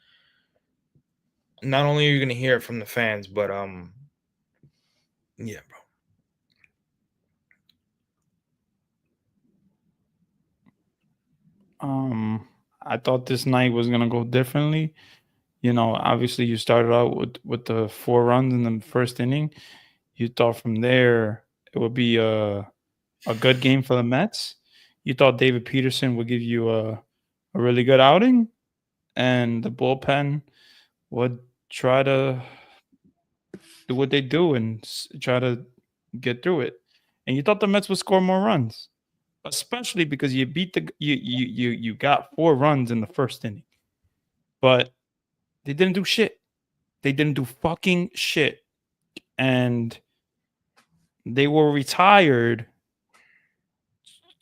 not only are you gonna hear it from the fans, but yeah, bro. I thought this night was gonna go differently. You know, obviously you started out with the 4 runs in the first inning. You thought from there it would be a good game for the Mets. You thought David Peterson would give you a really good outing, and the bullpen would try to do what they do and try to get through it. And you thought the Mets would score more runs. especially because you beat you got 4 runs in the first inning, but they didn't do shit. They didn't do fucking shit, and they were retired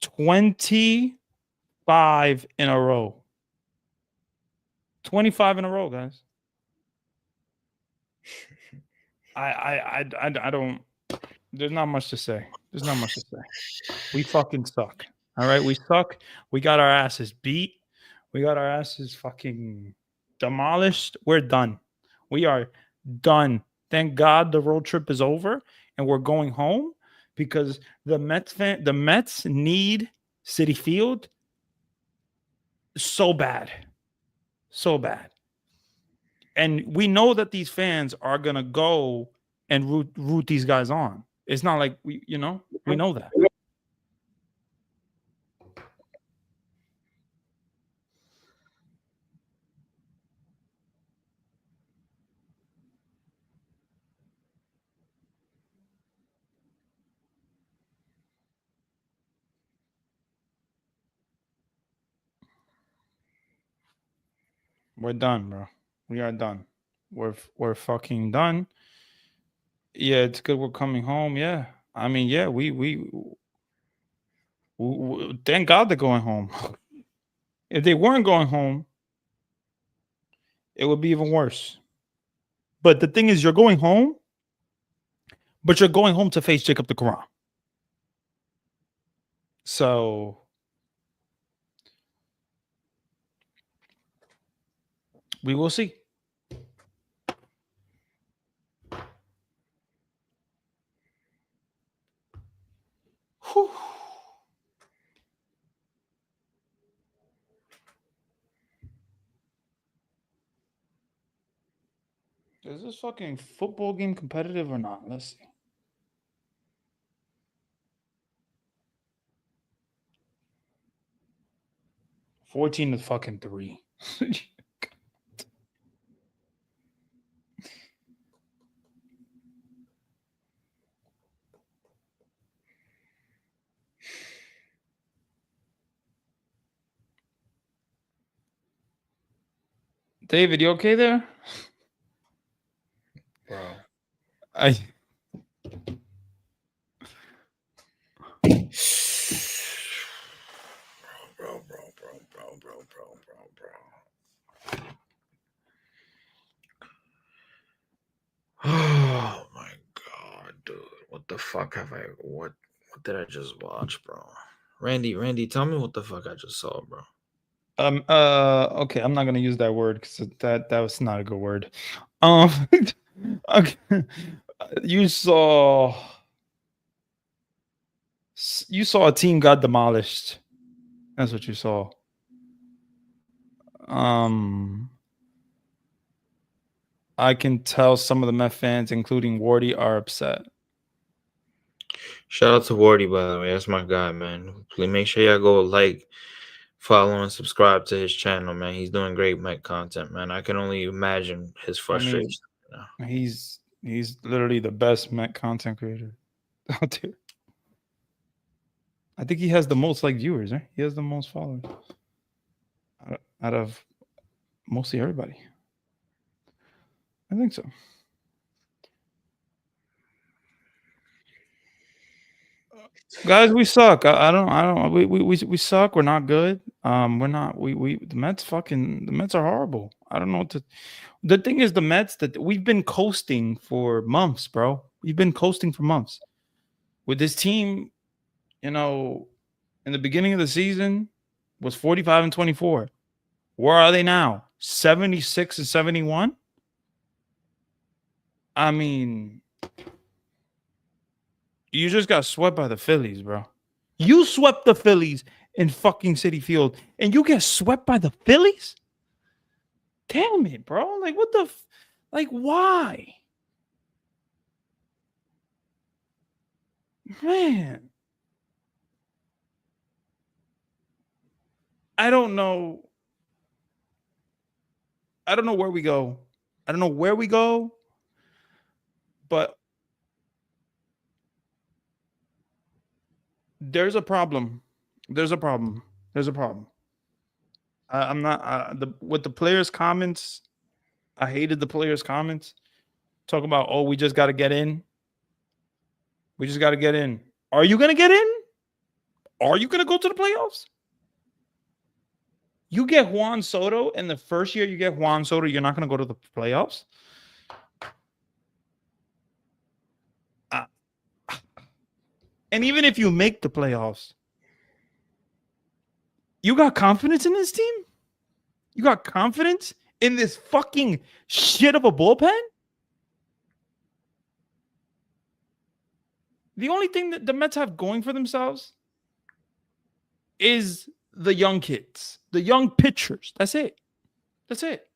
25 in a row. 25 in a row, guys. I don't. There's not much to say. There's not much to say. We fucking suck. All right, we suck. We got our asses beat. We got our asses fucking demolished. We're done. We are done. Thank God the road trip is over and we're going home because the Mets need Citi Field so bad. So bad. And we know that these fans are going to go and root these guys on. It's not like we know that. We're done, bro. We are done. We're fucking done. Yeah, it's good we're coming home. Yeah. I mean, yeah, we thank God they're going home. If they weren't going home, it would be even worse. But the thing is, you're going home, but you're going home to face Jacob DeGrom. So we will see. Whew. Is this fucking football game competitive or not? Let's see. $14 to fucking 3. David, you okay there? Bro. Bro. Oh my God, dude. What the fuck what did I just watch, bro? Randy, tell me what the fuck I just saw, bro. Okay, I'm not gonna use that word because that was not a good word. Okay. You saw a team got demolished. That's what you saw. I can tell some of the Met fans, including Wardy, are upset. Shout out to Wardy, by the way. That's my guy, man. Please make sure y'all go like, follow, and subscribe to his channel, man. He's doing great Met content, man. I can only imagine his frustration. I mean, he's literally the best Met content creator out there. I think he has the most viewers, right? He has the most followers out of mostly everybody. I think so. Guys, we suck. I don't. We suck. We're not good. We're not. The Mets are horrible. I don't know what to. The thing is, the Mets that we've been coasting for months, bro. We've been coasting for months with this team. In the beginning of the season, was 45 and 24. Where are they now? 76 and 71. I mean, you just got swept by the Phillies, bro. You swept the Phillies in fucking Citi Field, and you get swept by the Phillies? Damn it, bro. Like, what the... why? Man. I don't know. I don't know where we go. But there's a problem There's a problem. There's a problem. I'm not with the players' comments. I hated the players' comments. Talk about, oh, we just got to get in. We just got to get in. Are you going to get in? Are you going to go to the playoffs? You get Juan Soto, and the first year you get Juan Soto, you're not going to go to the playoffs? And even if you make the playoffs, you got confidence in this team? You got confidence in this fucking shit of a bullpen? The only thing that the Mets have going for themselves is the young kids, the young pitchers. That's it. That's it.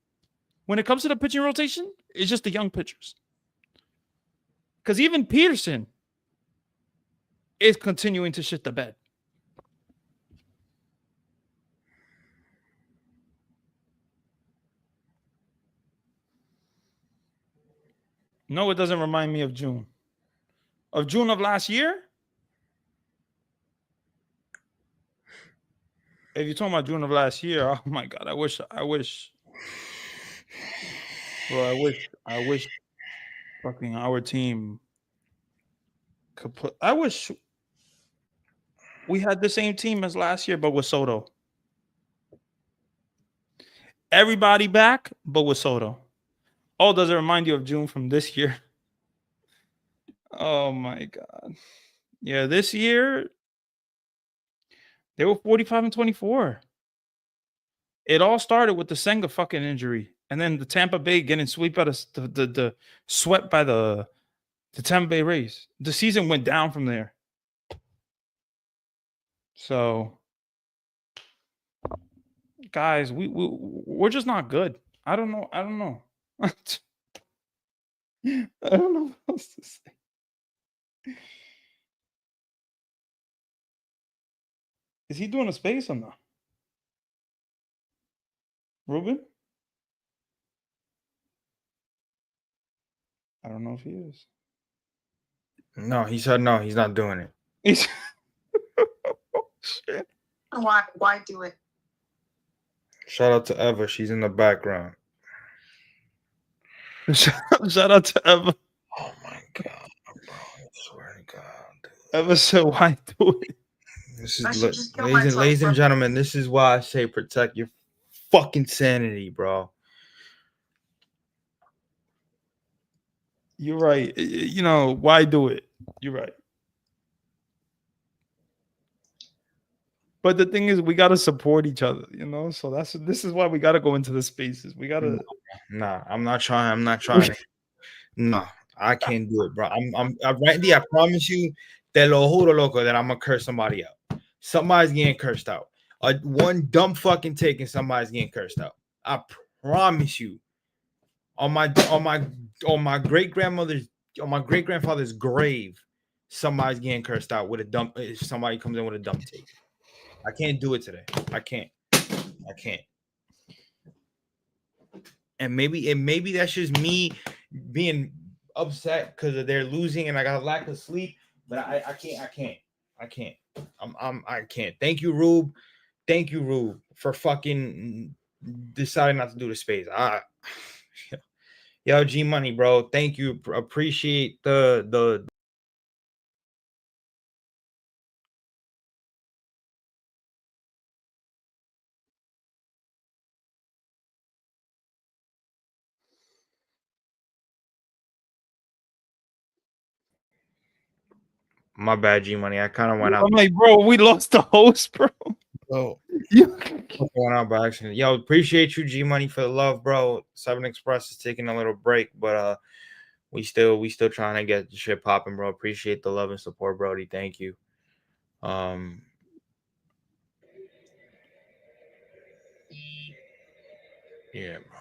When it comes to the pitching rotation, it's just the young pitchers. Because even Peterson is continuing to shit the bed. No, it doesn't remind me of June. Of June of last year? If you're talking about June of last year, oh my God, I wish, bro, I wish fucking our team could put, I wish we had the same team as last year, but with Soto. Everybody back, but with Soto. Oh, does it remind you of June from this year? Oh my God. Yeah, this year they were 45-24. It all started with the Senga fucking injury, and then the Tampa Bay getting swept by the swept by the Tampa Bay Rays. The season went down from there. So, guys, we're just not good. I don't know. I don't know. I don't know what else to say. Is he doing a space or not? Ruben? I don't know if he is. No, he said no, he's not doing it. He's shit. Why do it? Shout out to Eva. She's in the background. Shout out to Eva. Oh my God, bro. I swear to God. Dude. Eva said, why do it? This is ladies and gentlemen, this is why I say protect your fucking sanity, bro. You're right. You know, why do it? You're right. But the thing is, we gotta support each other, you know. So this is why we gotta go into the spaces. We gotta. Nah, I'm not trying. No, I can't do it, bro. I'm Randy. I promise you, te lo juro, loco, that I'm gonna curse somebody out. Somebody's getting cursed out. One dumb fucking take and somebody's getting cursed out. I promise you. On my great grandfather's grave, somebody's getting cursed out with a dumb. If somebody comes in with a dumb take, I can't do it today. I can't. And maybe that's just me being upset because they're losing and I got a lack of sleep. But I can't. I can't. Thank you, Rube, for fucking deciding not to do the space. Yo, G Money, bro. Thank you. Appreciate the my bad, G Money. I kind of went out. I'm like, bro, we lost the host, bro. Oh, went out by accident. Yo, appreciate you, G Money, for the love, bro. 7 Express is taking a little break, but we still trying to get the shit popping, bro. Appreciate the love and support, Brody. Thank you. Yeah, bro.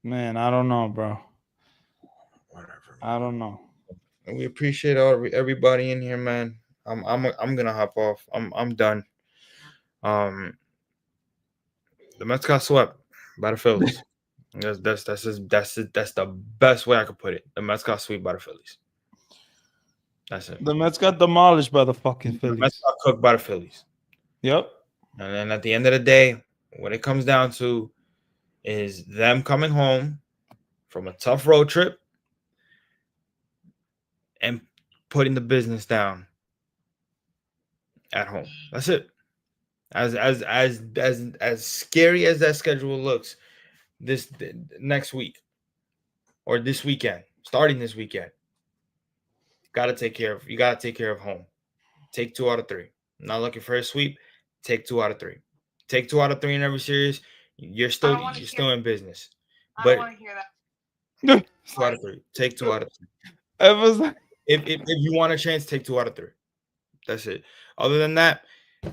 Man, I don't know, bro. Whatever. I don't know. We appreciate everybody in here, man. I'm gonna hop off. I'm done. The Mets got swept by the Phillies. That's the best way I could put it. The Mets got swept by the Phillies. That's it. The Mets got demolished by the fucking Phillies. The Mets got cooked by the Phillies. Yep. And then at the end of the day, what it comes down to is them coming home from a tough road trip and putting the business down at home. That's it. As scary as that schedule looks, this next week or this weekend, starting this weekend, you gotta take care of home. Take 2 out of 3. I'm not looking for a sweep. Take 2 out of 3. Take 2 out of 3 in every series. You're still in business. I But don't want to hear that. 2 out of 3. Take 2 out of 3. It was If you want a chance, take 2 out of 3. That's it. Other than that,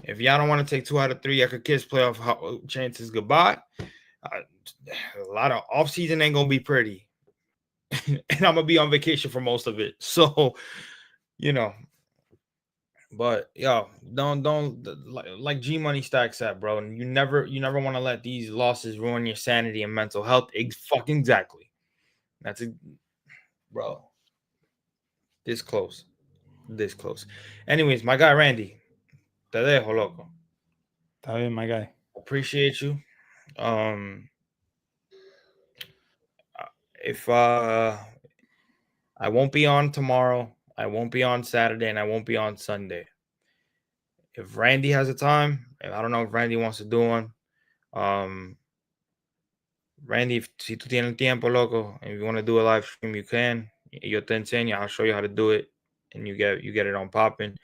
if y'all don't want to take 2 out of 3, I could kiss playoff chances goodbye. A lot of offseason ain't gonna be pretty, and I'm gonna be on vacation for most of it. So, but yo, don't like G Money Stacks at, bro. And you never want to let these losses ruin your sanity and mental health. Fucking exactly. That's it, bro. This close. Anyways, my guy Randy, te dejo, loco. Está bien, my guy. Appreciate you. If I won't be on tomorrow, I won't be on Saturday, and I won't be on Sunday. If Randy has a time, and I don't know if Randy wants to do one, Randy, si tú tienes tiempo, loco, if you want to do a live stream, you can. Yo te enseño. I'll show you how to do it, and you get it on popping.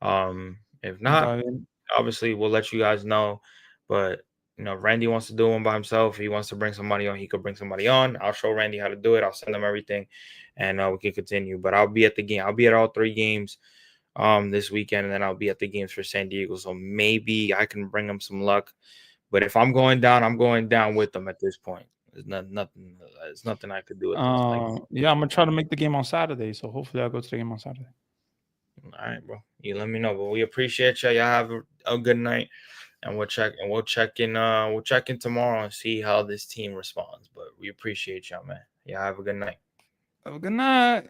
If not, obviously we'll let you guys know. But Randy wants to do one by himself. If he wants to bring somebody on, he could bring somebody on. I'll show Randy how to do it. I'll send him everything, and we can continue. But I'll be at the game. I'll be at all 3 games this weekend, and then I'll be at the games for San Diego. So maybe I can bring him some luck. But if I'm going down with them at this point. There's nothing. There's nothing I could do at this point. Yeah, I'm gonna try to make the game on Saturday. So hopefully I'll go to the game on Saturday. All right, bro. You let me know. But we appreciate y'all. Y'all have a good night. And we'll check in tomorrow and see how this team responds. But we appreciate y'all, man. Y'all have a good night. Have a good night.